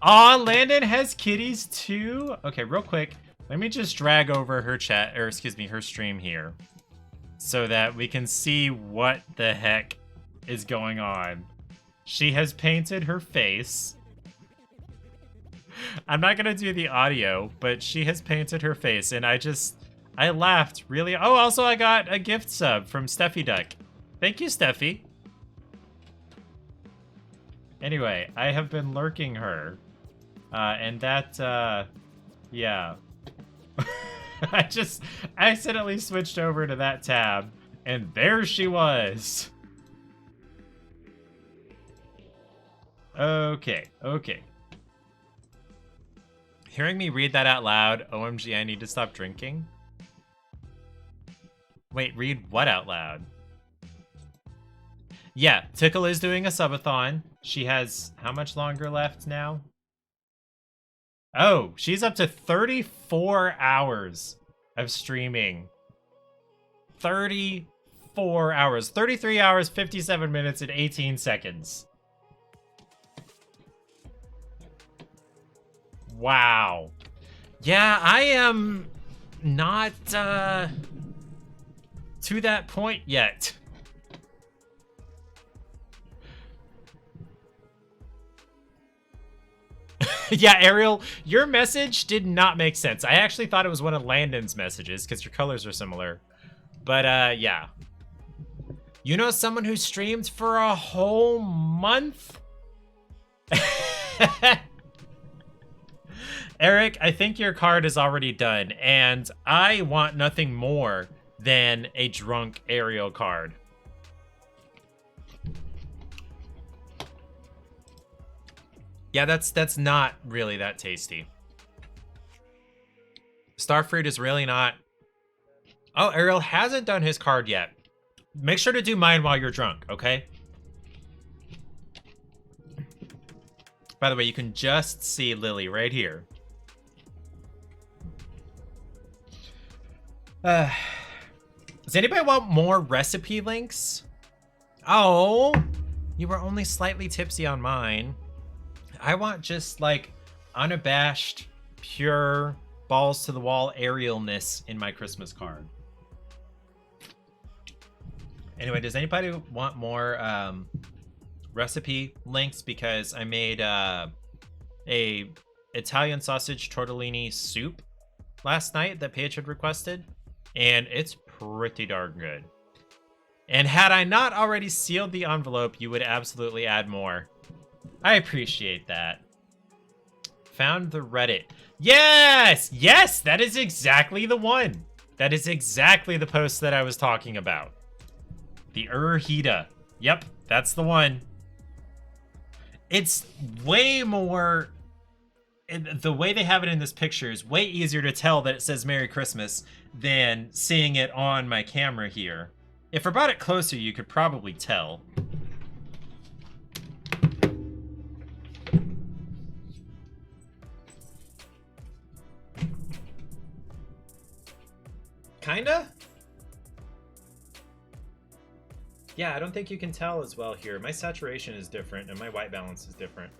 Aw, Landon has kitties too? Okay, real quick, let me just drag over her chat, or excuse me, her stream here, so that we can see what the heck is going on. She has painted her face. I'm not gonna do the audio, but she has painted her face, and I laughed really. Oh, also I got a gift sub from Steffi Duck. Thank you, Steffi. Anyway, I have been lurking her, and that, yeah. I accidentally switched over to that tab, and there she was. Okay. Hearing me read that out loud, OMG, I need to stop drinking. Wait, read what out loud? Yeah, Tickle is doing a subathon. She has how much longer left now? Oh, she's up to 34 hours of streaming. 34 hours. 33 hours, 57 minutes, and 18 seconds. Wow. Yeah, I am not to that point yet. Yeah, Ariel, your message did not make sense. I actually thought it was one of Landon's messages because your colors are similar. But yeah. You know someone who streamed for a whole month? Eric, I think your card is already done, and I want nothing more than a drunk Ariel card. Yeah, that's not really that tasty. Starfruit is really not... Oh, Ariel hasn't done his card yet. Make sure to do mine while you're drunk, okay? By the way, you can just see Lily right here. Does anybody want more recipe links? Oh, you were only slightly tipsy on mine. I want just like unabashed, pure, balls to the wall Arielness in my Christmas card. Anyway, does anybody want more recipe links? Because I made a Italian sausage tortellini soup last night that Paige had requested, and it's pretty darn good. And had I not already sealed the envelope, you would absolutely add more. I appreciate that. Found the Reddit. Yes! Yes! That is exactly the one. That is exactly the post that I was talking about. The Urhida. Yep, that's the one. It's way more... The way they have it in this picture is way easier to tell that it says Merry Christmas than seeing it on my camera here. If I brought it closer, you could probably tell. Kinda? Yeah, I don't think you can tell as well here. My saturation is different and my white balance is different.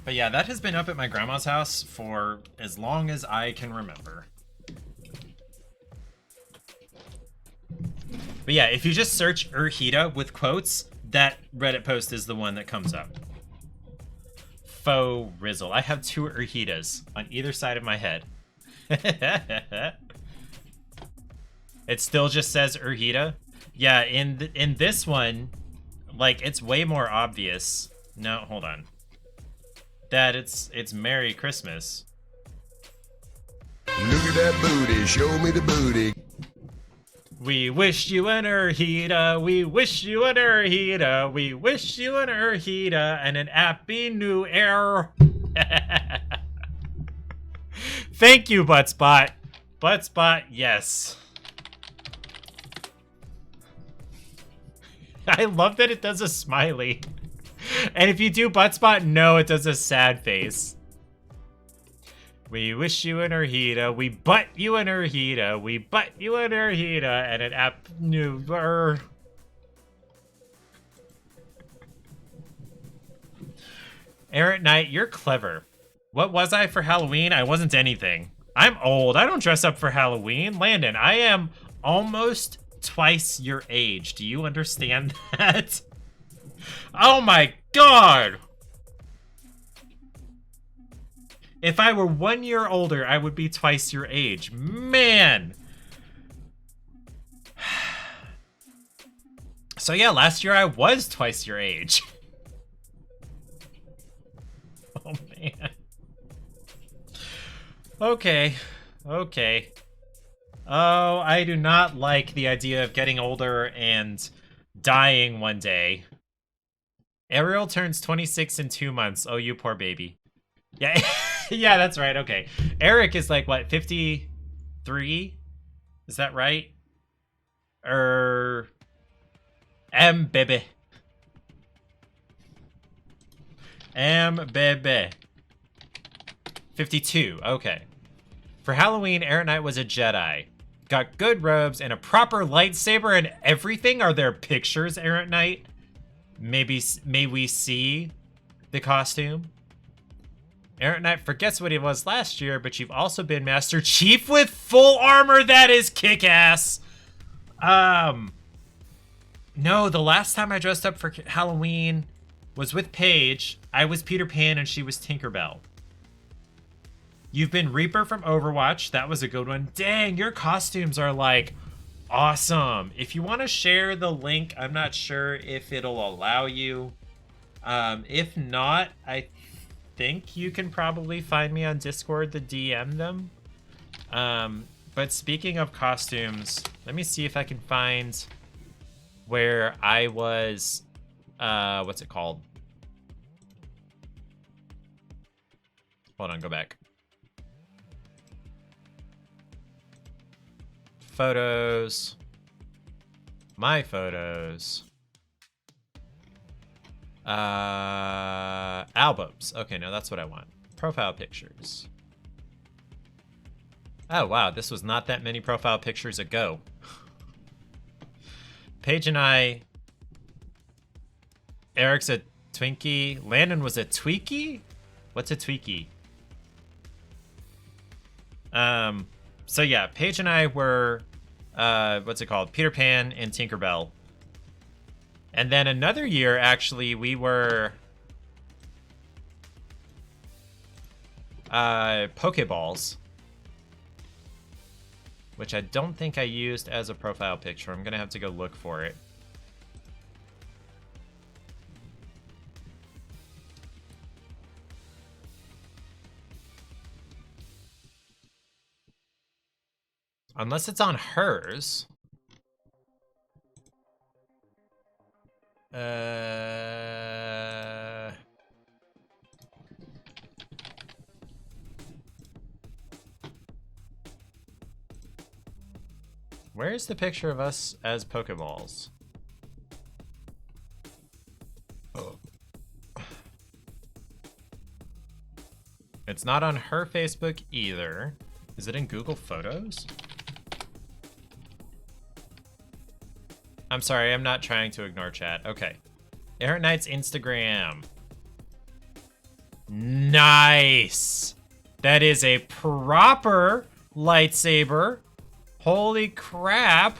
But yeah, that has been up at my grandma's house for as long as I can remember. But yeah, if you just search Urhida with quotes, that Reddit post is the one that comes up. Faux Rizzle. I have two Urhidas on either side of my head. It still just says Urhida. Yeah, in this one, like, it's way more obvious. No, hold on. That it's Merry Christmas. Look at that booty, show me the booty. We wish you an Urhida, we wish you an Urhida, we wish you an Urhida and an happy new year. Thank you, Buttspot. Buttspot, yes. I love that it does a smiley. And if you do Buttspot, no, it does a sad face. We wish you an Urhida, we butt you an Urhida, we butt you an Urhida, and an app new. Errant Knight, you're clever. What was I for Halloween? I wasn't anything. I'm old. I don't dress up for Halloween. Landon, I am almost twice your age. Do you understand that? Oh my god! If I were 1 year older, I would be twice your age. Man! So yeah, last year I was twice your age. Oh man. Okay. Okay. Oh, I do not like the idea of getting older and dying one day. Ariel turns 26 in 2 months. Oh, you poor baby. Yeah, yeah, that's right. Okay. Eric is like, what, 53? Is that right? Baby. Bebe. 52. Okay. For Halloween, Errant Knight was a Jedi. Got good robes and a proper lightsaber and everything. Are there pictures, Errant Knight? May we see the costume? Errant Knight forgets what he was last year, but you've also been Master Chief with full armor. That is kick-ass. No, the last time I dressed up for Halloween was with Paige. I was Peter Pan and she was Tinkerbell. You've been Reaper from Overwatch. That was a good one. Dang, your costumes are like awesome. If you want to share the link, I'm not sure if it'll allow you. If not, I think you can probably find me on Discord to DM them. But speaking of costumes, let me see if I can find where I was, what's it called? Hold on, go back. Photos. My photos. Albums. Okay, no, that's what I want. Profile pictures. Oh, wow, this was not that many profile pictures ago. Paige and I... Eric's a Twinkie. Landon was a Tweakie? What's a Tweakie? So yeah, Paige and I were, what's it called? Peter Pan and Tinkerbell. And then another year, actually, we were, Pokeballs. Which I don't think I used as a profile picture. I'm gonna have to go look for it. Unless it's on hers. Where's the picture of us as Pokeballs? Oh. It's not on her Facebook either. Is it in Google Photos? I'm sorry, I'm not trying to ignore chat. Okay. Errant Knight's Instagram. Nice! That is a proper lightsaber. Holy crap.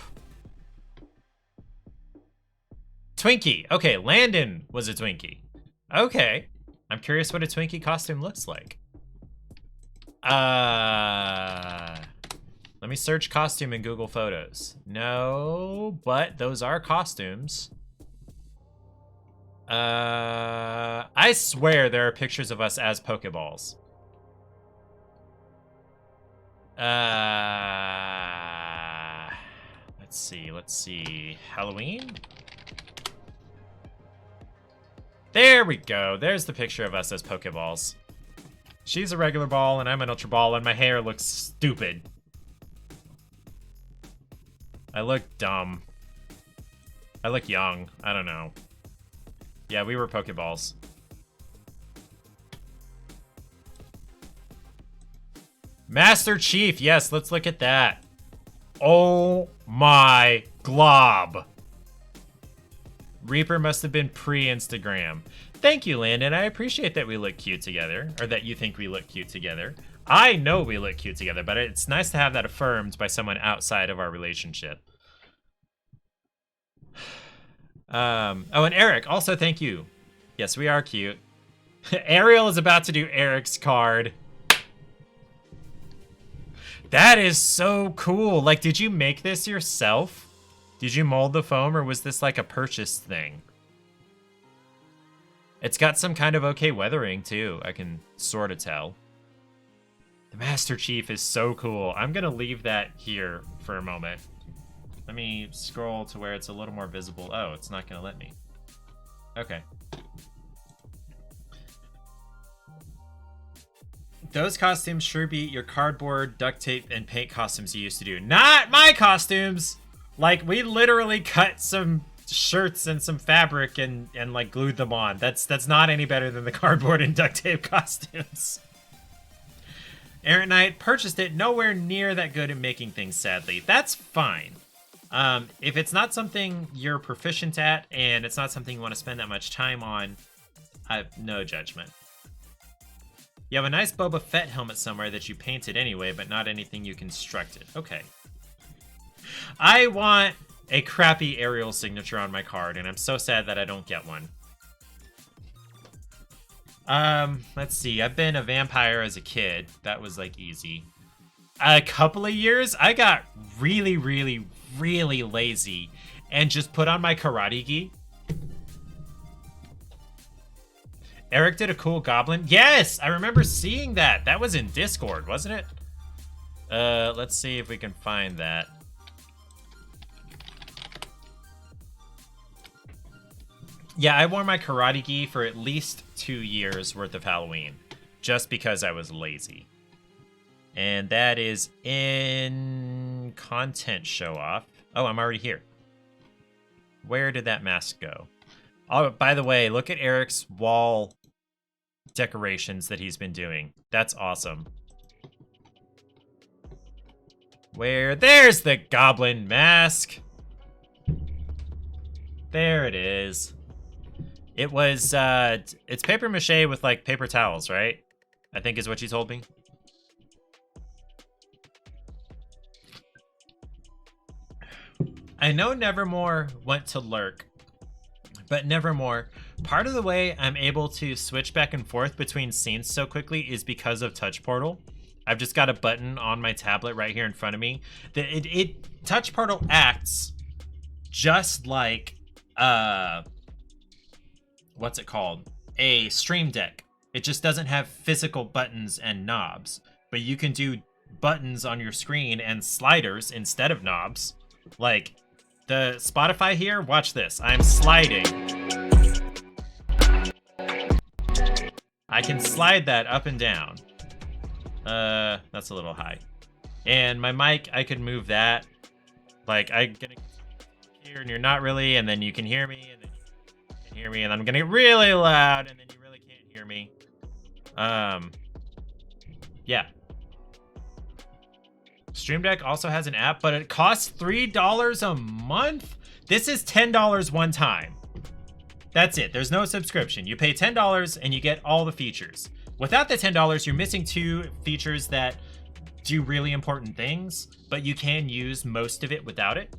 Twinkie. Okay, Landon was a Twinkie. Okay. I'm curious what a Twinkie costume looks like. Let me search costume in Google Photos. No, but those are costumes. I swear there are pictures of us as Pokeballs. Let's see. Halloween? There we go. There's the picture of us as Pokeballs. She's a regular ball and I'm an ultra ball and my hair looks stupid. I look dumb. I look young. I don't know. Yeah, we were Pokeballs. Master Chief. Yes, let's look at that. Oh my glob. Reaper must have been pre-Instagram. Thank you, Landon. I appreciate that we look cute together. Or that you think we look cute together. I know we look cute together, but it's nice to have that affirmed by someone outside of our relationship. Oh, and Eric, also thank you. Yes, we are cute. Ariel is about to do Eric's card. That is so cool. Like, did you make this yourself? Did you mold the foam, or was this like a purchase thing? It's got some kind of okay weathering, too. I can sort of tell. The Master Chief is so cool. I'm going to leave that here for a moment. Let me scroll to where it's a little more visible. Oh, it's not going to let me. Okay. Those costumes sure beat your cardboard, duct tape, and paint costumes you used to do. Not my costumes! Like, we literally cut some shirts and some fabric and like glued them on. That's not any better than the cardboard and duct tape costumes. Errant Knight purchased it, nowhere near that good at making things, sadly. That's fine. If it's not something you're proficient at and it's not something you want to spend that much time on, I have no judgment. You have a nice Boba Fett helmet somewhere that you painted anyway, but not anything you constructed. Okay. I want a crappy aerial signature on my card, and I'm so sad that I don't get one. Let's see. I've been a vampire as a kid. That was, like, easy. A couple of years, I got really, really, really lazy and just put on my karate gi. Eric did a cool goblin. Yes, I remember seeing that. That was in Discord, wasn't it? Let's see if we can find that. Yeah, I wore my karate gi for at least 2 years worth of Halloween, just because I was lazy. And that is in content show off. Oh, I'm already here. Where did that mask go? Oh, by the way, look at Eric's wall decorations that he's been doing. That's awesome. There's the goblin mask. There it is. It was, it's paper mache with, like, paper towels, right? I think is what you told me. I know Nevermore went to lurk, but Nevermore, part of the way I'm able to switch back and forth between scenes so quickly is because of Touch Portal. I've just got a button on my tablet right here in front of me. Touch Portal acts just like, what's it called? A Stream Deck. It just doesn't have physical buttons and knobs, but you can do buttons on your screen and sliders instead of knobs. Like the Spotify here, watch this. I'm sliding. I can slide that up and down. That's a little high. And my mic, I could move that. Like I get here and you're not really, and then you can hear me, and then you can hear me, and I'm gonna get really loud, and then you really can't hear me. Yeah. Stream Deck also has an app, but it costs $3 a month. This is $10 one time. That's it. There's no subscription. You pay $10 and you get all the features. Without the $10, you're missing 2 features that do really important things, but you can use most of it without it.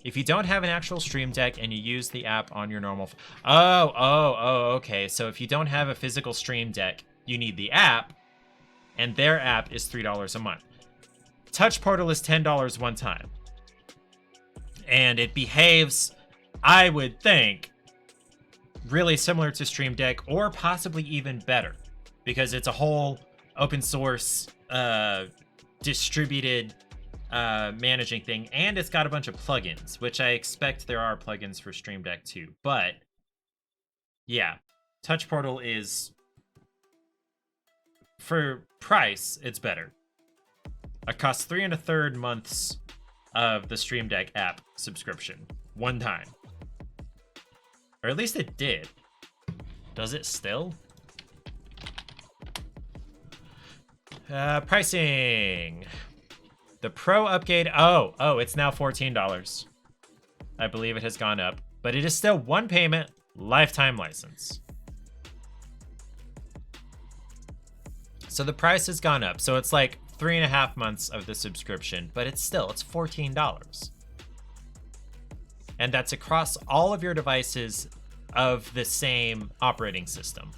If you don't have an actual Stream Deck and you use the app on your normal... okay. So if you don't have a physical Stream Deck, you need the app, and their app is $3 a month. Touch Portal is $10 one time. And it behaves, I would think, really similar to Stream Deck, or possibly even better, because it's a whole open source, distributed managing thing, and it's got a bunch of plugins, which I expect there are plugins for Stream Deck too. But yeah, Touch Portal is, for price, it's better. It costs 3 1/3 months of the Stream Deck app subscription one time, or at least it did. Does it still? Pricing. The Pro upgrade. Oh, it's now $14. I believe it has gone up, but it is still one payment, lifetime license. So the price has gone up. So it's like 3.5 months of the subscription, but it's $14. And that's across all of your devices of the same operating system.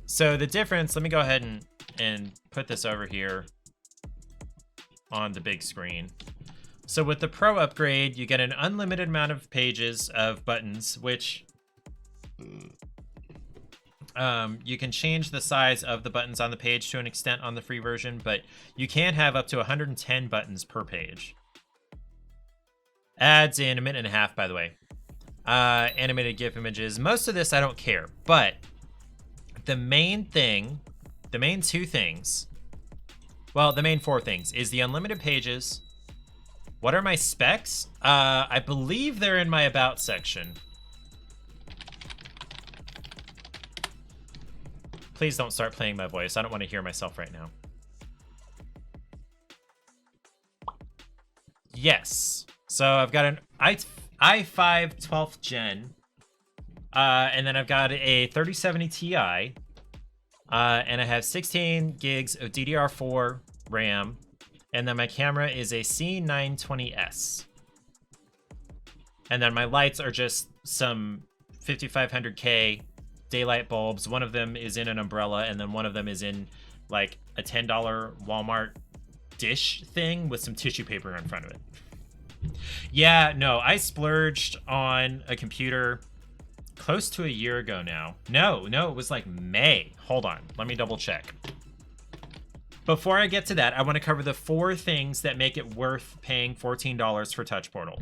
So the difference, let me go ahead and put this over here on the big screen. So with the Pro upgrade, you get an unlimited amount of pages of buttons, which you can change the size of the buttons on the page to an extent on the free version, but you can have up to 110 buttons per page. Ads in 1.5 minutes, by the way. Animated GIF images. Most of this I don't care, but the main 2 things Well, the main 4 things is the unlimited pages. What are my specs? I believe they're in my about section. Please don't start playing my voice. I don't want to hear myself right now. Yes. So I've got an i5 12th gen. And then I've got a 3070 Ti. And I have 16 gigs of DDR4 RAM. And then my camera is a C920S. And then my lights are just some 5500K daylight bulbs. One of them is in an umbrella, and then one of them is in like a $10 Walmart dish thing with some tissue paper in front of it. Yeah, no, I splurged on a computer close to a year ago now. No, it was like May. Hold on, let me double check. Before I get to that, I want to cover the 4 things that make it worth paying $14 for Touch Portal.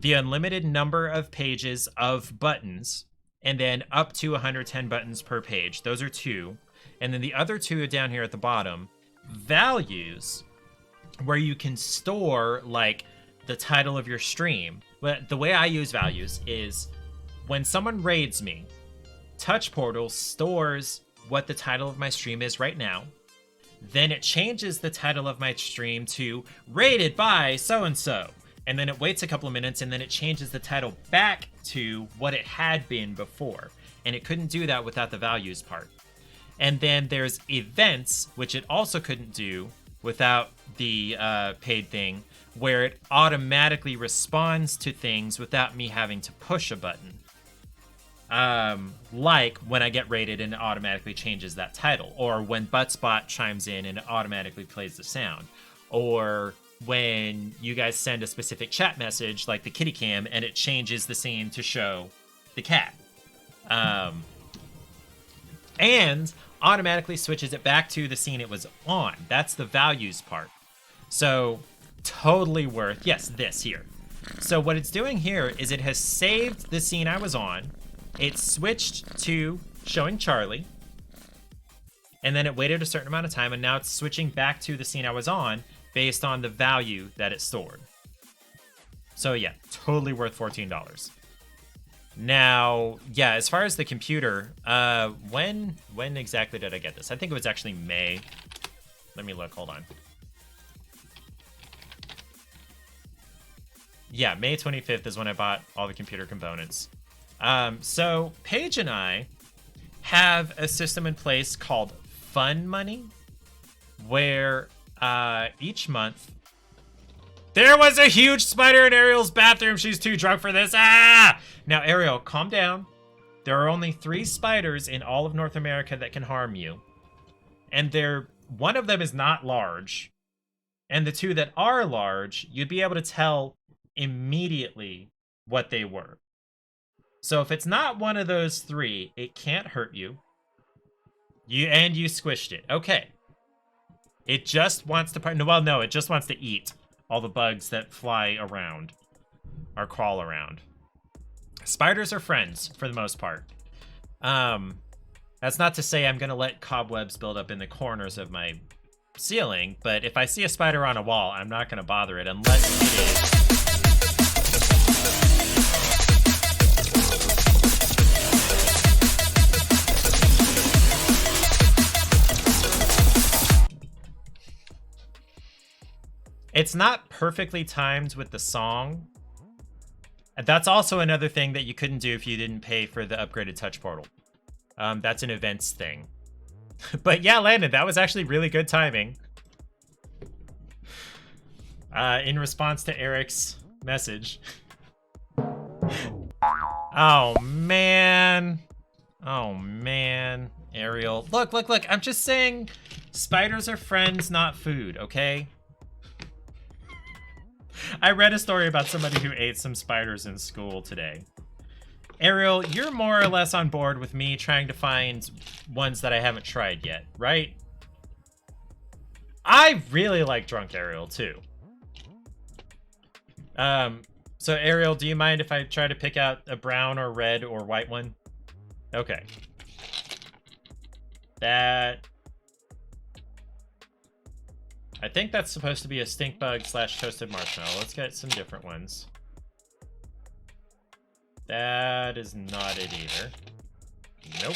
The unlimited number of pages of buttons, and then up to 110 buttons per page. Those are 2. And then the other 2 are down here at the bottom. Values, where you can store like the title of your stream. But the way I use values is when someone raids me, Touch Portal stores what the title of my stream is right now. Then it changes the title of my stream to rated by so-and-so. And then it waits a couple of minutes, and then it changes the title back to what it had been before. And it couldn't do that without the values part. And then there's events, which it also couldn't do without the paid thing, where it automatically responds to things without me having to push a button. Like when I get rated and it automatically changes that title, or when Buttspot chimes in and it automatically plays the sound, or when you guys send a specific chat message like the kitty cam and it changes the scene to show the cat. And automatically switches it back to the scene it was on. That's the values part. So totally worth, yes, this here. So what it's doing here is it has saved the scene I was on. It switched to showing Charlie. And then it waited a certain amount of time, and now it's switching back to the scene I was on based on the value that it stored. So yeah, totally worth $14. Now, yeah, as far as the computer, when exactly did I get this? I think it was actually May. Let me look, hold on. Yeah, May 25th is when I bought all the computer components. So Paige and I have a system in place called Fun Money, where each month there was a huge spider in Ariel's bathroom. She's too drunk for this. Ah! Now, Ariel, calm down. There are only 3 spiders in all of North America that can harm you. And one of them is not large. And the 2 that are large, you'd be able to tell immediately what they were. So if it's not one of those 3, it can't hurt you. You squished it. Okay. It just wants to... No, it just wants to eat all the bugs that fly around or crawl around. Spiders are friends for the most part. That's not to say I'm going to let cobwebs build up in the corners of my ceiling, but if I see a spider on a wall, I'm not going to bother it unless it is... It's not perfectly timed with the song. That's also another thing that you couldn't do if you didn't pay for the upgraded Touch Portal. That's an events thing. But yeah, Landon, that was actually really good timing. In response to Eric's message. Oh, man. Oh, man. Ariel. Look. I'm just saying spiders are friends, not food, okay? I read a story about somebody who ate some spiders in school today. Ariel, you're more or less on board with me trying to find ones that I haven't tried yet, right? I really like Drunk Ariel, too. So Ariel, do you mind if I try to pick out a brown or red or white one? Okay. That... I think that's supposed to be a stink bug slash toasted marshmallow. Let's get some different ones. That is not it either. Nope.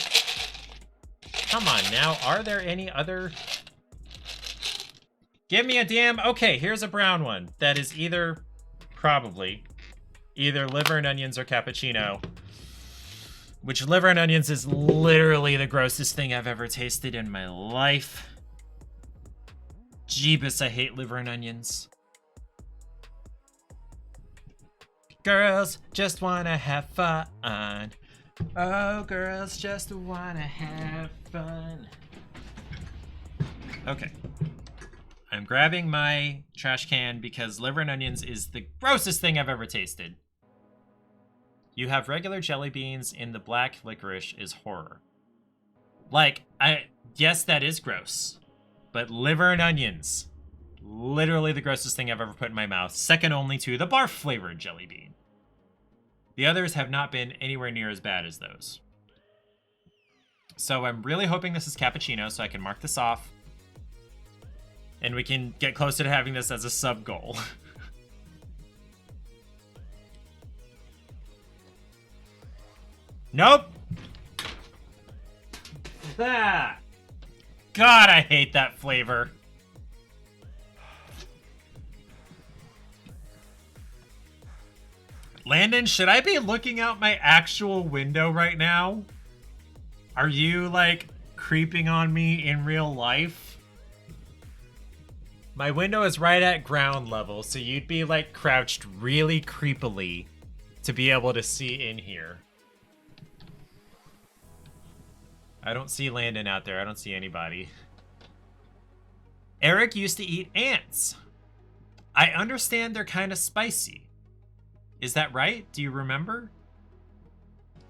Come on now, are there any other... Give me a damn... Okay, here's a brown one. That is either, probably, either liver and onions or cappuccino. Which liver and onions is literally the grossest thing I've ever tasted in my life. Jeebus, I hate liver and onions. Girls just wanna have fun. Oh, girls just wanna have fun. Okay. I'm grabbing my trash can because liver and onions is the grossest thing I've ever tasted. You have regular jelly beans in the black licorice is horror. Like, yes, that is gross. But liver and onions, literally the grossest thing I've ever put in my mouth. Second only to the barf flavored jelly bean. The others have not been anywhere near as bad as those. So I'm really hoping this is cappuccino so I can mark this off. And we can get closer to having this as a sub goal. Nope. Ah. God, I hate that flavor. Landon, should I be looking out my actual window right now? Are you, like, creeping on me in real life? My window is right at ground level, so you'd be, like, crouched really creepily to be able to see in here. I don't see Landon out there. I don't see anybody. Eric used to eat ants. I understand they're kind of spicy. Is that right? Do you remember?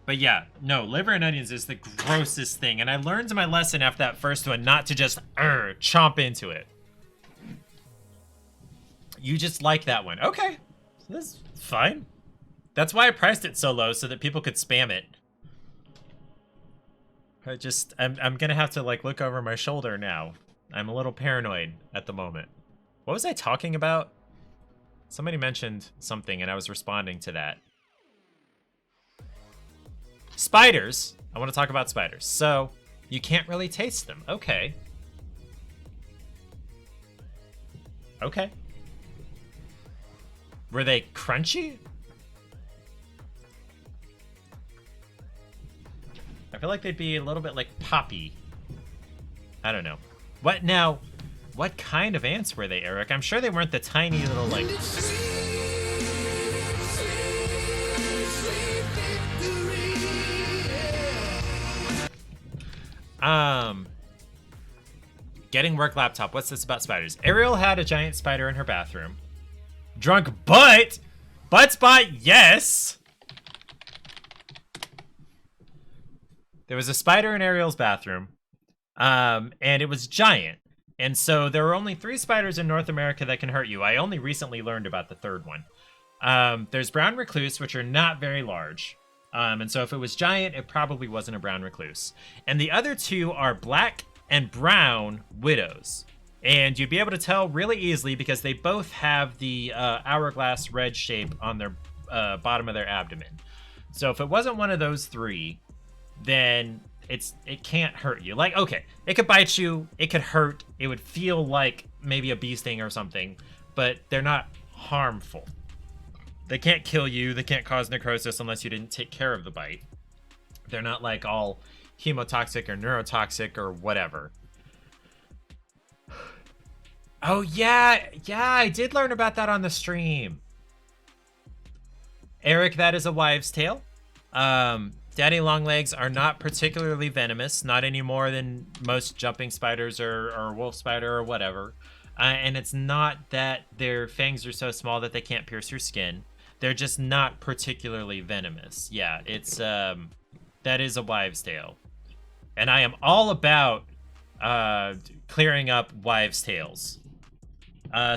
But yeah, no, liver and onions is the grossest thing. And I learned my lesson after that first one not to just chomp into it. You just like that one. Okay, that's fine. That's why I priced it so low, so that people could spam it. I'm gonna have to, like, look over my shoulder now. I'm a little paranoid at the moment. What was I talking about? Somebody mentioned something and I was responding to that. Spiders. I want to talk about spiders. So, you can't really taste them. Okay. Okay. Were they crunchy? I feel like they'd be a little bit like poppy. I don't know. What now? What kind of ants were they, Eric? I'm sure they weren't the tiny little, like... Getting work laptop. What's this about spiders? Ariel had a giant spider in her bathroom. Drunk butt spot, yes! There was a spider in Ariel's bathroom, and it was giant. And so there are only 3 spiders in North America that can hurt you. I only recently learned about the 3rd one. There's brown recluse, which are not very large. And so if it was giant, it probably wasn't a brown recluse. And the other 2 are black and brown widows. And you'd be able to tell really easily because they both have the hourglass red shape on their bottom of their abdomen. So if it wasn't one of those 3, then it can't hurt you. Like, okay, it could bite you, it could hurt, it would feel like maybe a bee sting or something, but they're not harmful. They can't kill you, they can't cause necrosis unless you didn't take care of the bite. They're not like all hemotoxic or neurotoxic or whatever. Oh yeah, I did learn about that on the stream. Eric, that is a wives' tale. Daddy longlegs are not particularly venomous, not any more than most jumping spiders or wolf spider or whatever. And it's not that their fangs are so small that they can't pierce your skin. They're just not particularly venomous. Yeah, it's that is a wives' tale. And I am all about clearing up wives' tales.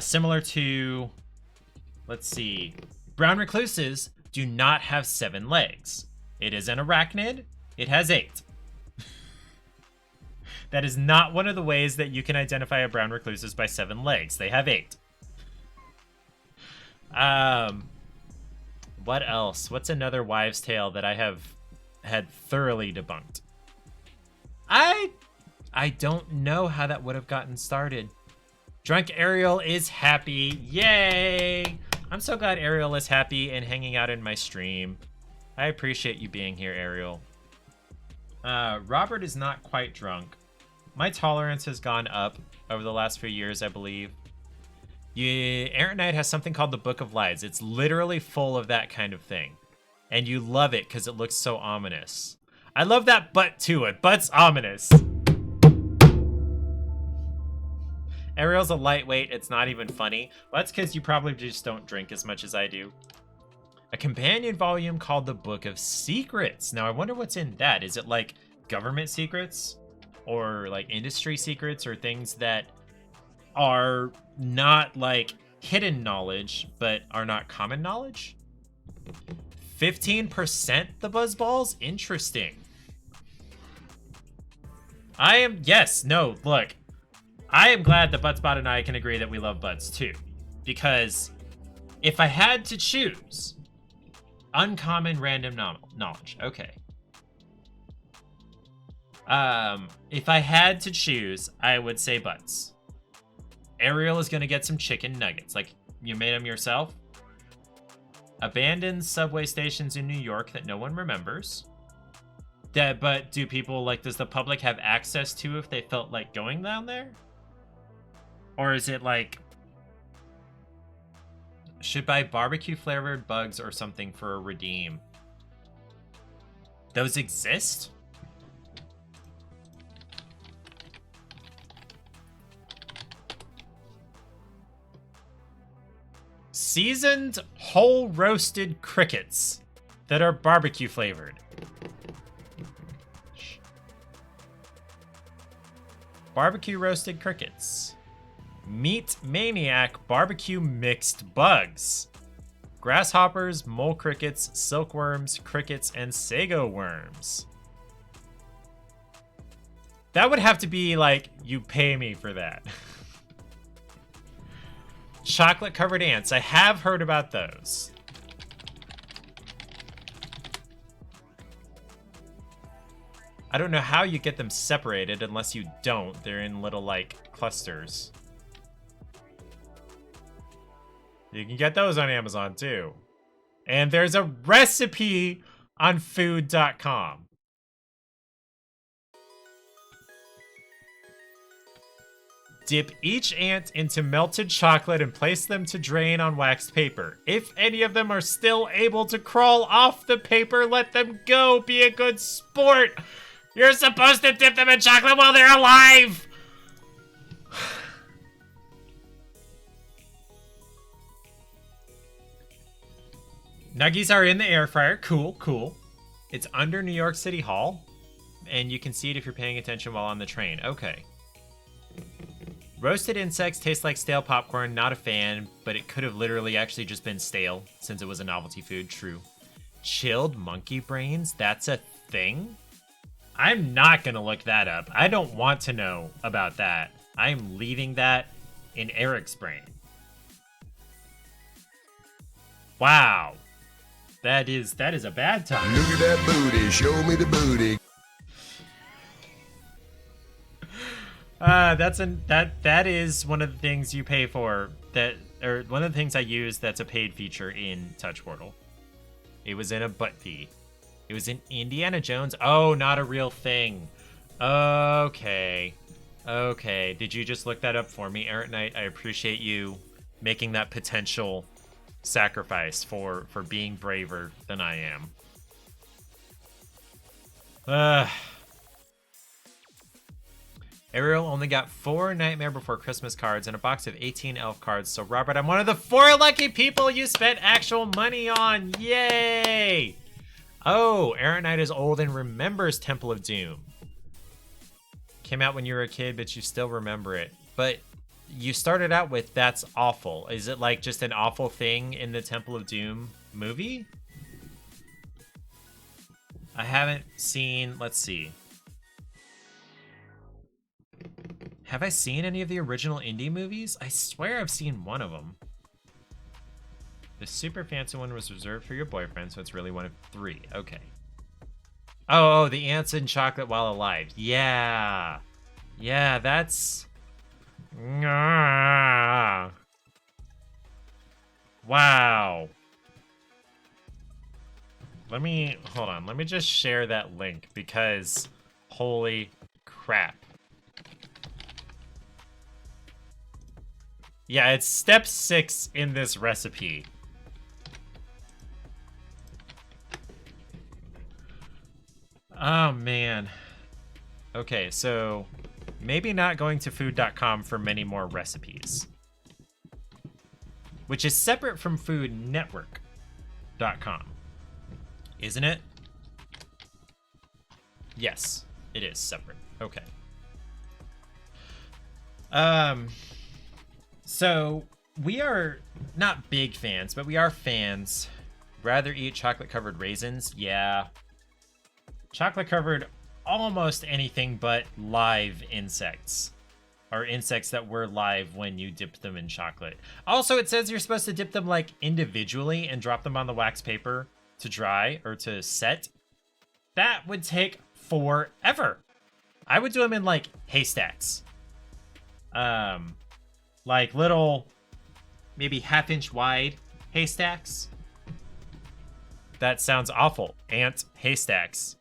Similar to, let's see, brown recluses do not have 7 legs. It is an arachnid. It has 8. That is not one of the ways that you can identify a brown recluse is by 7 legs. They have 8. What else? What's another wives' tale that I have had thoroughly debunked? I don't know how that would have gotten started. Drunk Ariel is happy. Yay! I'm so glad Ariel is happy and hanging out in my stream. I appreciate you being here, Ariel. Robert is not quite drunk. My tolerance has gone up over the last few years, I believe. Aaron Knight has something called the Book of Lies. It's literally full of that kind of thing. And you love it because it looks so ominous. I love that butt too. It butt's ominous. Ariel's a lightweight. It's not even funny. Well, that's because you probably just don't drink as much as I do. A companion volume called the Book of Secrets. Now, I wonder what's in that. Is it like government secrets? Or like industry secrets? Or things that are not like hidden knowledge, but are not common knowledge? 15% the buzzballs? Interesting. Look. I am glad that Buttsbot and I can agree that we love butts too. Because if I had to choose, uncommon random knowledge. Okay. If I had to choose, I would say butts. Ariel is going to get some chicken nuggets. Like, you made them yourself? Abandoned subway stations in New York that no one remembers. But do people, like, does the public have access to if they felt like going down there? Or is it like, should buy barbecue flavored bugs or something for a redeem? Those exist? Seasoned whole roasted crickets that are barbecue flavored. Barbecue roasted crickets. Meat Maniac barbecue mixed bugs. Grasshoppers, mole crickets, silkworms, crickets, and sago worms. That would have to be like, you pay me for that. Chocolate covered ants. I have heard about those. I don't know how you get them separated unless you don't. They're in little, like, clusters. You can get those on Amazon, too. And there's a recipe on food.com. Dip each ant into melted chocolate and place them to drain on waxed paper. If any of them are still able to crawl off the paper, let them go. Be a good sport. You're supposed to dip them in chocolate while they're alive. Nuggies are in the air fryer. Cool, cool. It's under New York City Hall. And you can see it if you're paying attention while on the train. Okay. Roasted insects taste like stale popcorn. Not a fan, but it could have literally actually just been stale since it was a novelty food. True. Chilled monkey brains? That's a thing? I'm not gonna look that up. I don't want to know about that. I'm leaving that in Eric's brain. Wow. That is a bad time. Look at that booty. Show me the booty. That is one of the things you pay for, or one of the things I use that's a paid feature in Touch Portal. It was in a butt fee. It was in Indiana Jones. Oh, not a real thing. Okay. Okay. Did you just look that up for me, Errant Knight? I appreciate you making that potential sacrifice for being braver than I am. Ariel only got 4 Nightmare Before Christmas cards and a box of 18 elf cards. So, Robert, I'm one of the 4 lucky people you spent actual money on. Yay! Oh, Aaron Knight is old and remembers Temple of Doom. Came out when you were a kid, but you still remember it. But you started out with that's awful. Is it like just an awful thing in the Temple of Doom movie? I haven't seen, let's see. Have I seen any of the original indie movies? I swear I've seen one of them. The super fancy one was reserved for your boyfriend, so it's really one of 3. Okay. Oh, the ants in chocolate while alive. Yeah. Yeah, that's... Wow. Hold on. Let me just share that link because holy crap. Yeah, it's step 6 in this recipe. Oh, man. Okay, so maybe not going to food.com for many more recipes. Which is separate from foodnetwork.com. Isn't it? Yes, it is separate. Okay. So we are not big fans, but we are fans. Rather eat chocolate-covered raisins? Yeah. Chocolate-covered almost anything but live insects. Or insects that were live when you dipped them in chocolate. Also, it says you're supposed to dip them, like, individually and drop them on the wax paper to dry or to set. That would take forever. I would do them in, like, haystacks. Like little, maybe half-inch wide haystacks. That sounds awful. Ant haystacks.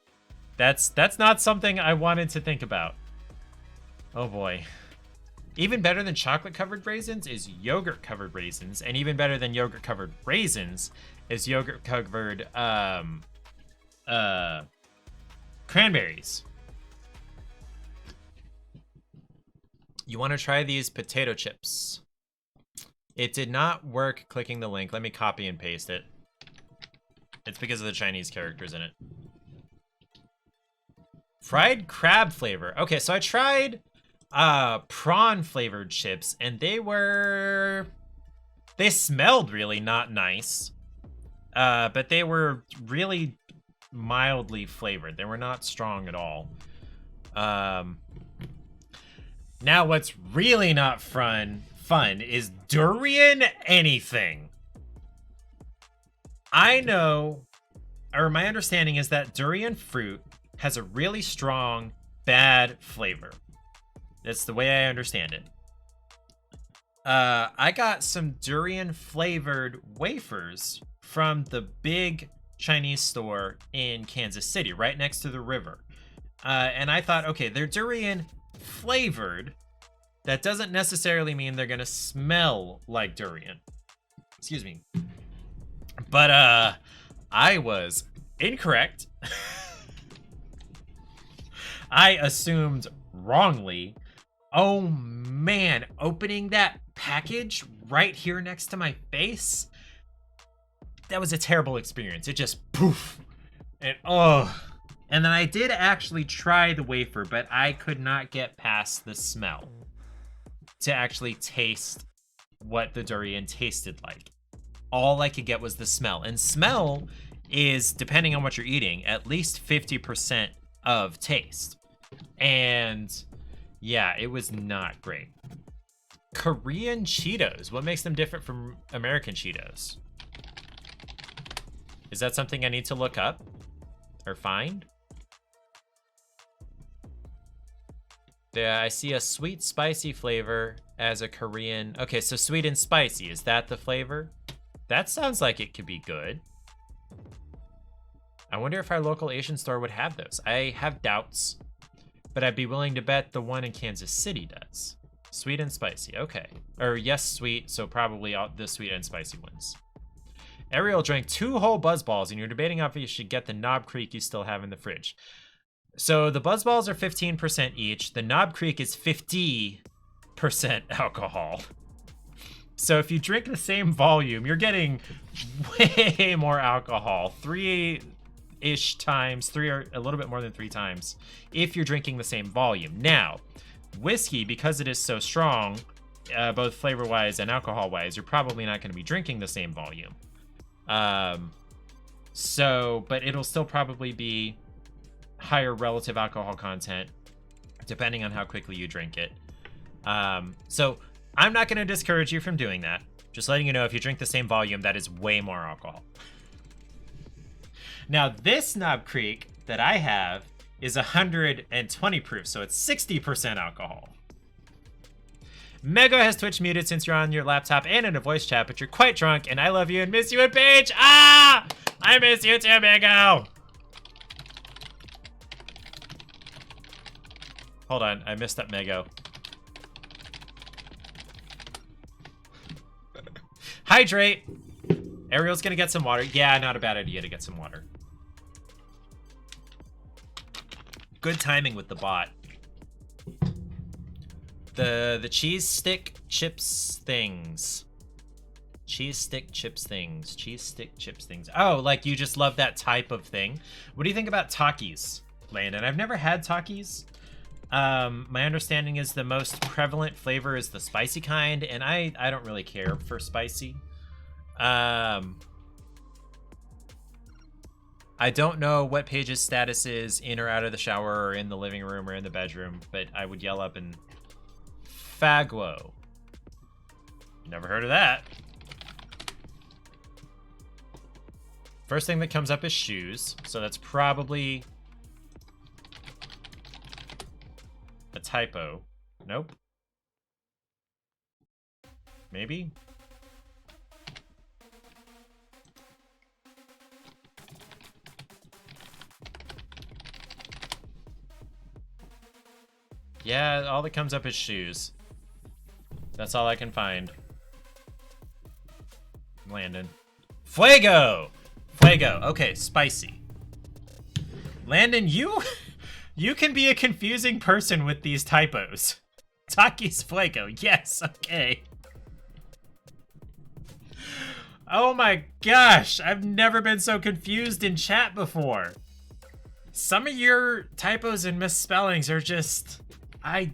That's not something I wanted to think about. Oh boy. Even better than chocolate-covered raisins is yogurt-covered raisins, and even better than yogurt-covered raisins is yogurt-covered cranberries. You want to try these potato chips? It did not work clicking the link. Let me copy and paste it. It's because of the Chinese characters in it. Fried crab flavor. Okay, so I tried prawn flavored chips, and they smelled really not nice. But they were really mildly flavored. They were not strong at all. Now what's really not fun is durian anything. I know, or my understanding is that durian fruit has a really strong, bad flavor. That's the way I understand it. I got some durian flavored wafers from the big Chinese store in Kansas City, right next to the river. And I thought, okay, they're durian flavored. That doesn't necessarily mean they're gonna smell like durian. Excuse me. But I was incorrect. I assumed wrongly. Oh man, opening that package right here next to my face, that was a terrible experience. It just poof. And oh. And then I did actually try the wafer, but I could not get past the smell to actually taste what the durian tasted like. All I could get was the smell. And smell is, depending on what you're eating, at least 50% of taste. And yeah, it was not great. Korean Cheetos. What makes them different from American Cheetos? Is that something I need to look up or find? Yeah, I see a sweet spicy flavor as a Korean. Okay, so sweet and spicy, is that the flavor? That sounds like it could be good. I wonder if our local Asian store would have those. I have doubts, but I'd be willing to bet the one in Kansas City does. Sweet and spicy, okay. Or yes, sweet, so probably all the sweet and spicy ones. Ariel drank 2 whole Buzz Balls, and you're debating if you should get the Knob Creek you still have in the fridge. So the Buzz Balls are 15% each. The Knob Creek is 50% alcohol. So if you drink the same volume, you're getting way more alcohol. 3-ish times, 3 or a little bit more than 3 times, if you're drinking the same volume. Now, whiskey, because it is so strong, both flavor-wise and alcohol-wise, you're probably not going to be drinking the same volume. But it'll still probably be higher relative alcohol content, depending on how quickly you drink it. So I'm not going to discourage you from doing that. Just letting you know, if you drink the same volume, that is way more alcohol. Now, this Knob Creek that I have is 120 proof, so it's 60% alcohol. Mego has Twitch muted since you're on your laptop and in a voice chat, but you're quite drunk, and I love you and miss you and Paige. Ah! I miss you too, Mego! Hold on, I missed up Mego. Hydrate! Ariel's gonna get some water. Yeah, not a bad idea to get some water. Good timing with the bot. The cheese stick chips things. Cheese stick chips things. Cheese stick chips things. Oh, like you just love that type of thing. What do you think about Takis, Landon? I've never had Takis. My understanding is the most prevalent flavor is the spicy kind, and I don't really care for spicy. I don't know what Paige's status is in or out of the shower or in the living room or in the bedroom, but I would yell up and Fagwo. Never heard of that. First thing that comes up is shoes, so that's probably a typo. Nope. Maybe? Yeah, all that comes up is shoes. That's all I can find. Landon. Fuego! Fuego. Okay, spicy. Landon, you can be a confusing person with these typos. Taki's Fuego. Yes, okay. Oh my gosh, I've never been so confused in chat before. Some of your typos and misspellings are just... I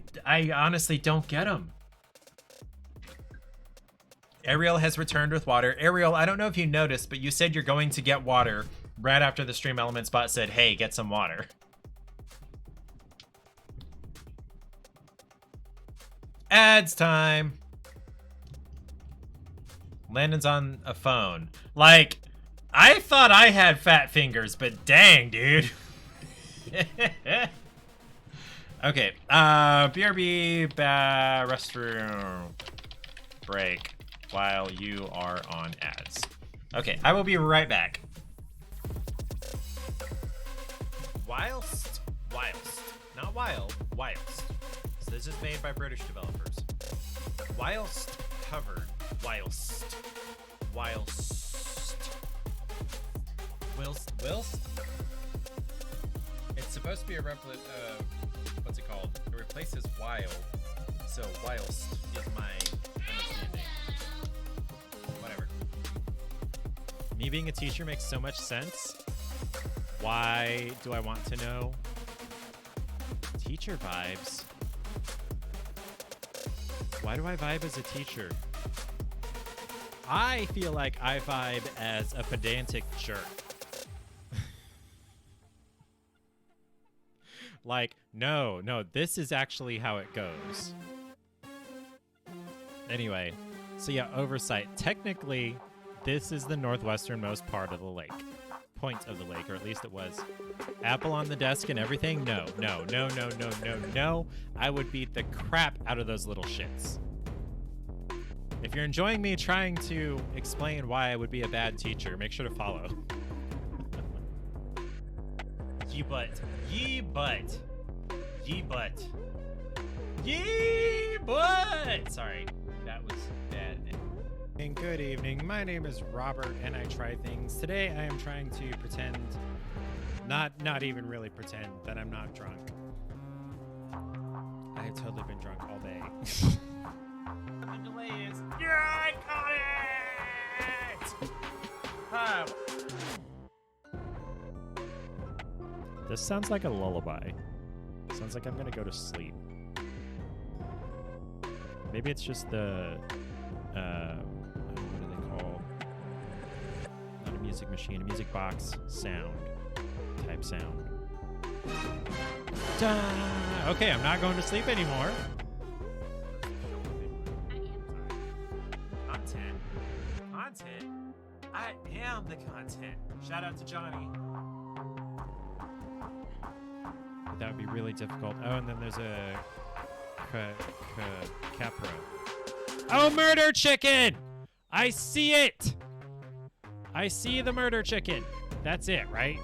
honestly don't get them. Ariel has returned with water. Ariel, I don't know if you noticed, but you said you're going to get water right after the Stream Elements bot said, hey, get some water. Ads time. Landon's on a phone. Like, I thought I had fat fingers, but dang, dude. Okay, BRB, restroom break while you are on ads. Okay, I will be right back. Whilst, not wild, whilst. So this is made by British developers. Whilst covered, whilst. It's supposed to be a replicate of, what's it called? It replaces while, so whilst is my understanding. Whatever. Me being a teacher makes so much sense. Why do I want to know? Teacher vibes. Why do I vibe as a teacher? I feel like I vibe as a pedantic jerk. Like, no, this is actually how it goes. Anyway, so yeah, oversight. Technically, this is the northwesternmost part of the lake. Point of the lake, or at least it was. Apple on the desk and everything? No. I would beat the crap out of those little shits. If you're enjoying me trying to explain why I would be a bad teacher, make sure to follow. Ye butt. Sorry, that was bad. And good evening. My name is Robert, and I try things. Today, I am trying to pretend, not even really pretend, that I'm not drunk. I have totally been drunk all day. The delay is. Yeah, I got it. This sounds like a lullaby. Sounds like I'm gonna go to sleep. Maybe it's just the, what do they call? Not a music machine, a music box sound. Type sound. Okay, I'm not going to sleep anymore. love the content. Shout out to Johnny. That would be really difficult. Oh, and then there's a Capro. Oh, murder chicken! I see it! I see the murder chicken. That's it, right?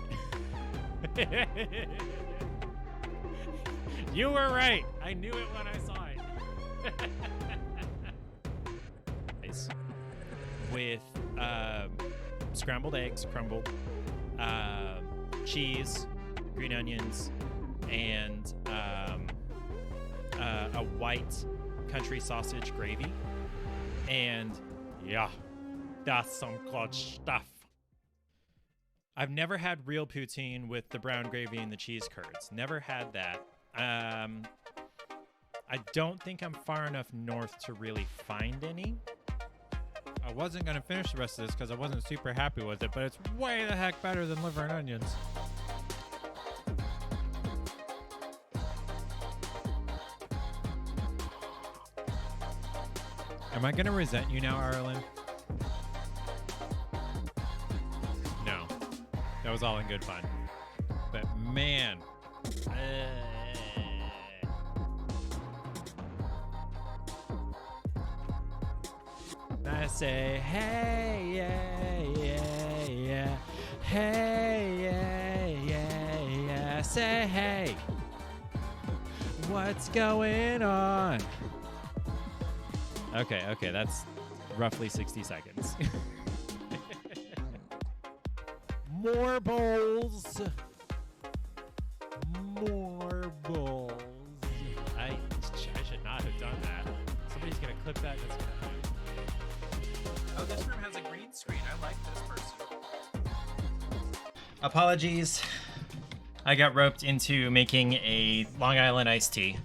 You were right. I knew it when I saw it. Nice. With scrambled eggs, crumbled, cheese, green onions, and a white country sausage gravy. And yeah, that's some good stuff. I've never had real poutine with the brown gravy and the cheese curds. Never had that. I don't think I'm far enough north to really find any. I wasn't going to finish the rest of this because I wasn't super happy with it, but it's way the heck better than liver and onions. Am I going to resent you now, Arlen? No. That was all in good fun. But man. I say, hey, yeah, yeah, yeah. Hey, yeah, yeah, yeah. Say, hey. What's going on? Okay, that's roughly 60 seconds. MORBOLS. MORBOLS. I should not have done that. Somebody's gonna clip that. That's gonna happen. Oh, this room has a green screen. I like this person. Apologies. I got roped into making a Long Island iced tea.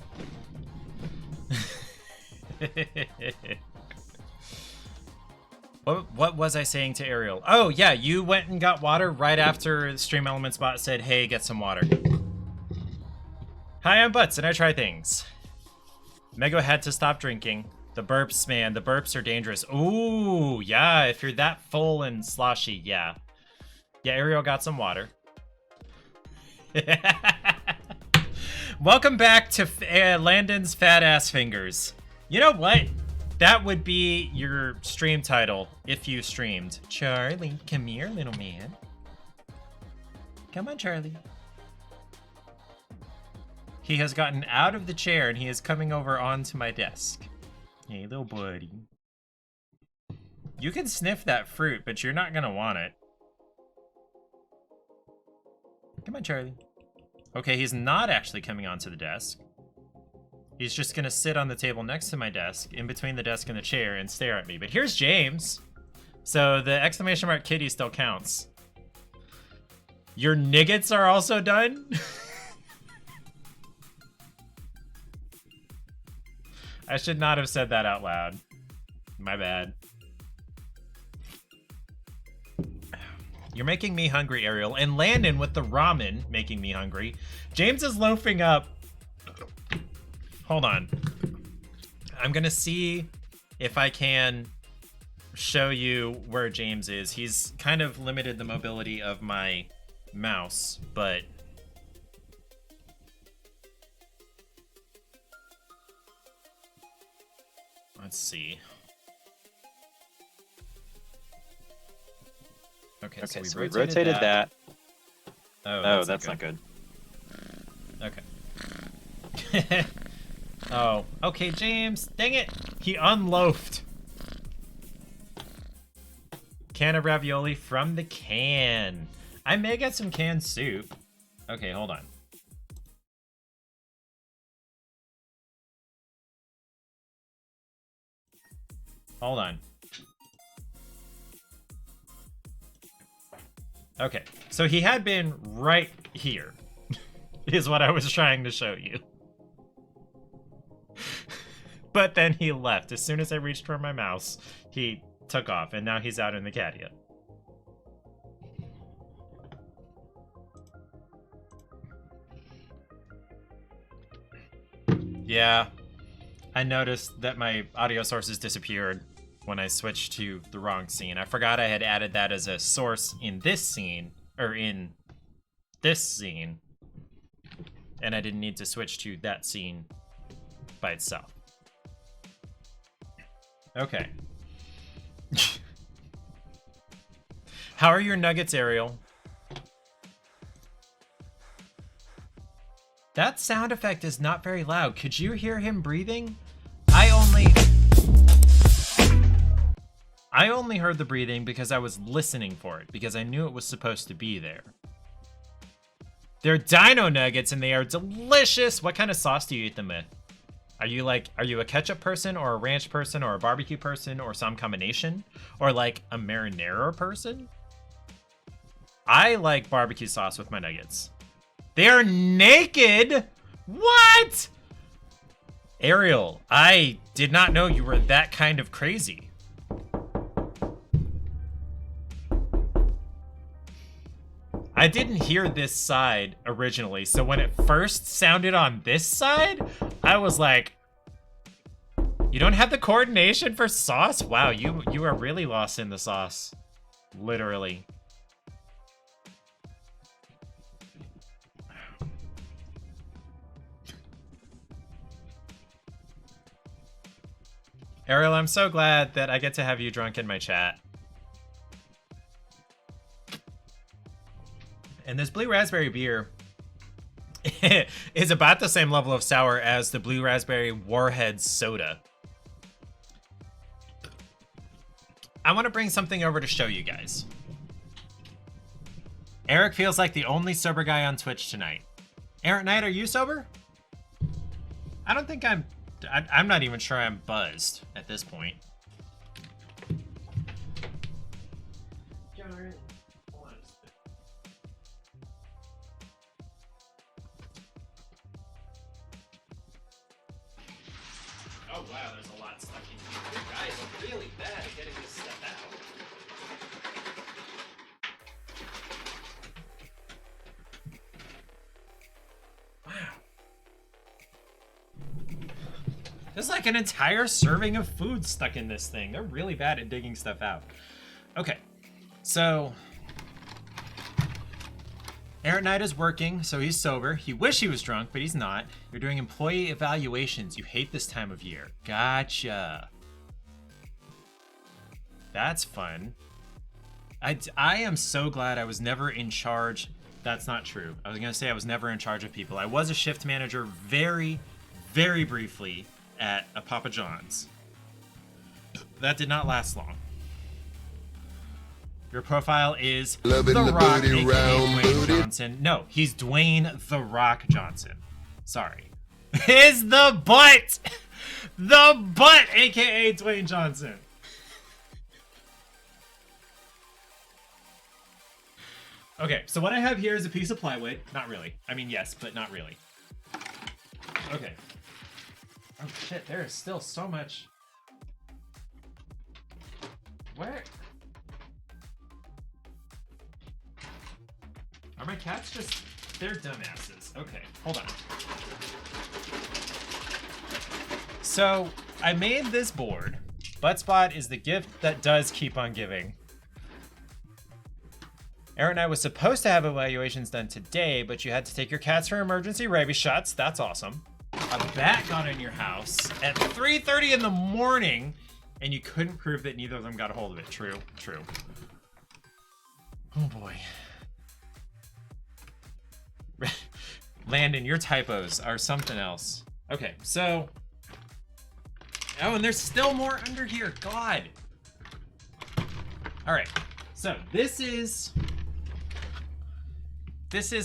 What was I saying to Ariel? Oh, yeah, you went and got water right after Stream Elements bot said, hey, get some water. Hi, I'm Butts, and I try things. Mego had to stop drinking. The burps, man, the burps are dangerous. Ooh, yeah, if you're that full and sloshy, yeah. Yeah, Ariel got some water. Welcome back to Landon's Fat Ass Fingers. You know what? That would be your stream title if you streamed. Charlie, come here, little man. Come on, Charlie. He has gotten out of the chair and he is coming over onto my desk. Hey, little buddy. You can sniff that fruit, but you're not gonna want it. Come on, Charlie. Okay, he's not actually coming onto the desk. He's just gonna sit on the table next to my desk, in between the desk and the chair, and stare at me. But here's James. So the exclamation mark kitty still counts. Your niggets are also done? I should not have said that out loud. My bad. You're making me hungry, Ariel. And Landon with the ramen making me hungry. James is loafing up. Hold on. I'm gonna see if I can show you where James is. He's kind of limited the mobility of my mouse, but let's see. Okay, so we rotated that. Oh, that's not good. Okay. Oh, okay, James. Dang it. He unloafed. Can of ravioli from the can. I may get some canned soup. Okay, hold on. Hold on. Okay, so he had been right here, is what I was trying to show you. But then he left. As soon as I reached for my mouse, he took off, and now he's out in the catio. Yeah, I noticed that my audio sources disappeared. when I switched to the wrong scene. I forgot I had added that as a source in this scene, or in this scene, and I didn't need to switch to that scene by itself. Okay. How are your nuggets, Ariel? That sound effect is not very loud. Could you hear him breathing? I only heard the breathing because I was listening for it, because I knew it was supposed to be there. They're dino nuggets and they are delicious. What kind of sauce do you eat them with? Are you a ketchup person or a ranch person or a barbecue person or some combination? Or like a marinara person? I like barbecue sauce with my nuggets. They're naked? What? Ariel, I did not know you were that kind of crazy. I didn't hear this side originally, so when it first sounded on this side, I was like, you don't have the coordination for sauce? Wow, you are really lost in the sauce. Literally. Ariel, I'm so glad that I get to have you drunk in my chat. And this blue raspberry beer is about the same level of sour as the blue raspberry Warhead soda. I want to bring something over to show you guys. Eric feels like the only sober guy on Twitch tonight. Eric Knight, are you sober? I don't think I'm not even sure I'm buzzed at this point. Oh wow, there's a lot stuck in here. You guys are really bad at getting this stuff out. Wow. There's like an entire serving of food stuck in this thing. They're really bad at digging stuff out. Okay, so Aaron Knight is working, so he's sober. He wish he was drunk, but he's not. You're doing employee evaluations. You hate this time of year. Gotcha. That's fun. I am so glad I was never in charge. That's not true. I was gonna say I was never in charge of people. I was a shift manager very, very briefly at a Papa John's. That did not last long. Your profile is Loving The the Rock, booty, aka round Dwayne booty. Johnson. No, he's Dwayne The Rock Johnson. Sorry. Is the butt! The butt, aka Dwayne Johnson. Okay, so what I have here is a piece of plywood. Not really. I mean, yes, but not really. Okay. Oh shit, there is still so much. Where? Are my cats just... They're dumbasses. Okay, hold on. So, I made this board. Buttspot is the gift that does keep on giving. Aaron and I was supposed to have evaluations done today, but you had to take your cats for emergency rabies shots. That's awesome. A bat got in your house at 3:30 in the morning, and you couldn't prove that neither of them got a hold of it. True, true. Oh boy. Landon, your typos are something else. Okay, so... Oh, and there's still more under here. God. All right, so this is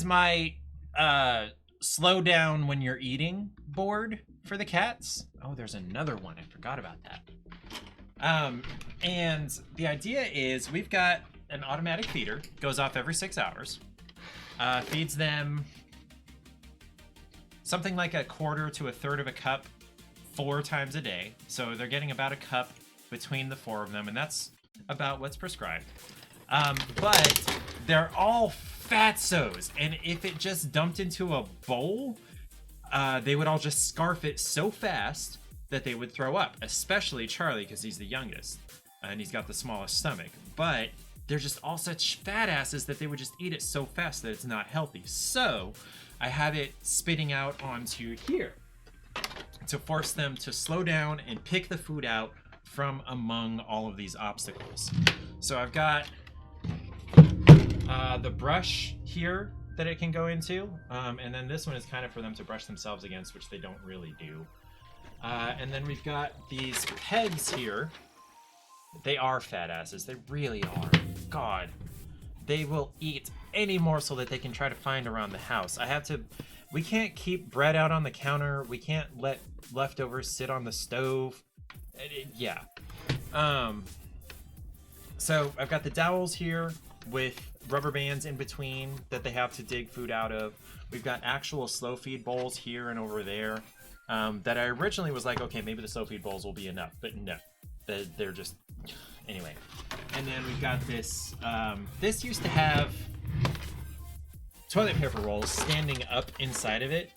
my slow down when you're eating board for the cats. Oh, there's another one. I forgot about that. And the idea is we've got an automatic feeder, goes off every 6 hours. Feeds them something like a quarter to a third of a cup 4 times a day. So they're getting about a cup between the 4 of them, and that's about what's prescribed. But they're all fatsos, and if it just dumped into a bowl, they would all just scarf it so fast that they would throw up, especially Charlie, because he's the youngest. and he's got the smallest stomach. But they're just all such fat asses that they would just eat it so fast that it's not healthy. So I have it spitting out onto here to force them to slow down and pick the food out from among all of these obstacles. So I've got the brush here that it can go into, and then this one is kind of for them to brush themselves against, which they don't really do. And then we've got these pegs here. They are fat asses. They really are. God, they will eat any morsel that they can try to find around the house. We can't keep bread out on the counter. We can't let leftovers sit on the stove. Yeah. So I've got the dowels here with rubber bands in between that they have to dig food out of. We've got actual slow feed bowls here and over there that I originally was like, okay, maybe the slow feed bowls will be enough, but no, they're just, anyway. And then we've got this, this used to have toilet paper rolls standing up inside of it,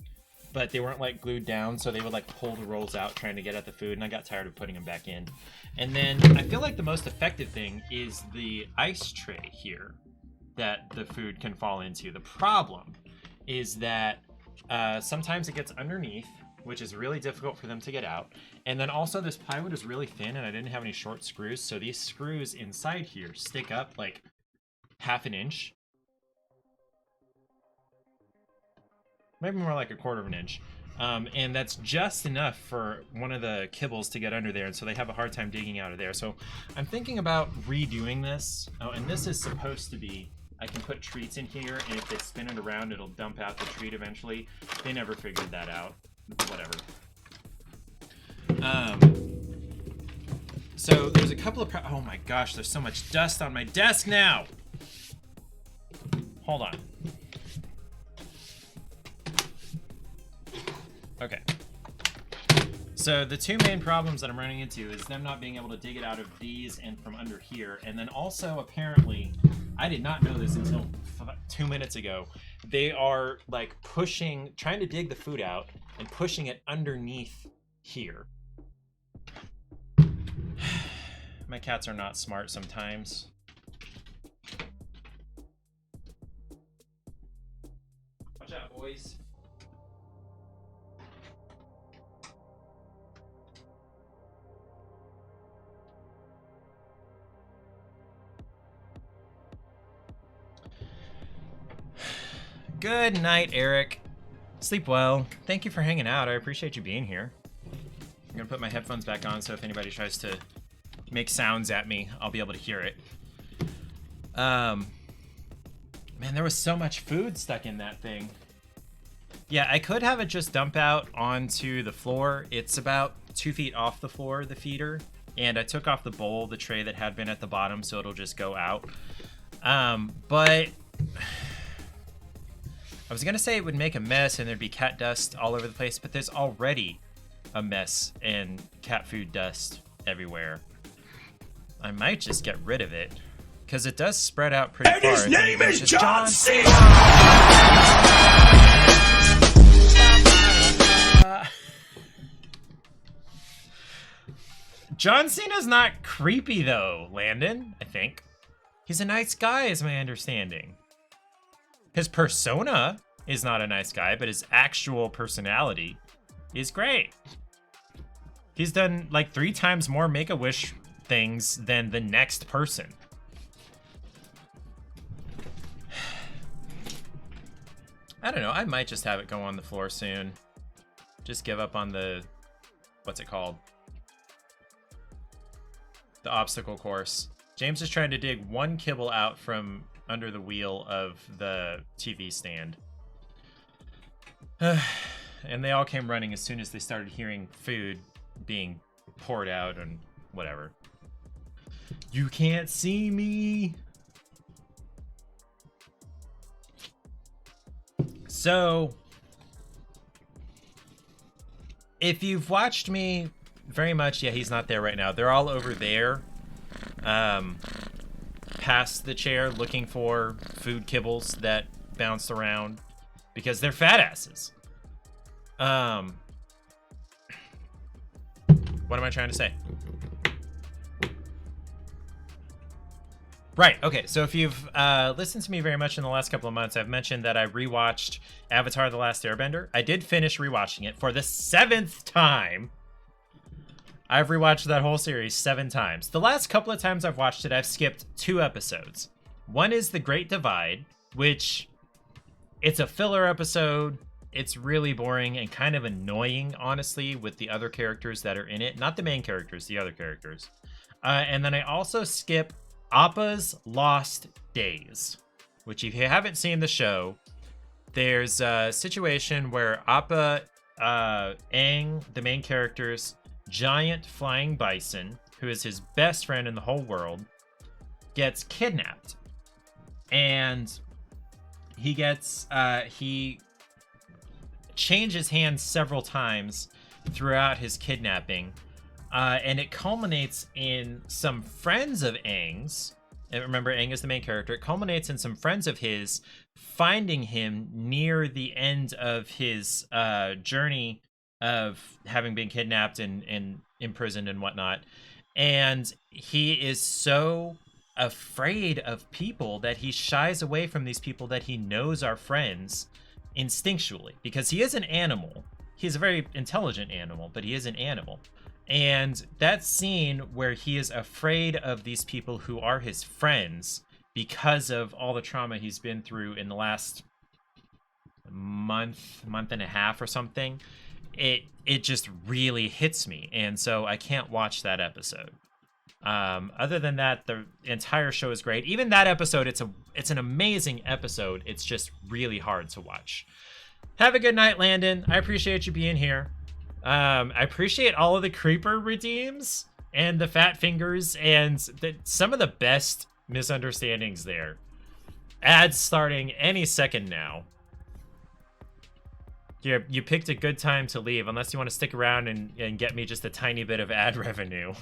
but they weren't like glued down, so they would like pull the rolls out trying to get at the food, and I got tired of putting them back in. And then I feel like the most effective thing is the ice tray here that the food can fall into. The problem is that sometimes it gets underneath, which is really difficult for them to get out. And then also this plywood is really thin and I didn't have any short screws, so these screws inside here stick up like half an inch. Maybe more like a quarter of an inch. And that's just enough for one of the kibbles to get under there, and so they have a hard time digging out of there. So I'm thinking about redoing this. Oh, and this is supposed to be, I can put treats in here, and if they spin it around, it'll dump out the treat eventually. They never figured that out. Whatever. So there's a couple of, oh my gosh, there's so much dust on my desk now. Hold on. Okay. So the two main problems that I'm running into is them not being able to dig it out of these and from under here. And then also apparently, I did not know this until 2 minutes ago, they are like trying to dig the food out and pushing it underneath here. My cats are not smart sometimes. Watch out, boys. Good night, Eric. Sleep well. Thank you for hanging out. I appreciate you being here. I'm gonna put my headphones back on so if anybody tries to make sounds at me, I'll be able to hear it. Man, there was so much food stuck in that thing. Yeah, I could have it just dump out onto the floor. It's about 2 feet off the floor, the feeder. And I took off the bowl, the tray that had been at the bottom, so it'll just go out. But I was gonna say it would make a mess and there'd be cat dust all over the place, but there's already a mess and cat food dust everywhere. I might just get rid of it, because it does spread out pretty far. And his name is John C. John Cena's not creepy though, Landon, I think. He's a nice guy is my understanding. His persona is not a nice guy, but his actual personality is great. He's done like 3 times more Make-A-Wish things than the next person. I don't know, I might just have it go on the floor soon. Just give up on the, what's it called? The obstacle course. James is trying to dig 1 kibble out from under the wheel of the TV stand. And they all came running as soon as they started hearing food being poured out and whatever. You can't see me. So, if you've watched me very much, yeah, he's not there right now. They're all over there. Past the chair looking for food kibbles that bounce around because they're fat asses. What am I trying to say? Right. Okay. So if you've listened to me very much in the last couple of months, I've mentioned that I rewatched Avatar: The Last Airbender. I did finish rewatching it for the 7th time. I've rewatched that whole series 7 times. The last couple of times I've watched it, I've skipped 2 episodes. One is The Great Divide, which it's a filler episode. It's really boring and kind of annoying, honestly, with the other characters that are in it. Not the main characters, the other characters. And then I also skip Appa's Lost Days, which if you haven't seen the show, there's a situation where Appa, Aang, the main character's giant flying bison, who is his best friend in the whole world, gets kidnapped. And he changes hands several times throughout his kidnapping. And it culminates in some friends of Aang's. And remember, Aang is the main character. It culminates in some friends of his finding him near the end of his journey of having been kidnapped and imprisoned and whatnot. And he is so afraid of people that he shies away from these people that he knows are friends instinctually. Because he is an animal. He's a very intelligent animal, but he is an animal. And that scene where he is afraid of these people who are his friends because of all the trauma he's been through in the last month and a half or something, it just really hits me. And so I can't watch that episode. Other than that, the entire show is great. Even that episode, it's an amazing episode. It's just really hard to watch. Have a good night, Landon. I appreciate you being here. I appreciate all of the creeper redeems and the fat fingers and some of the best misunderstandings there. Ads starting any second now. You picked a good time to leave, unless you want to stick around and get me just a tiny bit of ad revenue.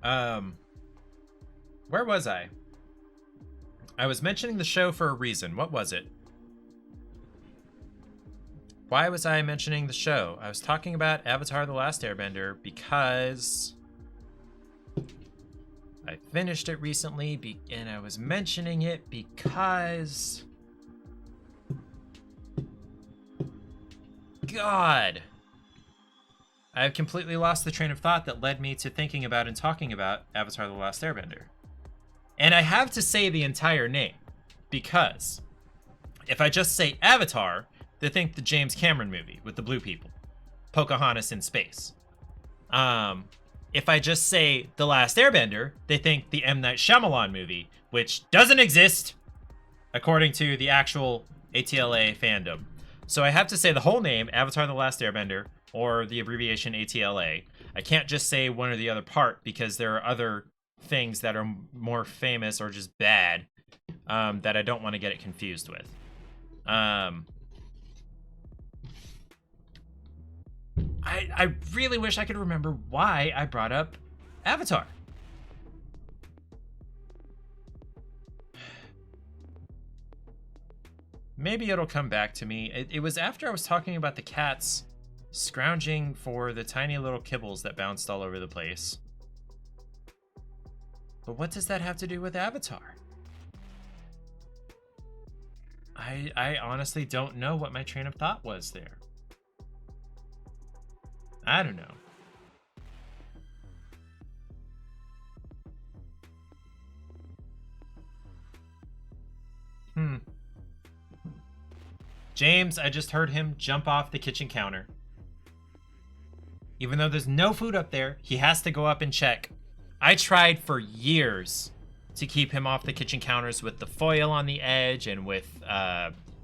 Where was I? I was mentioning the show for a reason. What was it? Why was I mentioning the show? I was talking about Avatar: The Last Airbender because I finished it recently, and I was mentioning it because... God! I've completely lost the train of thought that led me to thinking about and talking about Avatar: The Last Airbender. And I have to say the entire name, because if I just say Avatar, they think the James Cameron movie with the blue people. Pocahontas in space. If I just say The Last Airbender, they think the M. Night Shyamalan movie, which doesn't exist, according to the actual ATLA fandom. So I have to say the whole name, Avatar: The Last Airbender, or the abbreviation ATLA. I can't just say one or the other part, because there are other things that are more famous or just bad that I don't want to get it confused with. I really wish I could remember why I brought up Avatar. Maybe it'll come back to me. It was after I was talking about the cats scrounging for the tiny little kibbles that bounced all over the place. But what does that have to do with Avatar? I honestly don't know what my train of thought was there. I don't know. James, I just heard him jump off the kitchen counter. Even though there's no food up there, he has to go up and check. I tried for years to keep him off the kitchen counters with the foil on the edge and with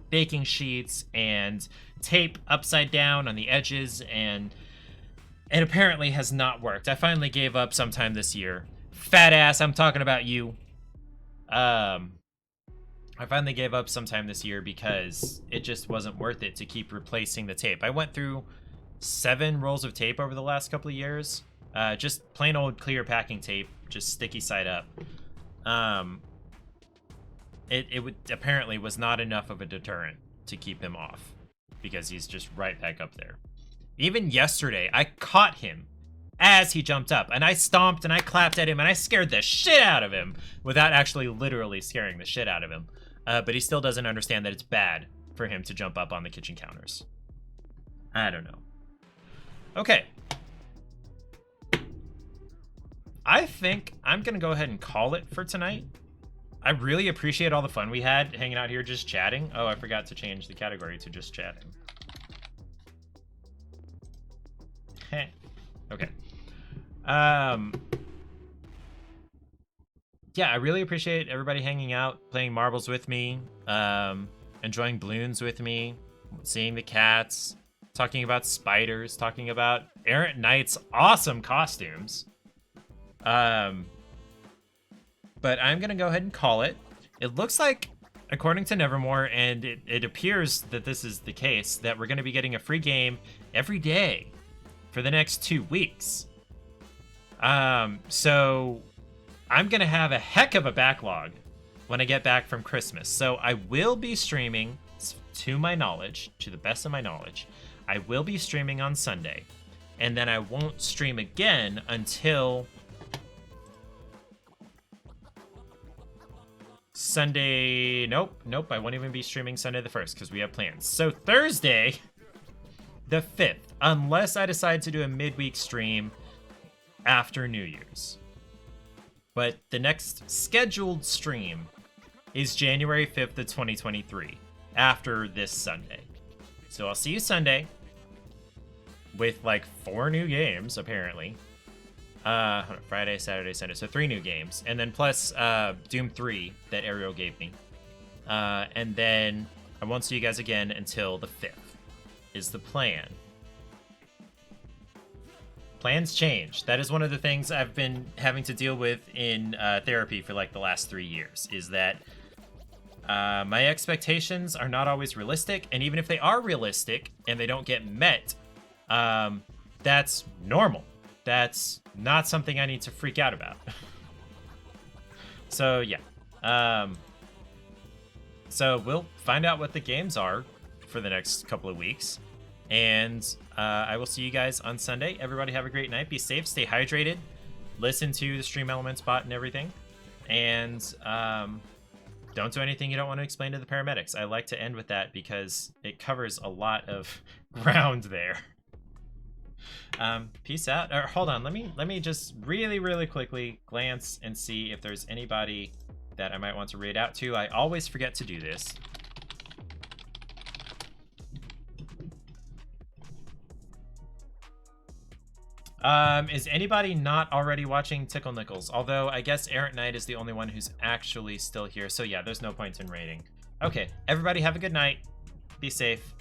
baking sheets and tape upside down on the edges, and it apparently has not worked. I finally gave up sometime this year. Fat ass, I'm talking about you. I finally gave up sometime this year because it just wasn't worth it to keep replacing the tape. I went through 7 rolls of tape over the last couple of years. Just plain old clear packing tape, just sticky side up. It apparently was not enough of a deterrent to keep him off, because he's just right back up there. Even yesterday, I caught him as he jumped up, and I stomped and I clapped at him and I scared the shit out of him without actually literally scaring the shit out of him. But he still doesn't understand that it's bad for him to jump up on the kitchen counters. I don't know. Okay. I think I'm going to go ahead and call it for tonight. I really appreciate all the fun we had hanging out here just chatting. Oh, I forgot to change the category to just chatting. Heh. Okay. Yeah, I really appreciate everybody hanging out, playing marbles with me, enjoying Bloons with me, seeing the cats, talking about spiders, talking about Errant Knight's awesome costumes. But I'm going to go ahead and call it. It looks like, according to Nevermore, and it appears that this is the case, that we're going to be getting a free game every day for the next 2 weeks. So I'm going to have a heck of a backlog when I get back from Christmas. So I will be streaming, to my knowledge, to the best of my knowledge, I will be streaming on Sunday. And then I won't stream again until Sunday. Nope, I won't even be streaming Sunday the 1st because we have plans. So Thursday the 5th, unless I decide to do a midweek stream after New Year's. But the next scheduled stream is January 5th of 2023, after this Sunday. So I'll see you Sunday with like 4 new games, apparently. Friday, Saturday, Sunday, so 3 new games. And then plus Doom 3 that Ariel gave me. And then I won't see you guys again until the 5th, is the plan. Plans change. That is one of the things I've been having to deal with in therapy for like the last 3 years, is that my expectations are not always realistic. And even if they are realistic and they don't get met, that's normal. That's not something I need to freak out about. So yeah. So we'll find out what the games are for the next couple of weeks. And I will see you guys on Sunday. Everybody have a great night. Be safe. Stay hydrated. Listen to the Stream Elements bot and everything. And don't do anything you don't want to explain to the paramedics. I like to end with that because it covers a lot of ground there. Peace out. Or hold on. Let me just really quickly glance and see if there's anybody that I might want to read out to. I always forget to do this. Is anybody not already watching Tickle Nickels? Although I guess Errant Knight is the only one who's actually still here. So yeah, there's no point in rating. Okay, everybody have a good night. Be safe.